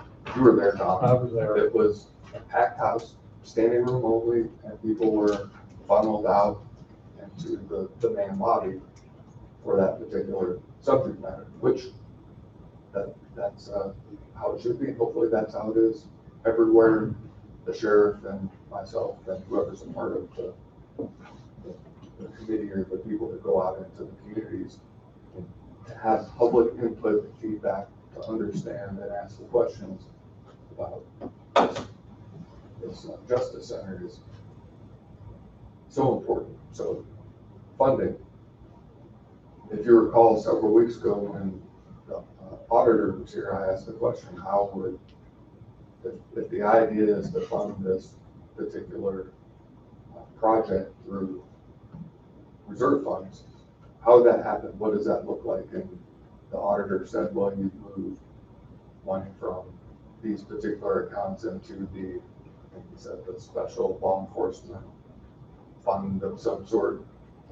there, Don. I was there. It was a packed house, standing room only, and people were funneled out into the main lobby for that particular subject matter, which that's how it should be. Hopefully that's how it is everywhere. The sheriff and myself and whoever's a part of the committee or the people that go out into the communities to have public input and feedback to understand and ask the questions about this Justice Center is so important. So funding, if you recall several weeks ago when the auditor was here, I asked the question, how would, if the idea is to fund this particular project through reserve funds, how would that happen? What does that look like? And the auditor said, well, you move money from these particular accounts into the, I think he said, the special law enforcement fund of some sort,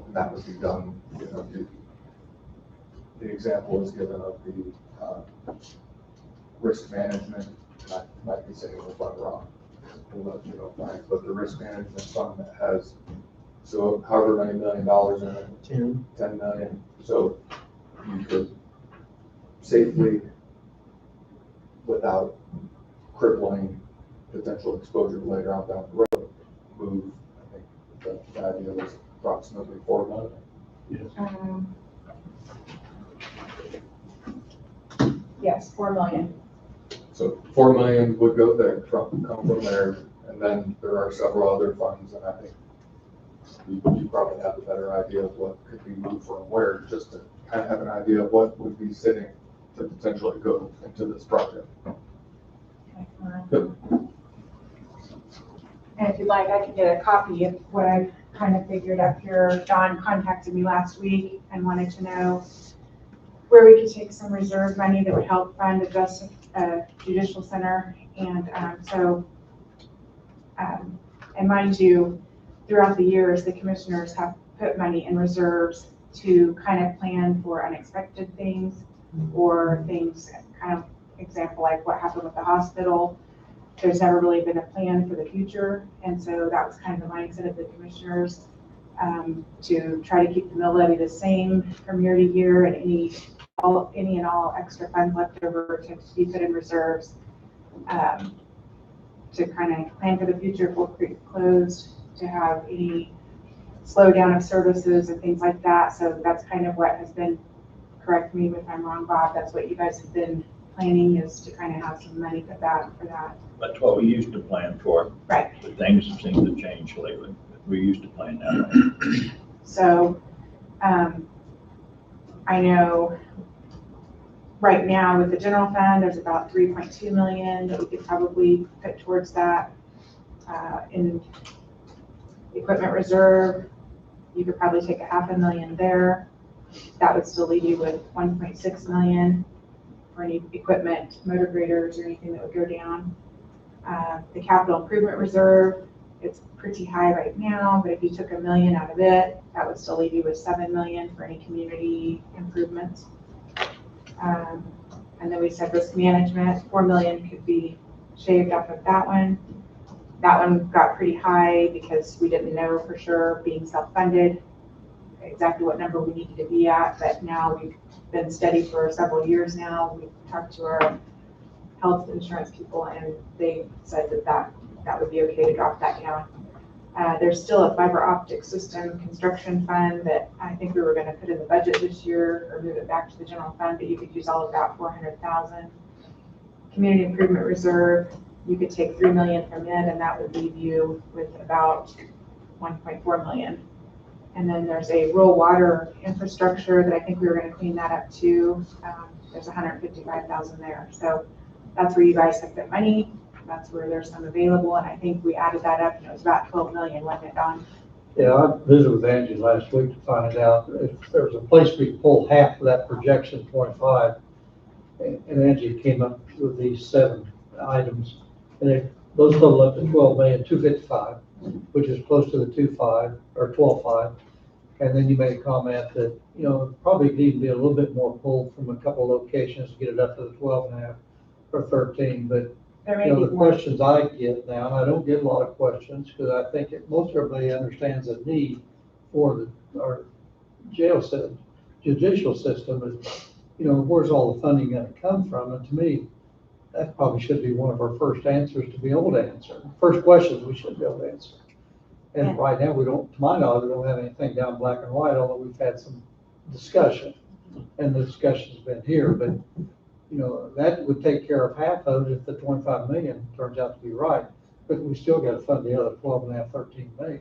and that would be done, you know, the example is given of the risk management. I might be saying the fund wrong, but the risk management fund that has, so however many $1 million in it, 10 million. So you could safely, without crippling potential exposure later on down the road, move, I think the idea was approximately $4 million. Yes, 4 million. So 4 million would go there, come from there, and then there are several other funds, and I think you probably have a better idea of what could be moved from where, just to kind of have an idea of what would be sitting to potentially go into this project. And if you'd like, I can get a copy of what I kind of figured up here. Don contacted me last week and wanted to know where we could take some reserve money that would help fund the Justice Judicial Center. And and mind you, throughout the years, the commissioners have put money in reserves to kind of plan for unexpected things or things, kind of example like what happened with the hospital. There's never really been a plan for the future. And so that was kind of the mindset of the commissioners, to try to keep the mill levy the same from year to year, and any and all extra funds left over to be put in reserves, to kind of plan for the future if Wolf Creek closed, to have any slowdown of services and things like that. So that's kind of what has been, correct me if I'm wrong, Bob, that's what you guys have been planning, is to kind of have some money put back for that. That's what we used to plan for. Right. But things seem to change lately. We used to plan that way. So, I know right now with the general fund, there's about 3.2 million that we could probably put towards that. In equipment reserve, you could probably take $500,000 there. That would still leave you with 1.6 million for any equipment, motor graders, or anything that would go down. The capital improvement reserve, it's pretty high right now, but if you took $1 million out of it, that would still leave you with 7 million for any community improvements. And then we said risk management, 4 million could be shaved off of that one. That one got pretty high because we didn't know for sure, being self-funded, exactly what number we needed to be at, but now we've been steady for several years now. We've talked to our health insurance people, and they said that would be okay to drop that down. There's still a fiber optic system construction fund that I think we were going to put in the budget this year or move it back to the general fund, but you could use all of that, 400,000. Community improvement reserve, you could take 3 million from it, and that would leave you with about 1.4 million. And then there's a rural water infrastructure that I think we were going to clean that up too. There's 155,000 there. So that's where you guys have put money, that's where there's some available, and I think we added that up, and it was about 12 million, wasn't it, Don? Yeah, I visited with Angie last week to find out if there was a place we could pull half of that projection 25. And Angie came up with these 7 items, and those total up to 12,255,000, which is close to the 2.5 or 12.5. And then you made a comment that, you know, probably need to be a little bit more pulled from a couple locations to get it up to the 12.5 or 13. But There may you know, be the more. questions I get now, and I don't get a lot of questions, because I think most everybody understands the need for our judicial system is, you know, where's all the funding gonna come from? And to me, that probably should be one of our first answers to be able to answer. First questions we should be able to answer. And right now, we don't, to my knowledge, we don't have anything down black and white, although we've had some discussion. And the discussion's been here, but, you know, that would take care of half of it if the 25 million turns out to be right. But we still gotta fund the other 12.5, 13 million.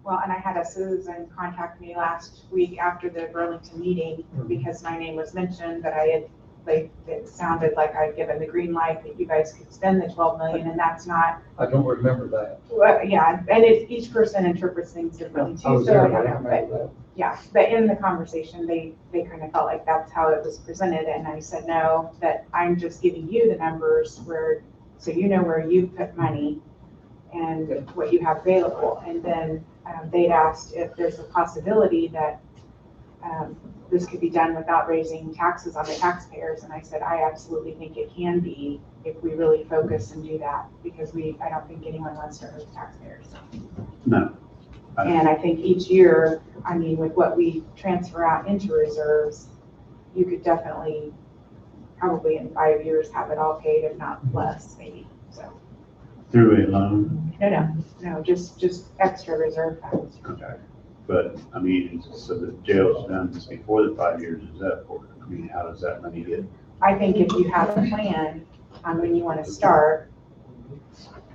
Well, and I had a citizen contact me last week after the Burlington meeting, because my name was mentioned, that I had, like, it sounded like I'd given the green light that you guys could spend the 12 million, and that's not, I don't remember that. well, yeah, and each person interprets things differently I too, was so there, I I don't don't know, remember but, that. yeah, but in the conversation, they kind of felt like that's how it was presented, and I said, no, that I'm just giving you the numbers where, so you know where you put money and what you have available, and then they'd asked if there's a possibility that this could be done without raising taxes on the taxpayers, and I said, I absolutely think it can be if we really focus and do that, because I don't think anyone wants to hurt the taxpayers. No. And I think each year, I mean, with what we transfer out into reserves, you could definitely, probably in 5 years, have it all paid, if not less, maybe, so. Through a loan? No, just extra reserve funds. Okay. But, I mean, so the jail's done this before the 5 years is up, or, I mean, how does that money get? I think if you have a plan on when you want to start,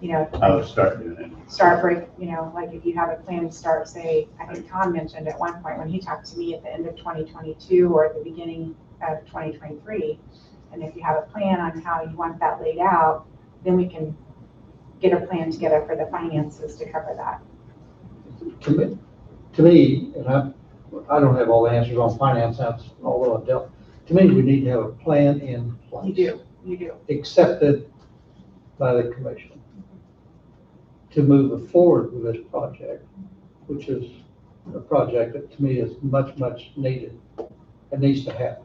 you know. I'll start doing it. Start break, you know, like if you have a plan to start, say, I think Tom mentioned at one point when he talked to me at the end of 2022 or at the beginning of 2023, and if you have a plan on how you want that laid out, then we can get a plan together for the finances to cover that. To me, and I don't have all the answers on finance, that's all I've dealt. To me, we need to have a plan in place. You do. Accepted by the commission to move forward with this project, which is a project that to me is much, much needed and needs to happen.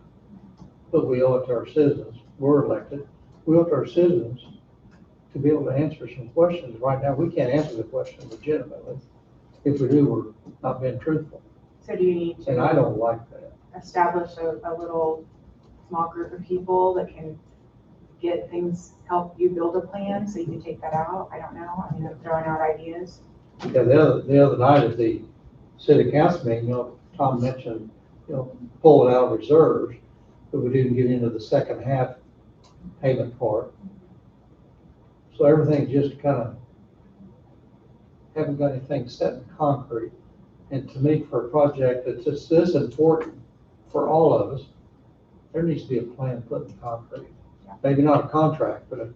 But we owe it to our citizens. We're elected. We owe it to our citizens to be able to answer some questions. Right now, we can't answer the question legitimately. If we do, we're not being truthful. So do you need to? And I don't like that. Establish a little small group of people that can get things, help you build a plan so you can take that out? I don't know. I mean, I'm throwing out ideas. Yeah, the other night at the city council meeting, you know, Tom mentioned, you know, pull it out of reserves, but we didn't get into the second half payment part. So everything just kind of, haven't got anything set in concrete. And to me, for a project that's just this important for all of us, there needs to be a plan put in concrete. Maybe not a contract, but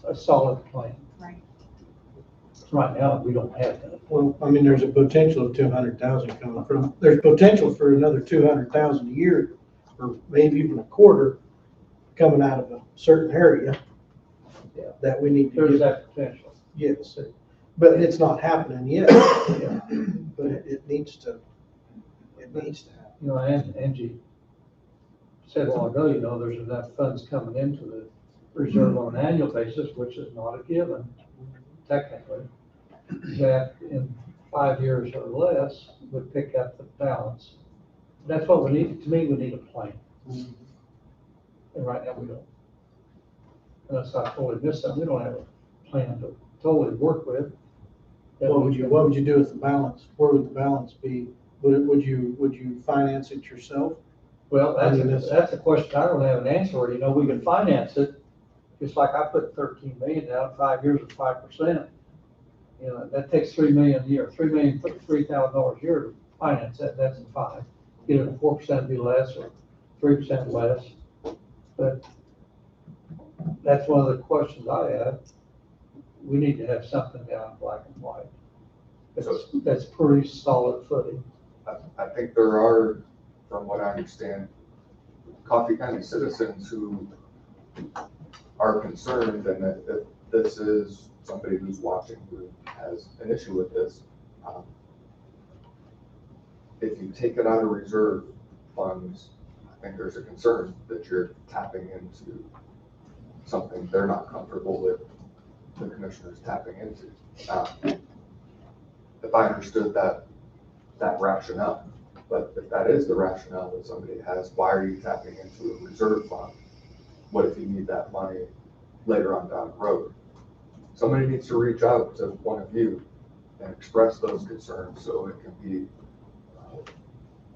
a solid plan. Right. Right now, we don't have that. Well, I mean, there's a potential of 200,000 coming from, there's potential for another 200,000 a year, or maybe even a quarter, coming out of a certain area. Yeah. That we need to. There's that potential. Yes, but it's not happening yet. But it needs to happen. You know, Angie said a while ago, you know, there's enough funds coming into the reserve on an annual basis, which is not a given, technically, that in 5 years or less would pick up the balance. That's what we need. To me, we need a plan. And right now, we don't. Unless I totally missed something, we don't have a plan to totally work with. What would you do with the balance? Where would the balance be? Would you finance it yourself? Well, that's a question I don't have an answer for. You know, we can finance it, just like I put 13 million down, 5 years at 5%. You know, that takes $3 million a year, $3,000 a year to finance that. That's in 5. Get it at 4% be less, or 3% less. But that's one of the questions I had. We need to have something down black and white. That's pretty solid footing. I think there are, from what I understand, Coffee County citizens who are concerned, and that if this is somebody who's watching who has an issue with this, if you take it out of reserve funds, I think there's a concern that you're tapping into something they're not comfortable with the commissioners tapping into. If I understood that rationale, but if that is the rationale that somebody has, why are you tapping into a reserve fund? What if you need that money later on down the road? Somebody needs to reach out to one of you and express those concerns so it can be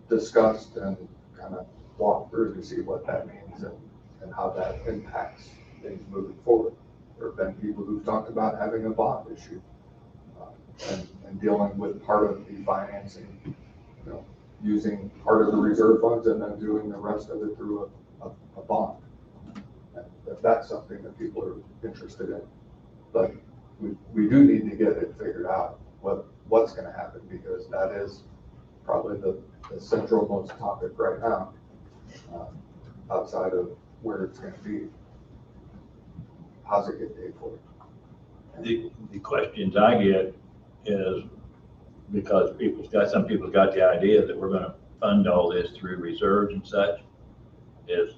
discussed and kind of walk through to see what that means and how that impacts things moving forward. There have been people who've talked about having a bond issue and dealing with part of the financing, using part of the reserve funds and then doing the rest of it through a bond. And if that's something that people are interested in. But we do need to get it figured out, what's going to happen, because that is probably the central most topic right now, outside of where it's going to be. How's it get paid for? The questions I get is because some people got the idea that we're gonna fund all this through reserves and such, is,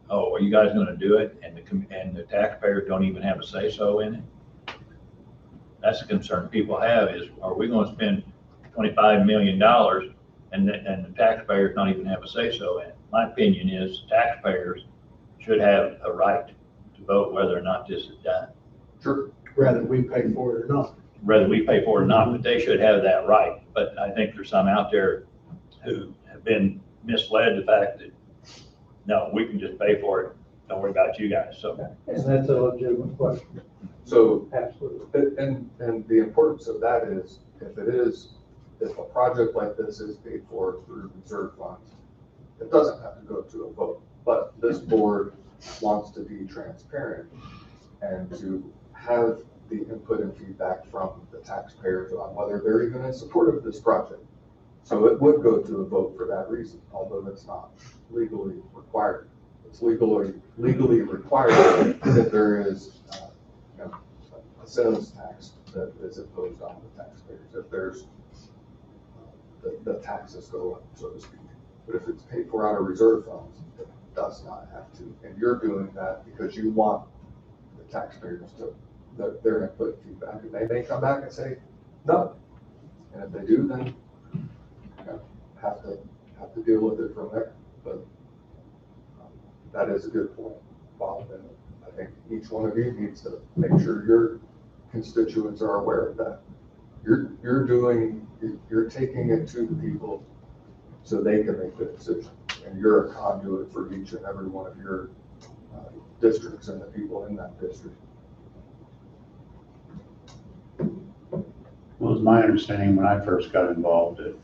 oh, are you guys gonna do it? And the taxpayers don't even have a say-so in it? That's a concern people have, is, are we gonna spend $25 million and the taxpayers don't even have a say-so in it? My opinion is taxpayers should have a right to vote whether or not this is done. Sure. Whether we pay for it or not. Whether we pay for it or not, but they should have that right. But I think there's some out there who have been misled the fact that, no, we can just pay for it, don't worry about you guys, so. And that's a legitimate question. So, absolutely. And the importance of that is, if a project like this is paid for through reserve funds, it doesn't have to go to a vote. But this board wants to be transparent and to have the input and feedback from the taxpayers on whether they're even in support of this project. So it would go to a vote for that reason, although it's not legally required. It's legally required that there is a sales tax that is imposed on the taxpayers. If there's the taxes go up, so to speak. But if it's paid for out of reserve funds, it does not have to. And you're doing that because you want the taxpayers to, their input and feedback. And they may come back and say, no. And if they do, then have to deal with it from there. But that is a good point, Bob. And I think each one of you needs to make sure your constituents are aware of that. You're taking it to the people so they can make the decision. And you're a conduit for each and every one of your districts and the people in that district. Well, it was my understanding when I first got involved that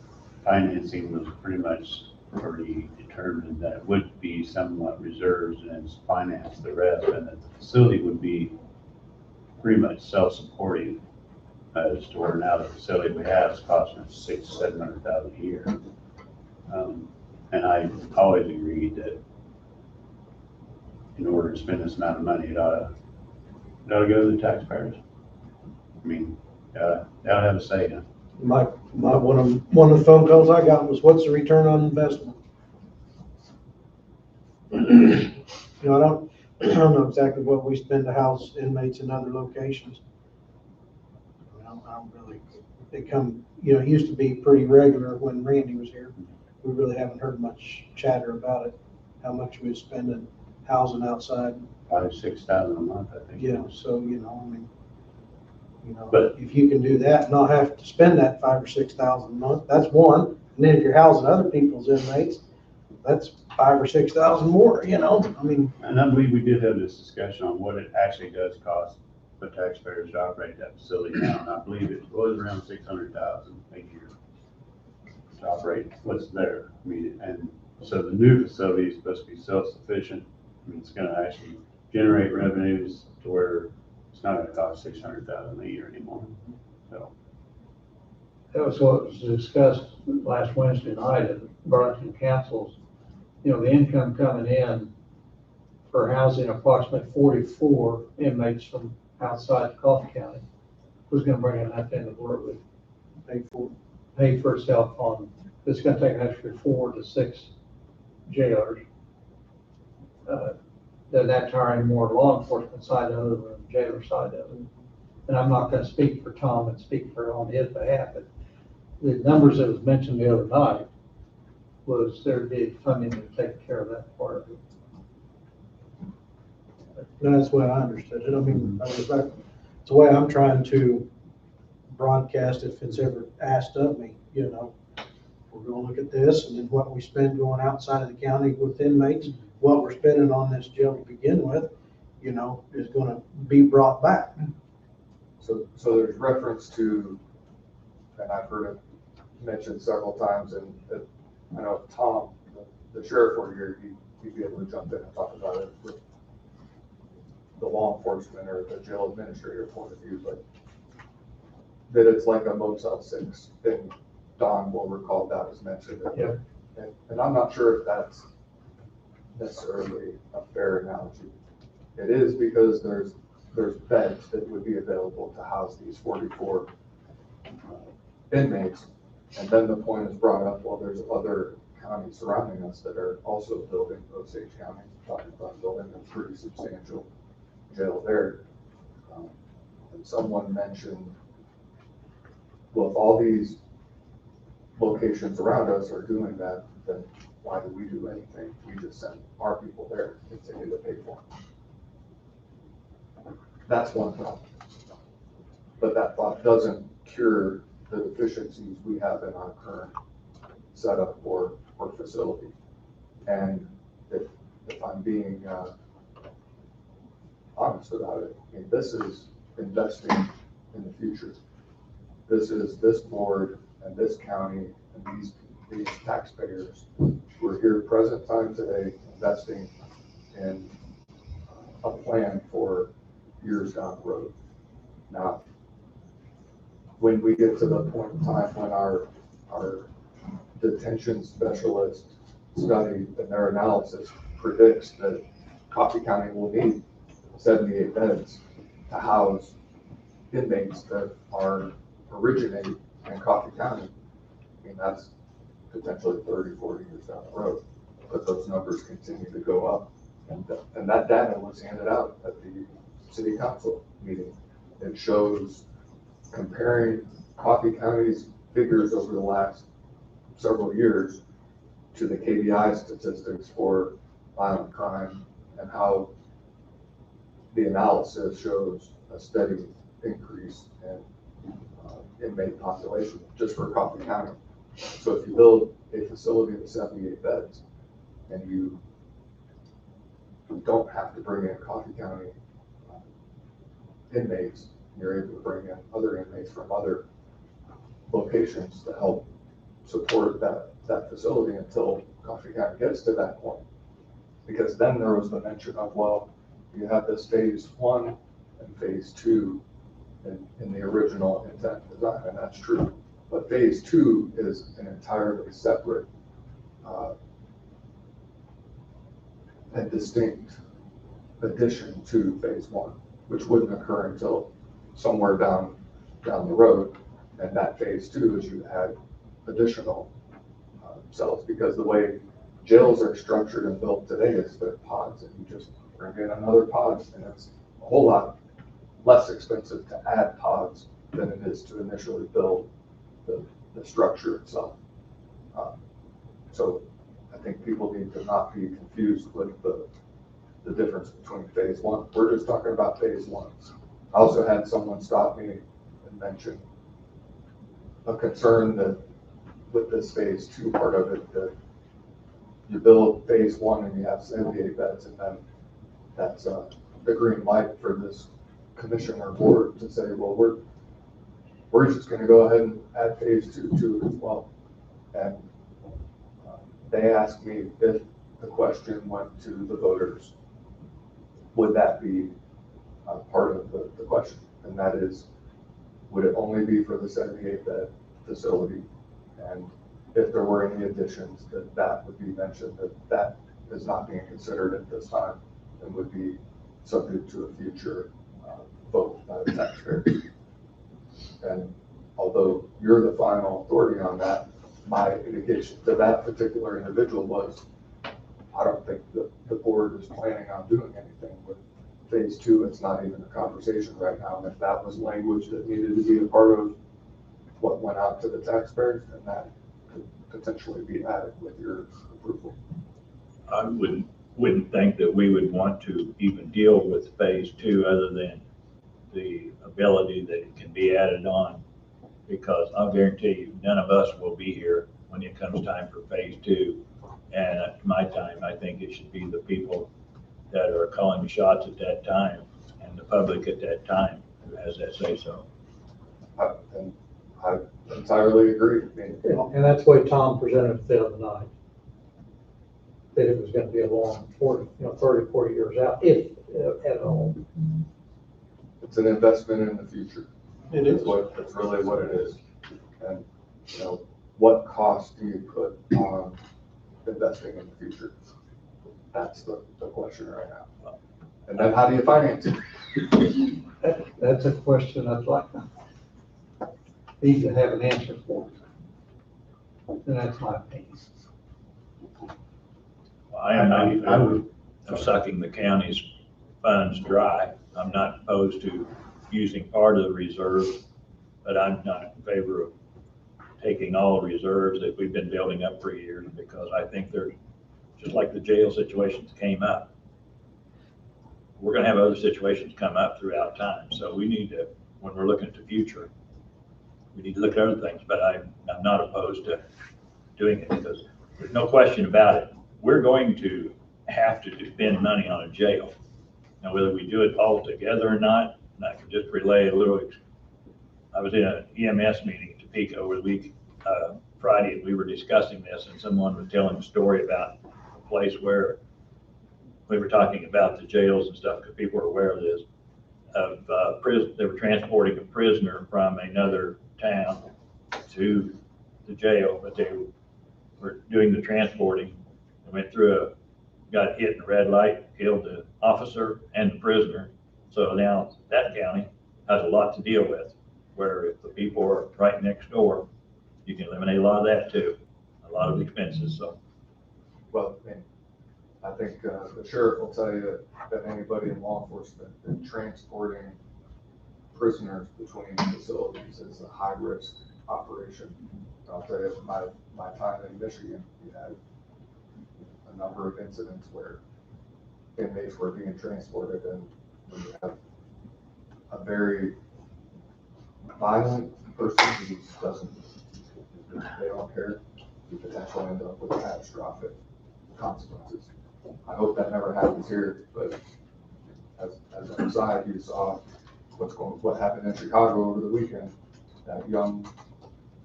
financing was pretty much already determined that it would be somewhat reserves and then finance the rest, and that the facility would be pretty much self-supporting, as to where now the facility we have is costing us $600,000-700,000 a year. And I always agreed that in order to spend this amount of money, it ought to go to the taxpayers. I mean, they ought to have a say in it. One of the phone calls I got was, what's the return on investment? I don't know exactly what we spend to house inmates in other locations. I don't really, it used to be pretty regular when Randy was here. We really haven't heard much chatter about it, how much we spend in housing outside. $5,000-6,000 a month, I think. Yeah, so, but if you can do that and not have to spend that $5,000 or $6,000 a month, that's one. And then if you're housing other people's inmates, that's $5,000 or $6,000 more, And I believe we did have this discussion on what it actually does cost the taxpayers to operate that facility now. And I believe it was around $600,000 a year to operate what's there. And so the new facility is supposed to be self-sufficient. It's going to actually generate revenues to where it's not gonna cost $600,000 a year anymore. So, That was what was discussed last Wednesday night at Burlington Council's. You know, the income coming in for housing approximately 44 inmates from outside Coffee County was gonna bring in that end of work with pay for itself on, it's gonna take an extra 4 to 6 jailers. Then that tie any more law enforcement side of it than the jailer side of it. And I'm not gonna speak for Tom and speak for on his behalf, but the numbers that was mentioned the other night was there'd be funding to take care of that part of it. That's the way I understood it. I mean, it's the way I'm trying to broadcast if it's ever asked of me, you know. We're gonna look at this and then what we spend going outside of the county with inmates, what we're spending on this jail to begin with, you know, is gonna be brought back. So there's reference to, and I've heard it mentioned several times, and I know Tom, the sheriff over here, he'd be able to jump in and talk about it with the law enforcement or the jail administrator point of view, but that it's like a Motel 6 thing. Don will recall that was mentioned. Yeah. And I'm not sure if that's necessarily a fair analogy. It is because there's beds that would be available to house these 44 inmates. And then the point is brought up, well, there's other counties surrounding us that are also building, Osage County, talking about building a pretty substantial jail there. And someone mentioned, well, if all these locations around us are doing that, then why do we do anything? We just send our people there and continue to pay for them. That's one thought. But that thought doesn't cure the deficiencies we have in our current setup or facility. And if I'm being honest about it, I mean, this is investing in the future. This is this board and this county and these taxpayers who are here present time today investing in a plan for years down the road. Now, when we get to the point in time when our detention specialist study and their analysis predicts that Coffee County will need 78 beds to house inmates that originate in Coffee County, I mean, that's potentially 30, 40 years down the road, but those numbers continue to go up. And that data was handed out at the city council meeting. It shows comparing Coffee County's figures over the last several years to the KBI statistics for violent crime and how the analysis shows a steady increase in inmate population just for Coffee County. So if you build a facility with 78 beds and you don't have to bring in Coffee County inmates, you're able to bring in other inmates from other locations to help support that facility until Coffee County gets to that point. Because then there was the mention of, well, you have this phase 1 and phase 2 in the original intent design, and that's true. But phase 2 is an entirely separate and distinct addition to phase 1, which wouldn't occur until somewhere down the road. And that phase 2 is you add additional cells, because the way jails are structured and built today is they're pods, and you just bring in another pod, and it's a whole lot less expensive to add pods than it is to initially build the structure itself. So I think people need to not be confused with the difference between phase 1. We're just talking about phase 1. I also had someone stop me and mention a concern that with this phase 2 part of it, that you build phase 1 and you have 78 beds, and then that's the green light for this commission or board to say, well, we're just going to go ahead and add phase 2 to it as well. And they asked me if the question went to the voters, would that be part of the question? And that is, would it only be for the 78-bed facility? And if there were any additions, that would be mentioned, that is not being considered at this time and would be subject to a future vote by the taxpayers. And although you're the final authority on that, my indication to that particular individual was, I don't think the board is planning on doing anything with phase 2. It's not even a conversation right now. And if that was language that needed to be a part of what went out to the taxpayers, then that could potentially be added with your approval. I wouldn't think that we would want to even deal with phase 2 other than the ability that it can be added on, because I'll guarantee you, none of us will be here when it comes time for phase 2. And at my time, I think it should be the people that are calling the shots at that time and the public at that time who has that say so. And I entirely agree. And that's why Tom presented it the other night. That it was gonna be a long 30, 40 years out, if at all. It's an investment in the future. It is. That's really what it is. And, what cost do you put on investing in the future? That's the question right now. And then how do you finance it? That's a question I'd like need to have an answer for. And that's my opinion. I am not in favor of sucking the county's funds dry. I'm not opposed to using part of the reserves, but I'm not in favor of taking all the reserves that we've been building up for years, because I think there's, just like the jail situations came up, we're gonna have other situations come up throughout time. So we need to, when we're looking at the future, we need to look at other things, but I'm not opposed to doing it, because there's no question about it. We're going to have to spend money on a jail. Now, whether we do it all together or not, and I can just relay a little, I was in an EMS meeting in Topeka over the week, Friday, and we were discussing this, and someone was telling a story about a place where we were talking about the jails and stuff, because people were aware of this, they were transporting a prisoner from another town to the jail, but they were doing the transporting and went through got hit in a red light, killed the officer and the prisoner. So now that county has a lot to deal with, where if the people are right next door, you can eliminate a lot of that too, a lot of expenses, so. Well, I think the sheriff will tell you that anybody in law enforcement that transporting prisoners between facilities is a high-risk operation. I'll tell you, my time in Michigan, we had a number of incidents where inmates were being transported, and when you have a very violent person who they don't care, you potentially end up with catastrophic consequences. I hope that never happens here, but as an aside, you saw what happened in Chicago over the weekend. That young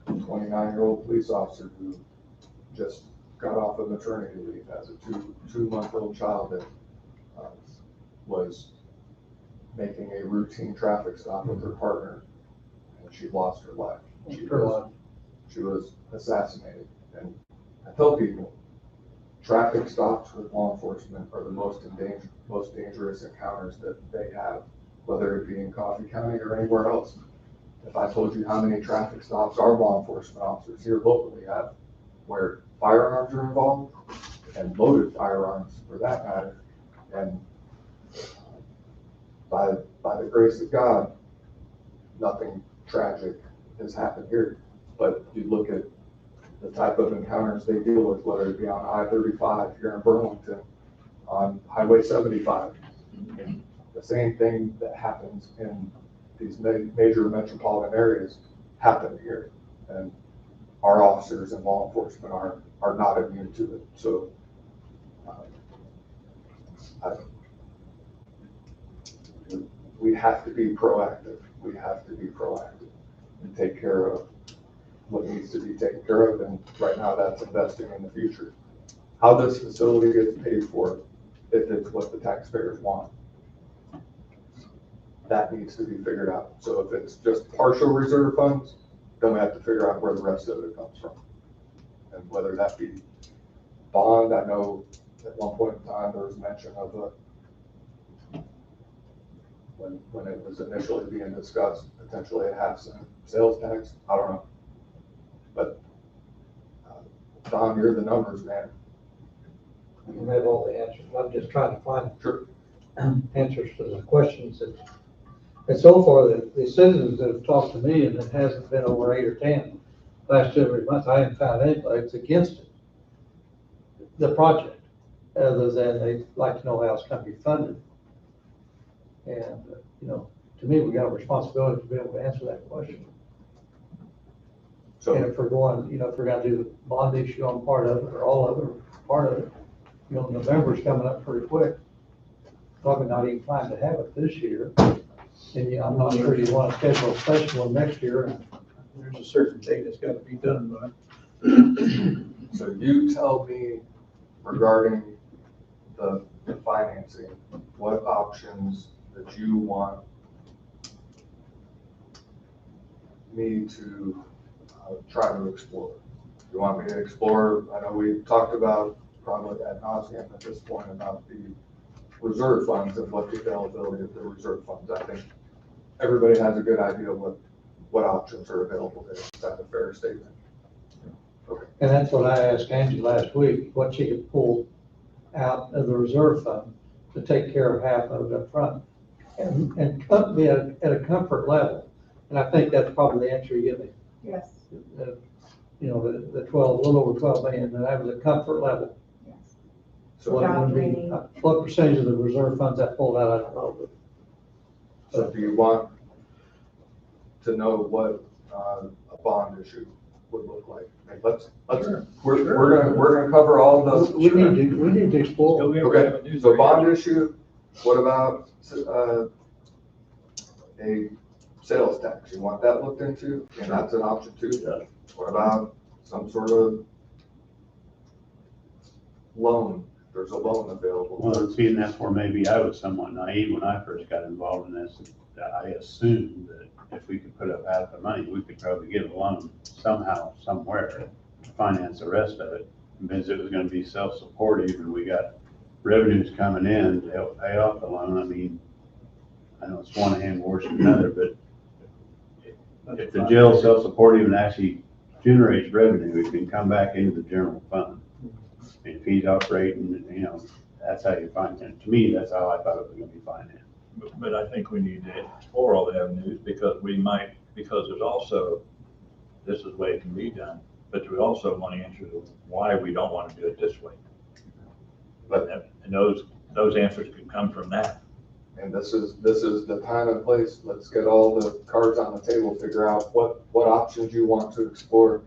29-year-old police officer who just got off of maternity leave as a two-month-old child that was making a routine traffic stop with her partner, and she lost her life. She was assassinated. And I tell people, traffic stops with law enforcement are the most dangerous encounters that they have, whether it be in Coffee County or anywhere else. If I told you how many traffic stops our law enforcement officers here locally have, where firearms are involved, and loaded firearms for that matter, and by the grace of God, nothing tragic has happened here. But you look at the type of encounters they deal with, whether it be on I-35 here in Burlington, on Highway 75, and the same thing that happens in these major metropolitan areas happen here. And our officers and law enforcement are not immune to it. So we have to be proactive. We have to be proactive and take care of what needs to be taken care of. And right now that's investing in the future. How this facility gets paid for, if it's what the taxpayers want, that needs to be figured out. So if it's just partial reserve funds, then we have to figure out where the rest of it comes from. And whether that be bond, I know at one point in time, there was mention of when it was initially being discussed, potentially a half-cent sales tax, I don't know. But, Don, you're the numbers man. You have all the answers. I'm just trying to find answers to the questions that, and so far, the citizens that have talked to me, and it hasn't been over 8 or 10 last 2 or 3 months, I haven't found anybody that's against it, the project, other than they'd like to know how it's going to be funded. And, to me, we got a responsibility to be able to answer that question. So, And if we're going, if we're gonna do the bond issue on part of it, or all of it, or part of it, November's coming up pretty quick. Probably not even time to have it this year. And I'm not sure you want to schedule a special one next year. There's a certain date it's gotta be done by. so you tell me regarding the financing, what options that you want me to try to explore. You want me to explore, I know we've talked about probably ad nauseam at this point about the reserve funds and what the availability of the reserve funds. I think everybody has a good idea of what options are available there. Is that a fair statement? Okay. And that's what I asked Angie last week, what she could pull out of the reserve fund to take care of half of it up front. And be at a comfort level. And I think that's probably the answer you give me. Yes. The 12, a little over 12 million, and that was a comfort level. Yes. So What percentage of the reserve funds that pulled out, I don't know. So do you want to know what a bond issue would look like? We're gonna cover all those. We need to explore. Okay, so bond issue, what about a sales tax? You want that looked into? And that's an option too. Yeah. What about some sort of loan? There's a loan available. Well, see, and that's where maybe I was somewhat naive when I first got involved in this. I assumed that if we could put up half the money, we could probably get a loan somehow, somewhere, to finance the rest of it. Because it was gonna be self-supportive, and we got revenues coming in to help pay off the loan. I mean, I know it's one hand worse than another, but if the jail's self-supportive and actually generates revenue, it can come back into the general fund. And if he's operating, that's how you finance it. To me, that's how I thought it was gonna be financed. But I think we need to explore all the avenues because there's also, this is the way it can be done, but we also want to answer why we don't want to do it this way. And those answers can come from that. And this is the time and place. Let's get all the cards on the table, figure out what options you want to explore,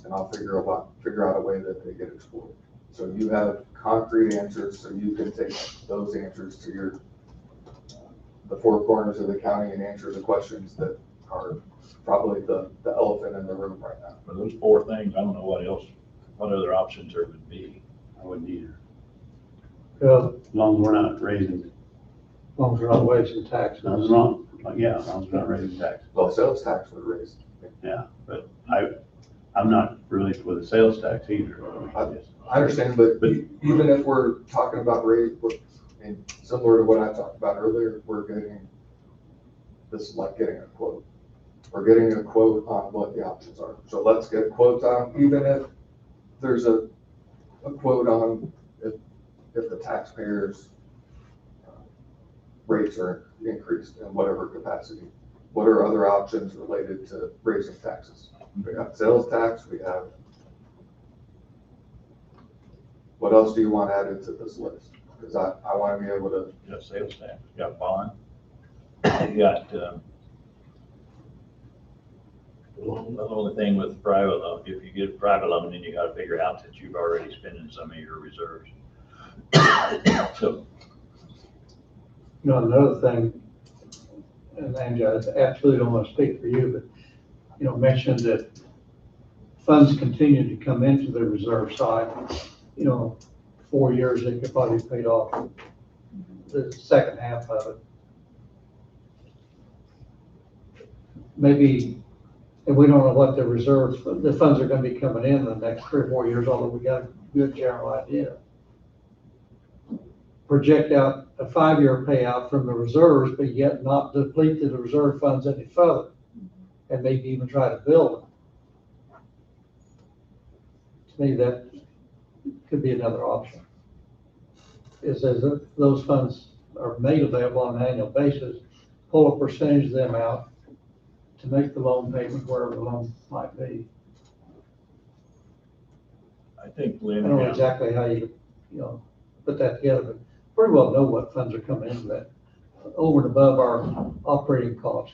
and I'll figure out a way that they get explored. So you have concrete answers, so you can take those answers to the four corners of the county and answer the questions that are probably the elephant in the room right now. For those four things, I don't know what other options there would be. I wouldn't either. Well, As long as we're not raising, as long as we're not raising taxes. as long as we're not raising taxes. Well, sales tax would raise. Yeah, but I'm not really for the sales tax either. I understand, but even if we're talking about and similar to what I talked about earlier, this is like getting a quote. We're getting a quote on what the options are. So let's get quotes on, even if there's a quote on if the taxpayers' rates are increased in whatever capacity. What are other options related to raising taxes? We got sales tax, we have, what else do you want added to this list? Because I want to be able to. You got sales tax, you got bond, you got, the only thing with private loan, if you get a private loan, then you gotta figure out that you've already spending some of your reserves. So. Another thing, and Angie, I absolutely don't want to speak for you, but, mentioned that funds continue to come into the reserve side. 4 years, they could probably paid off the second half of it. maybe, and we don't know what the reserves, the funds are gonna be coming in the next 3 or 4 years, although we got a good general idea. Project out a 5-year payout from the reserves, but yet not deplete the reserve funds any further, and maybe even try to build them. To me, that could be another option. Is as if those funds are made available on an annual basis, pull a percentage of them out to make the loan payment wherever the loan might be. I think I Lynn don't know County, exactly how you put that together, but pretty well know what funds are coming into that, over and above our operating cost.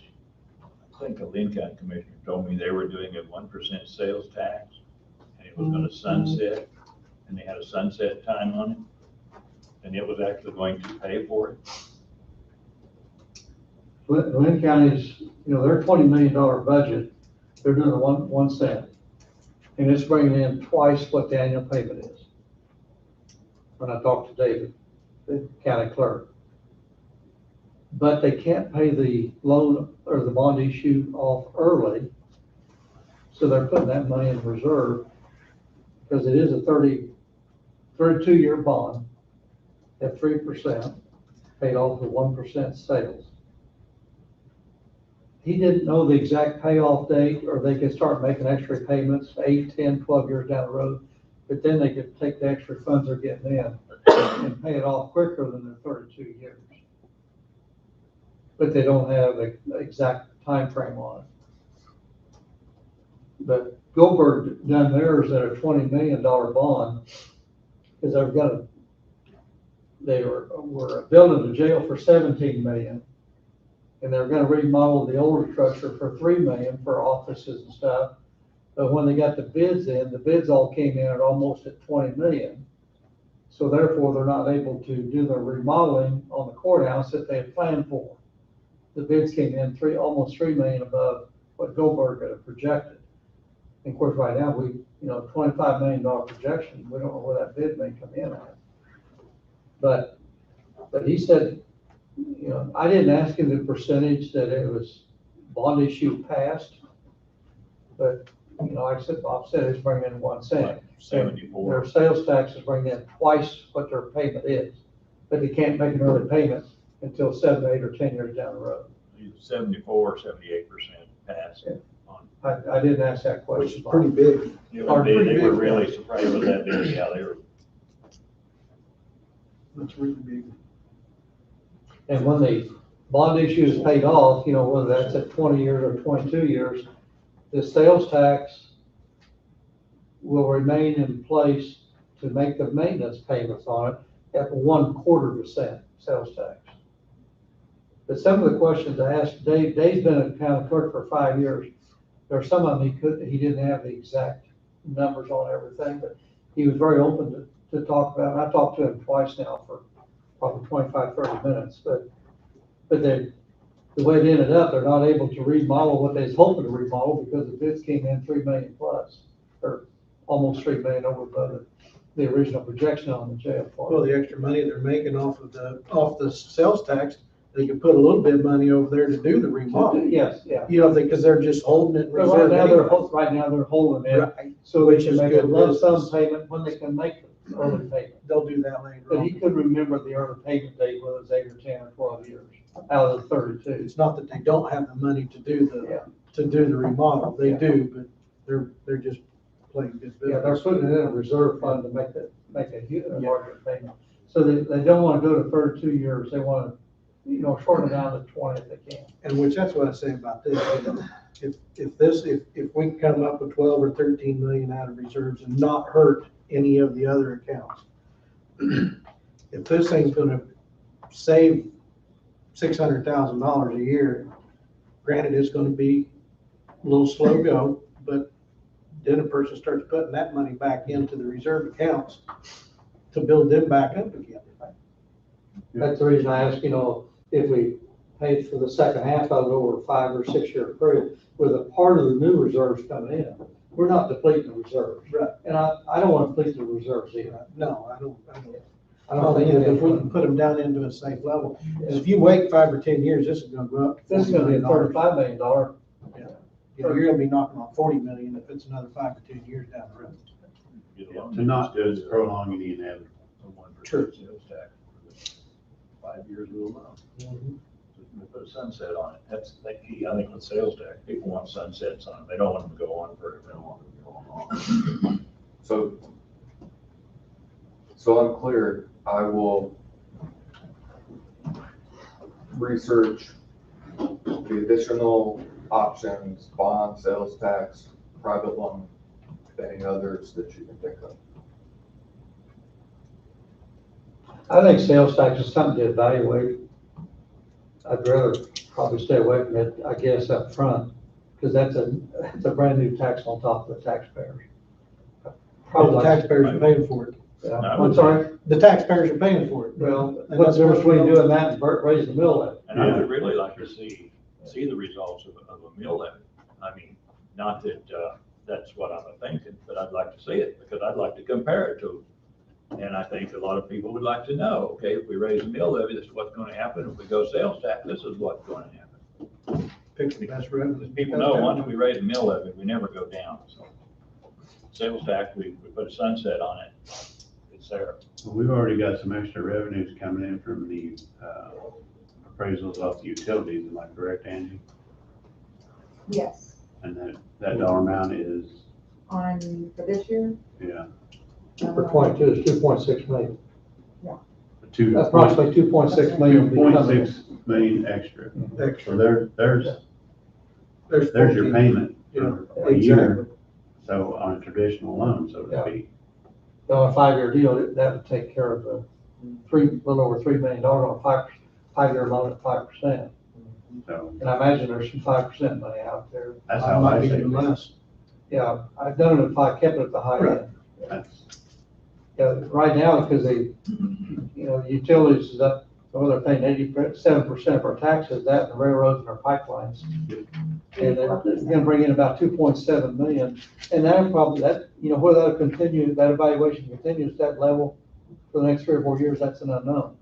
I think the Lynn County Commissioner told me they were doing a 1% sales tax, and it was gonna sunset, and they had a sunset time on it, and it was actually going to pay for it. Lynn County's, their $20 million budget, they're doing a 1 cent. And it's bringing in twice what the annual payment is. When I talked to David, the county clerk. But they can't pay the loan or the bond issue off early. So they're putting that money in reserve because it is a 32-year bond at 3%, paid off with 1% sales. He didn't know the exact payoff date, or they could start making extra payments 8, 10, 12 years down the road. But then they could take the extra funds they're getting in and pay it off quicker than the 32 years. But they don't have the exact time frame on it. But Goldberg done theirs at a $20 million bond, because they were building a jail for $17 million. And they're gonna remodel the older structure for $3 million for offices and stuff. But when they got the bids in, the bids all came in at almost at 20 million. So therefore, they're not able to do the remodeling on the courthouse that they had planned for. The bids came in almost 3 million above what Goldberg had projected. And of course, right now, $25 million projection, we don't know where that bid may come in at. But he said, I didn't ask him the percentage that it was bond issue passed, but, like I said, Bob said it's bringing in 1 cent. 74. Their sales taxes bring in twice what their payment is, but they can't make an early payment until 7, 8, or 10 years down the road. Either 74 or 78% passed. Yeah. I didn't ask that question. Which is pretty big. They were really surprised with that big, yeah, they were. That's really big. And when the bond issue is paid off, whether that's at 20 years or 22 years, the sales tax will remain in place to make the maintenance payments on it at 1/4% sales tax. But some of the questions I asked Dave, Dave's been a county clerk for 5 years. There are some of them he didn't have the exact numbers on everything, but he was very open to talk about. And I talked to him twice now for probably 25, 30 minutes, but the way it ended up, they're not able to remodel what they was hoping to remodel because the bids came in 3 million plus, or almost 3 million over above the original projection on the jail part. Well, the extra money they're making off the sales tax, they can put a little bit of money over there to do the remodel. Yes, yeah. Because they're just holding it in But reserve. right now they're holding it, Right. so they Which can is make a good lump sum business. payment when they can make the early payment. They'll do that later But on. he could remember the early payment date, whether it was 8 or 10 or 12 years, out of the 32. It's not that they don't have the money to do Yeah. the remodel. They Yeah. do, but they're just playing good business. Yeah, they're putting it in a reserve fund to make a larger payment. So they don't want to go to 32 years, they want to, shorten it down to 20 if they can. And which, that's what I say about this. If we can come up with 12 or 13 million out of reserves and not hurt any of the other accounts. If this thing's gonna save $600,000 a year, granted, it's gonna be a little slow go, but then a person starts putting that money back into the reserve accounts to build them back up again. That's the reason I asked, if we paid for the second half of it over a 5 or 6 year period, with a part of the new reserves coming in, we're not depleting the reserves. Right. And I don't want to deplete the reserves either. No, I don't think think that if we can put them down into a safe level. Because if you wait 5 or 10 years, this is gonna go up. This is gonna be a $40 million. $35 million You know, you're gonna be knocking on 40 million if it's another 5 to 10 years down the road. To not just prolong the inevitable. Sure. Sales tax for the 5 years we'll allow. We put a sunset on it. That's the key, I think, with sales tax. People want sunsets on them. They don't want them to go on forever. They don't want them to go on. So I'm clear, I will research the additional options, bond, sales tax, private loan, any others that you can think of. I think sales tax is something to evaluate. I'd rather probably stay away from it, I guess, up front, because it's a brand new tax on top of the taxpayers. The taxpayers are paying for it. Yeah. I'm sorry? The taxpayers are paying for it. Well, what's the difference between doing that and raising the mill levy? And I would really like to see the results of a mill levy. I mean, not that, that's what I'm thinking, but I'd like to see it, because I'd like to compare it to. And I think a lot of people would like to know, okay, if we raise the mill levy, this is what's gonna happen. If we go sales tax, this is what's gonna happen. Pick the best revenue. People know, once we raise the mill levy, we never go down, so. Sales tax, we put a sunset on it. It's there. Well, we've already got some extra revenues coming in from the appraisals off the utilities, am I correct, Angie? Yes, And that dollar amount is, for this year, yeah, For 22, it's 2.6 million. two. Approximately 2.6 million. 2.6 million extra. Extra. So there's your 14. payment Yeah, for a year. So on a traditional loan, so to speak. On a 5-year deal, that would take care of the little over $3 million on a 5-year loan at 5%. So And I imagine there's some 5% money out there. that's how I Might be say even it. less. Yeah, I've done it kept it at the high Right. end. That's- Yeah, right now, because utilities is up, well, they're paying 87% of our taxes, that and the railroads and our pipelines. And they're gonna bring in about 2.7 million, and that'll probably, whether that'll continue, that evaluation continues at that level for the next 3 or 4 years, that's an unknown.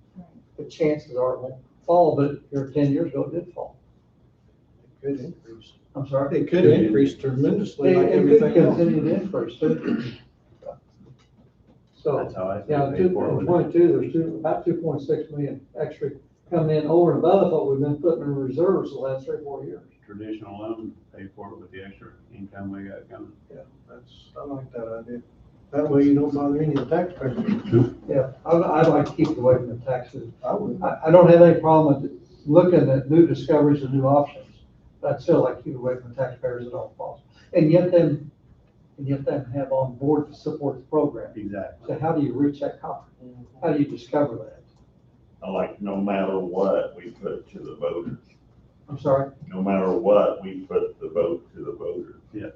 The chances are it won't fall, but here 10 years ago, it did fall. It could increase. I'm sorry? It could increase tremendously like It could everything else. continue to increase too. So, That's how I say yeah, it. in 22, there's about 2.6 million extra coming in over and above what we've been putting in reserves the last 3 or 4 years. Traditional loan, pay for it with the extra income we got coming. Yeah, I like that idea. That way you don't bother any of the taxpayers. Yeah, I'd like to keep it away from the taxes. I would. I don't have any problem with looking at new discoveries and new options, but I'd still like to keep it away from the taxpayers at all costs. And yet them have on board to support the program. Exactly. So how do you reach that copper? How do you discover that? Like, no matter what, we put to the voters. I'm sorry? No matter what, we put the vote to the voters. Yeah.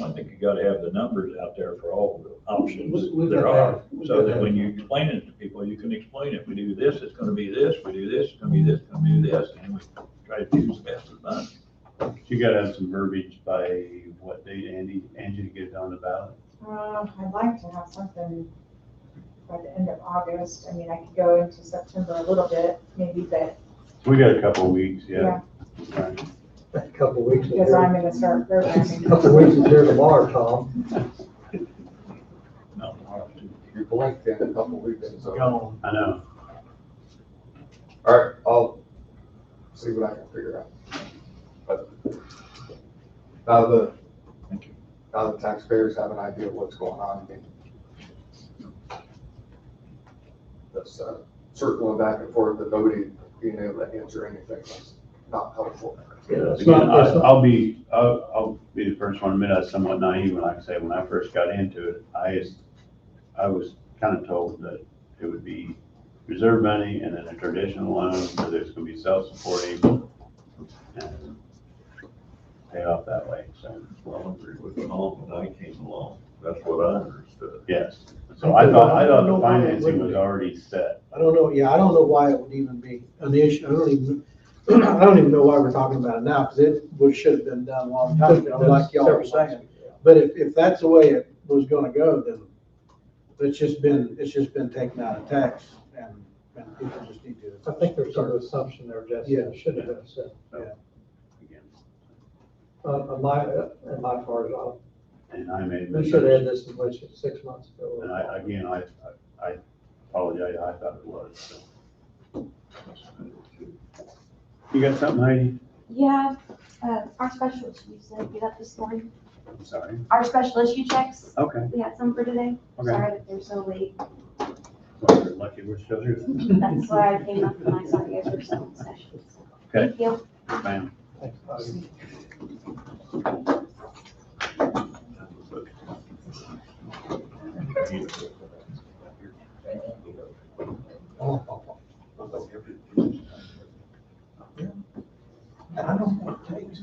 I think you gotta have the numbers out there for all the options We've there got are, that. We've so got that that. when you explain it to people, you can explain it. We do this, it's gonna be this, we do this, it's gonna be this, it's gonna be this, and we try to do the best of that. You gotta have some verbiage by what date, Angie, to get it on the ballot? I'd like to have something by the end of August. I mean, I could go into September a little bit, maybe, but We got a couple of weeks, yeah. A couple of weeks. because I'm gonna start programming. Couple of weeks is here tomorrow, Tom. No, You're blinked in a couple weeks, so. Gone. I know. All right, I'll see what I can figure out. But now the taxpayers have an idea of what's going on. I mean, this circling back and forth, the voting, being able to answer anything that's not helpful. Yeah, it's Again, not- I'll be the first one to admit I was somewhat naive, like I say, when I first got into it, I was kind of told that it would be reserve money and then a traditional loan, so there's gonna be self-supporting and pay off that way, so. Well, I agree with Tom when I came along. That's what I understood. Yes, so I thought I don't know the why it financing wouldn't was be. already set. I don't know, yeah, I don't know why it would even be an issue. I don't even know why we're talking about it now, because should have been done a long time ago, like y'all were saying. But if that's the way it was gonna go, then it's just been taken out of tax and people just need to. I think there's some assumption there, Jesse. Yeah. It should have been said. So, again. on my part, And I may. we should have had this in which 6 months ago. And I apologize, I thought it was. So. You got something, Heidi? Yeah, our special issue said get up this morning. I'm sorry. Our special issue checks. Okay. We had some for today. Okay. Sorry that they're so late. Well, we're lucky we're still here. That's why I came up and I saw you guys were still in session. Okay. Thank you. Ma'am. I don't know what it takes.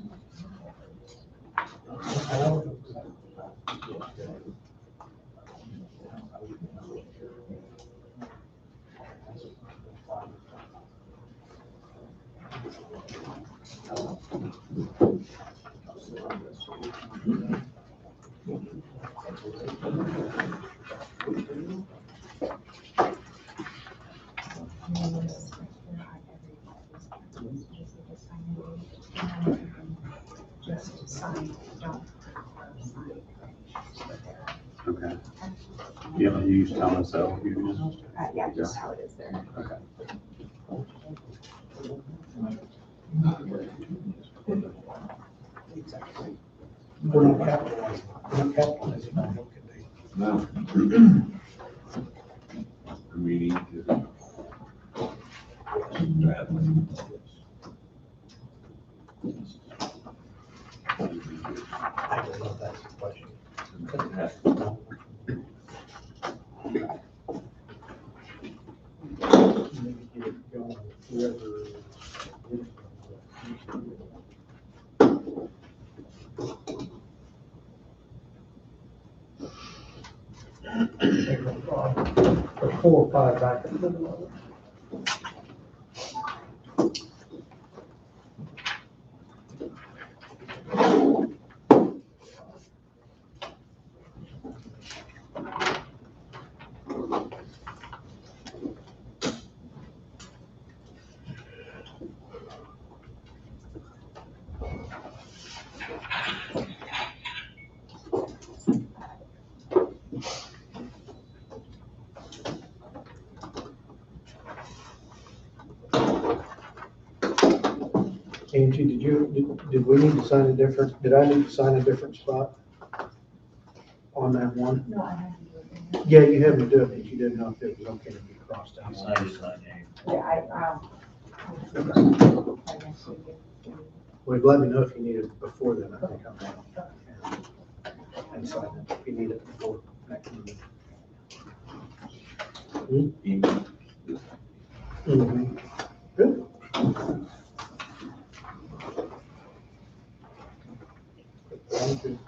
Okay. You don't use Thomas L. Yeah, just how it is there. Okay. We're not capitalizing, we're not capitalizing on what could be. No. We need to. I don't know if that's the question. Maybe get it going, whoever. There's 4 or 5 back. Angie, did we need to sign a different, did I need to sign a different spot on that one? No, I have to do it. Yeah, you had me do it, but you didn't know if it was okay to be crossed out. Yeah, Well, let me know if you need it before then, I think I'll have. And sign it, if you need it before next meeting. Mhm. Good. Thank you.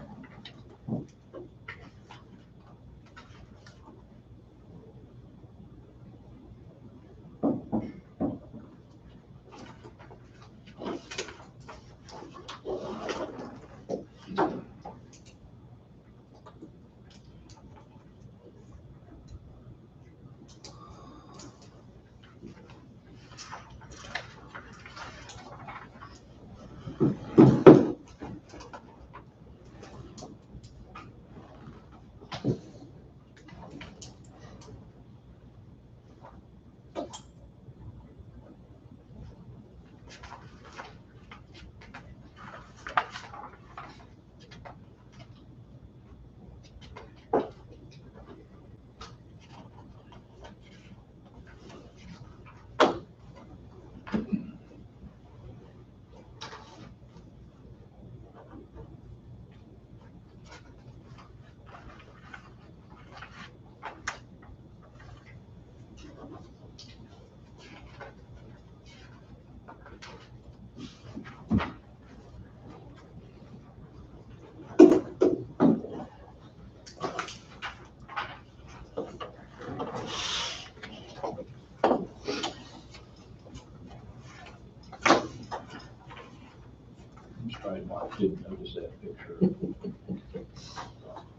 I didn't notice that picture.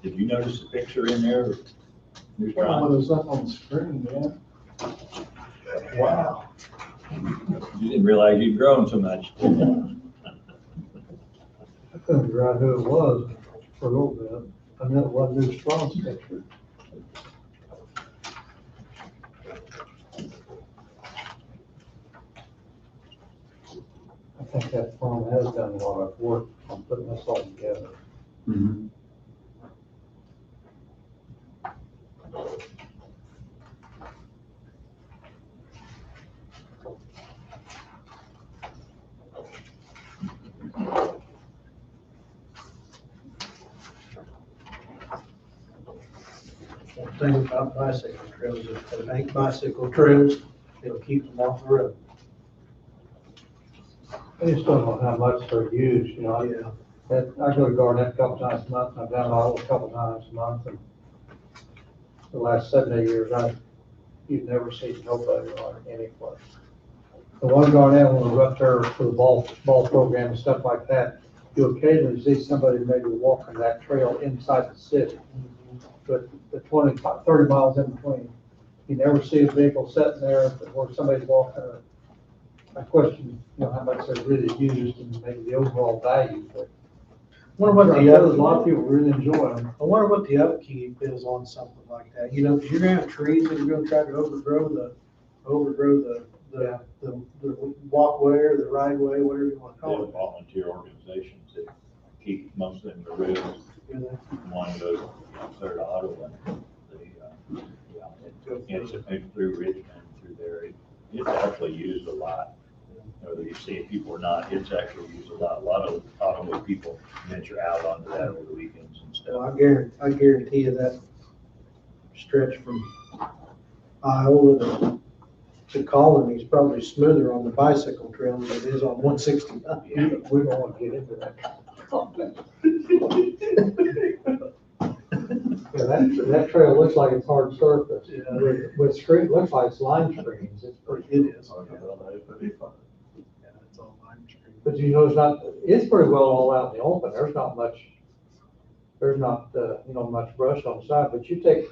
Did you notice the picture in there? You're Well, trying- it was up on the screen, man. Wow. You didn't realize you'd grown so much. couldn't figure out who it was for a little bit. I knew it wasn't New Strong's picture. I think that firm has done a lot of work on putting this all together. Mhm. One thing about bicycle trails, if they make bicycle trails, it'll keep them off the road. I just don't know how much they're used, you know. Yeah. I go to Garnett a couple times a month, and I've done Iowa a couple times a month, and the last 7, 8 years, you've never seen nobody on any place. The one Garnett, when we were up there for the ball program and stuff like that, you occasionally see somebody maybe walking that trail inside the city. But the 20, 30 miles in between, you never see a vehicle sitting there where somebody's walking. I question, you know, how much they're really used and maybe the overall value, but Wonder what a lot of people really enjoy them. I wonder what the upkeep is on something like that, you know, because you're gonna have trees that are gonna try to overgrow the walkway or the right way, whatever you want to call They're it. volunteer organizations that keep most of them the roads. One goes, third auto and it's through Richmond, through there. It's actually used a lot. Whether you see it people or not, it's actually used a lot. A lot of automobile people venture out onto that over the weekends and Well, stuff. I guarantee you that stretch from Iowa to Colony is probably smoother on the bicycle trail than it is on 169. We don't want to get into that. Yeah, that trail looks like it's hard surface. Yeah. With screen, looks like it's lime screens. It's pretty. It is. Yeah, it's all lime screen. But you know, it's pretty well all out in the open. There's not, you know, much brush on the side, but you take,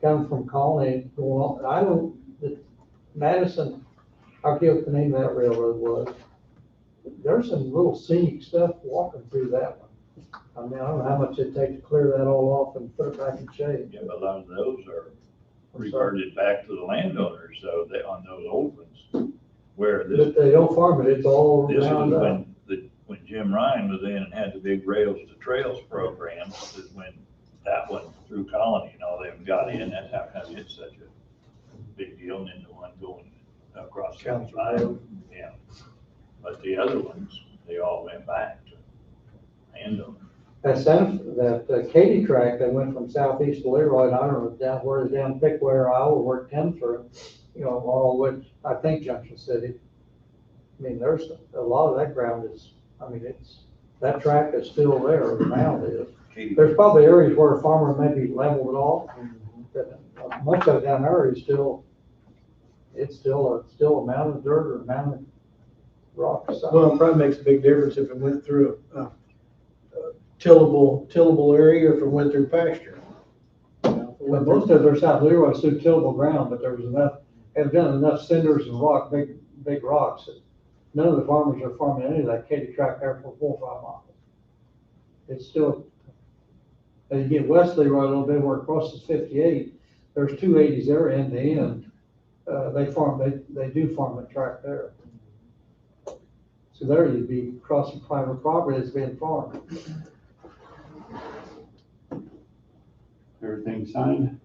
coming from Colony, going on, Madison, I forget what the name of that railroad was. There's some little scenic stuff walking through that one. I mean, I don't know how much it'd take to clear that all off and put it back in shape. Yeah, but a lot of those are reverted back to the landowners, so they, on those old ones, where this. But they don't farm it, it's all This was round up. when Jim Ryan was in and had the big Rails to Trails program, is when that one through Colony and all them got in, that's how come it's such a big deal, and then the one going across Council 75, Road. yeah. But the other ones, they all went back to landowners. That Katy track that went from southeast to Leroy, and I don't know, down where it's down Pickware, Iowa, where it comes through, you know, all which, I think Junction City. I mean, there's a lot of that ground is, I mean, that track is still there, the mound is. There's probably areas where a farmer maybe leveled it off, but much of it down there is still, it's still a mound of dirt or a mound of rock. Well, it probably makes a big difference if it went through a tillable area or if it went through pasture. Well, most of their South Leroy is through tillable ground, but there was evidently enough cinders and big rocks. That none of the farmers are farming any of that Katy track there for 4 or 5 miles. It's still, as you get west Leroy a little bit where it crosses 58, there's 280s there end to end. They do farm the track there. So there you'd be crossing private property that's being farmed. Everything signed?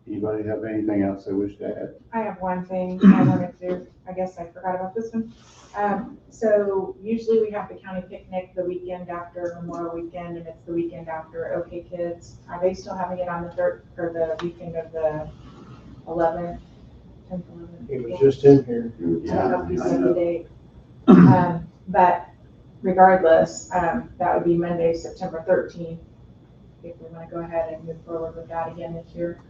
Anybody have anything else they wish to add? I have one thing I wanted to, I guess I forgot about this one. So usually we have the county picnic the weekend after Memorial Weekend, and it's the weekend after OK Kids. Are they still having it on the third, or the weekend of the 11th, 10th, 11th? It was just in here. But regardless, that would be Monday, September 13th, if we want to go ahead and move forward with that again this year.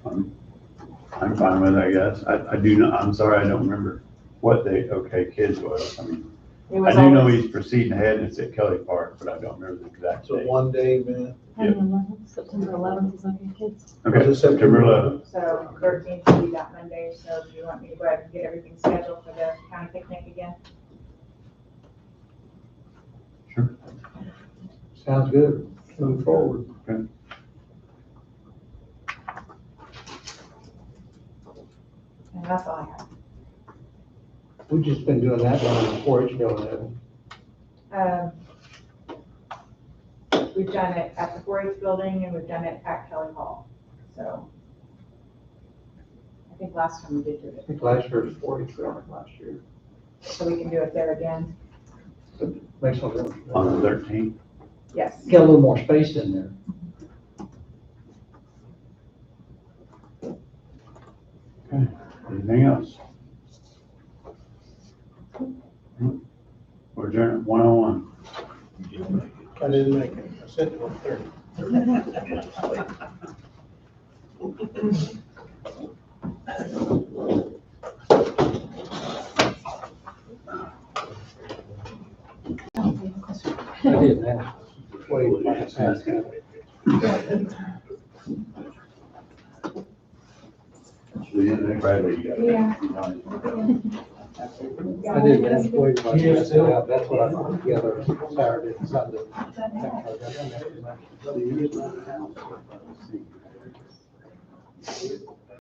I'm fine with it, I guess. I do not, I'm sorry, I don't remember what the OK Kids was. I mean, It was I do know always- he's proceeding ahead and it's at Kelly Park, but I don't remember the exact So date. 1 day event. September 11th is OK Kids. Okay, September 11th. So 13th will be that Monday, so do you want me to go ahead and get everything scheduled for the county picnic again? Sounds good. Move forward. Okay. And that's all I have. We've just been doing that one on the 4-H building, haven't We've done it at the 4-H building and we've done it at Kelly Hall. So I think last time we did do I it. think last year was 4-H building last year. So we can do it there again. Makes no difference. On the 13th. Yes. Get a little more space in there. Okay, anything else? We're adjourned at 1:01. I didn't make it. I said 1:30. I did that. Wait, like I said. Friday, you got it. Yeah. I did that. Wait, like I said, that's what I put together Saturday and Sunday.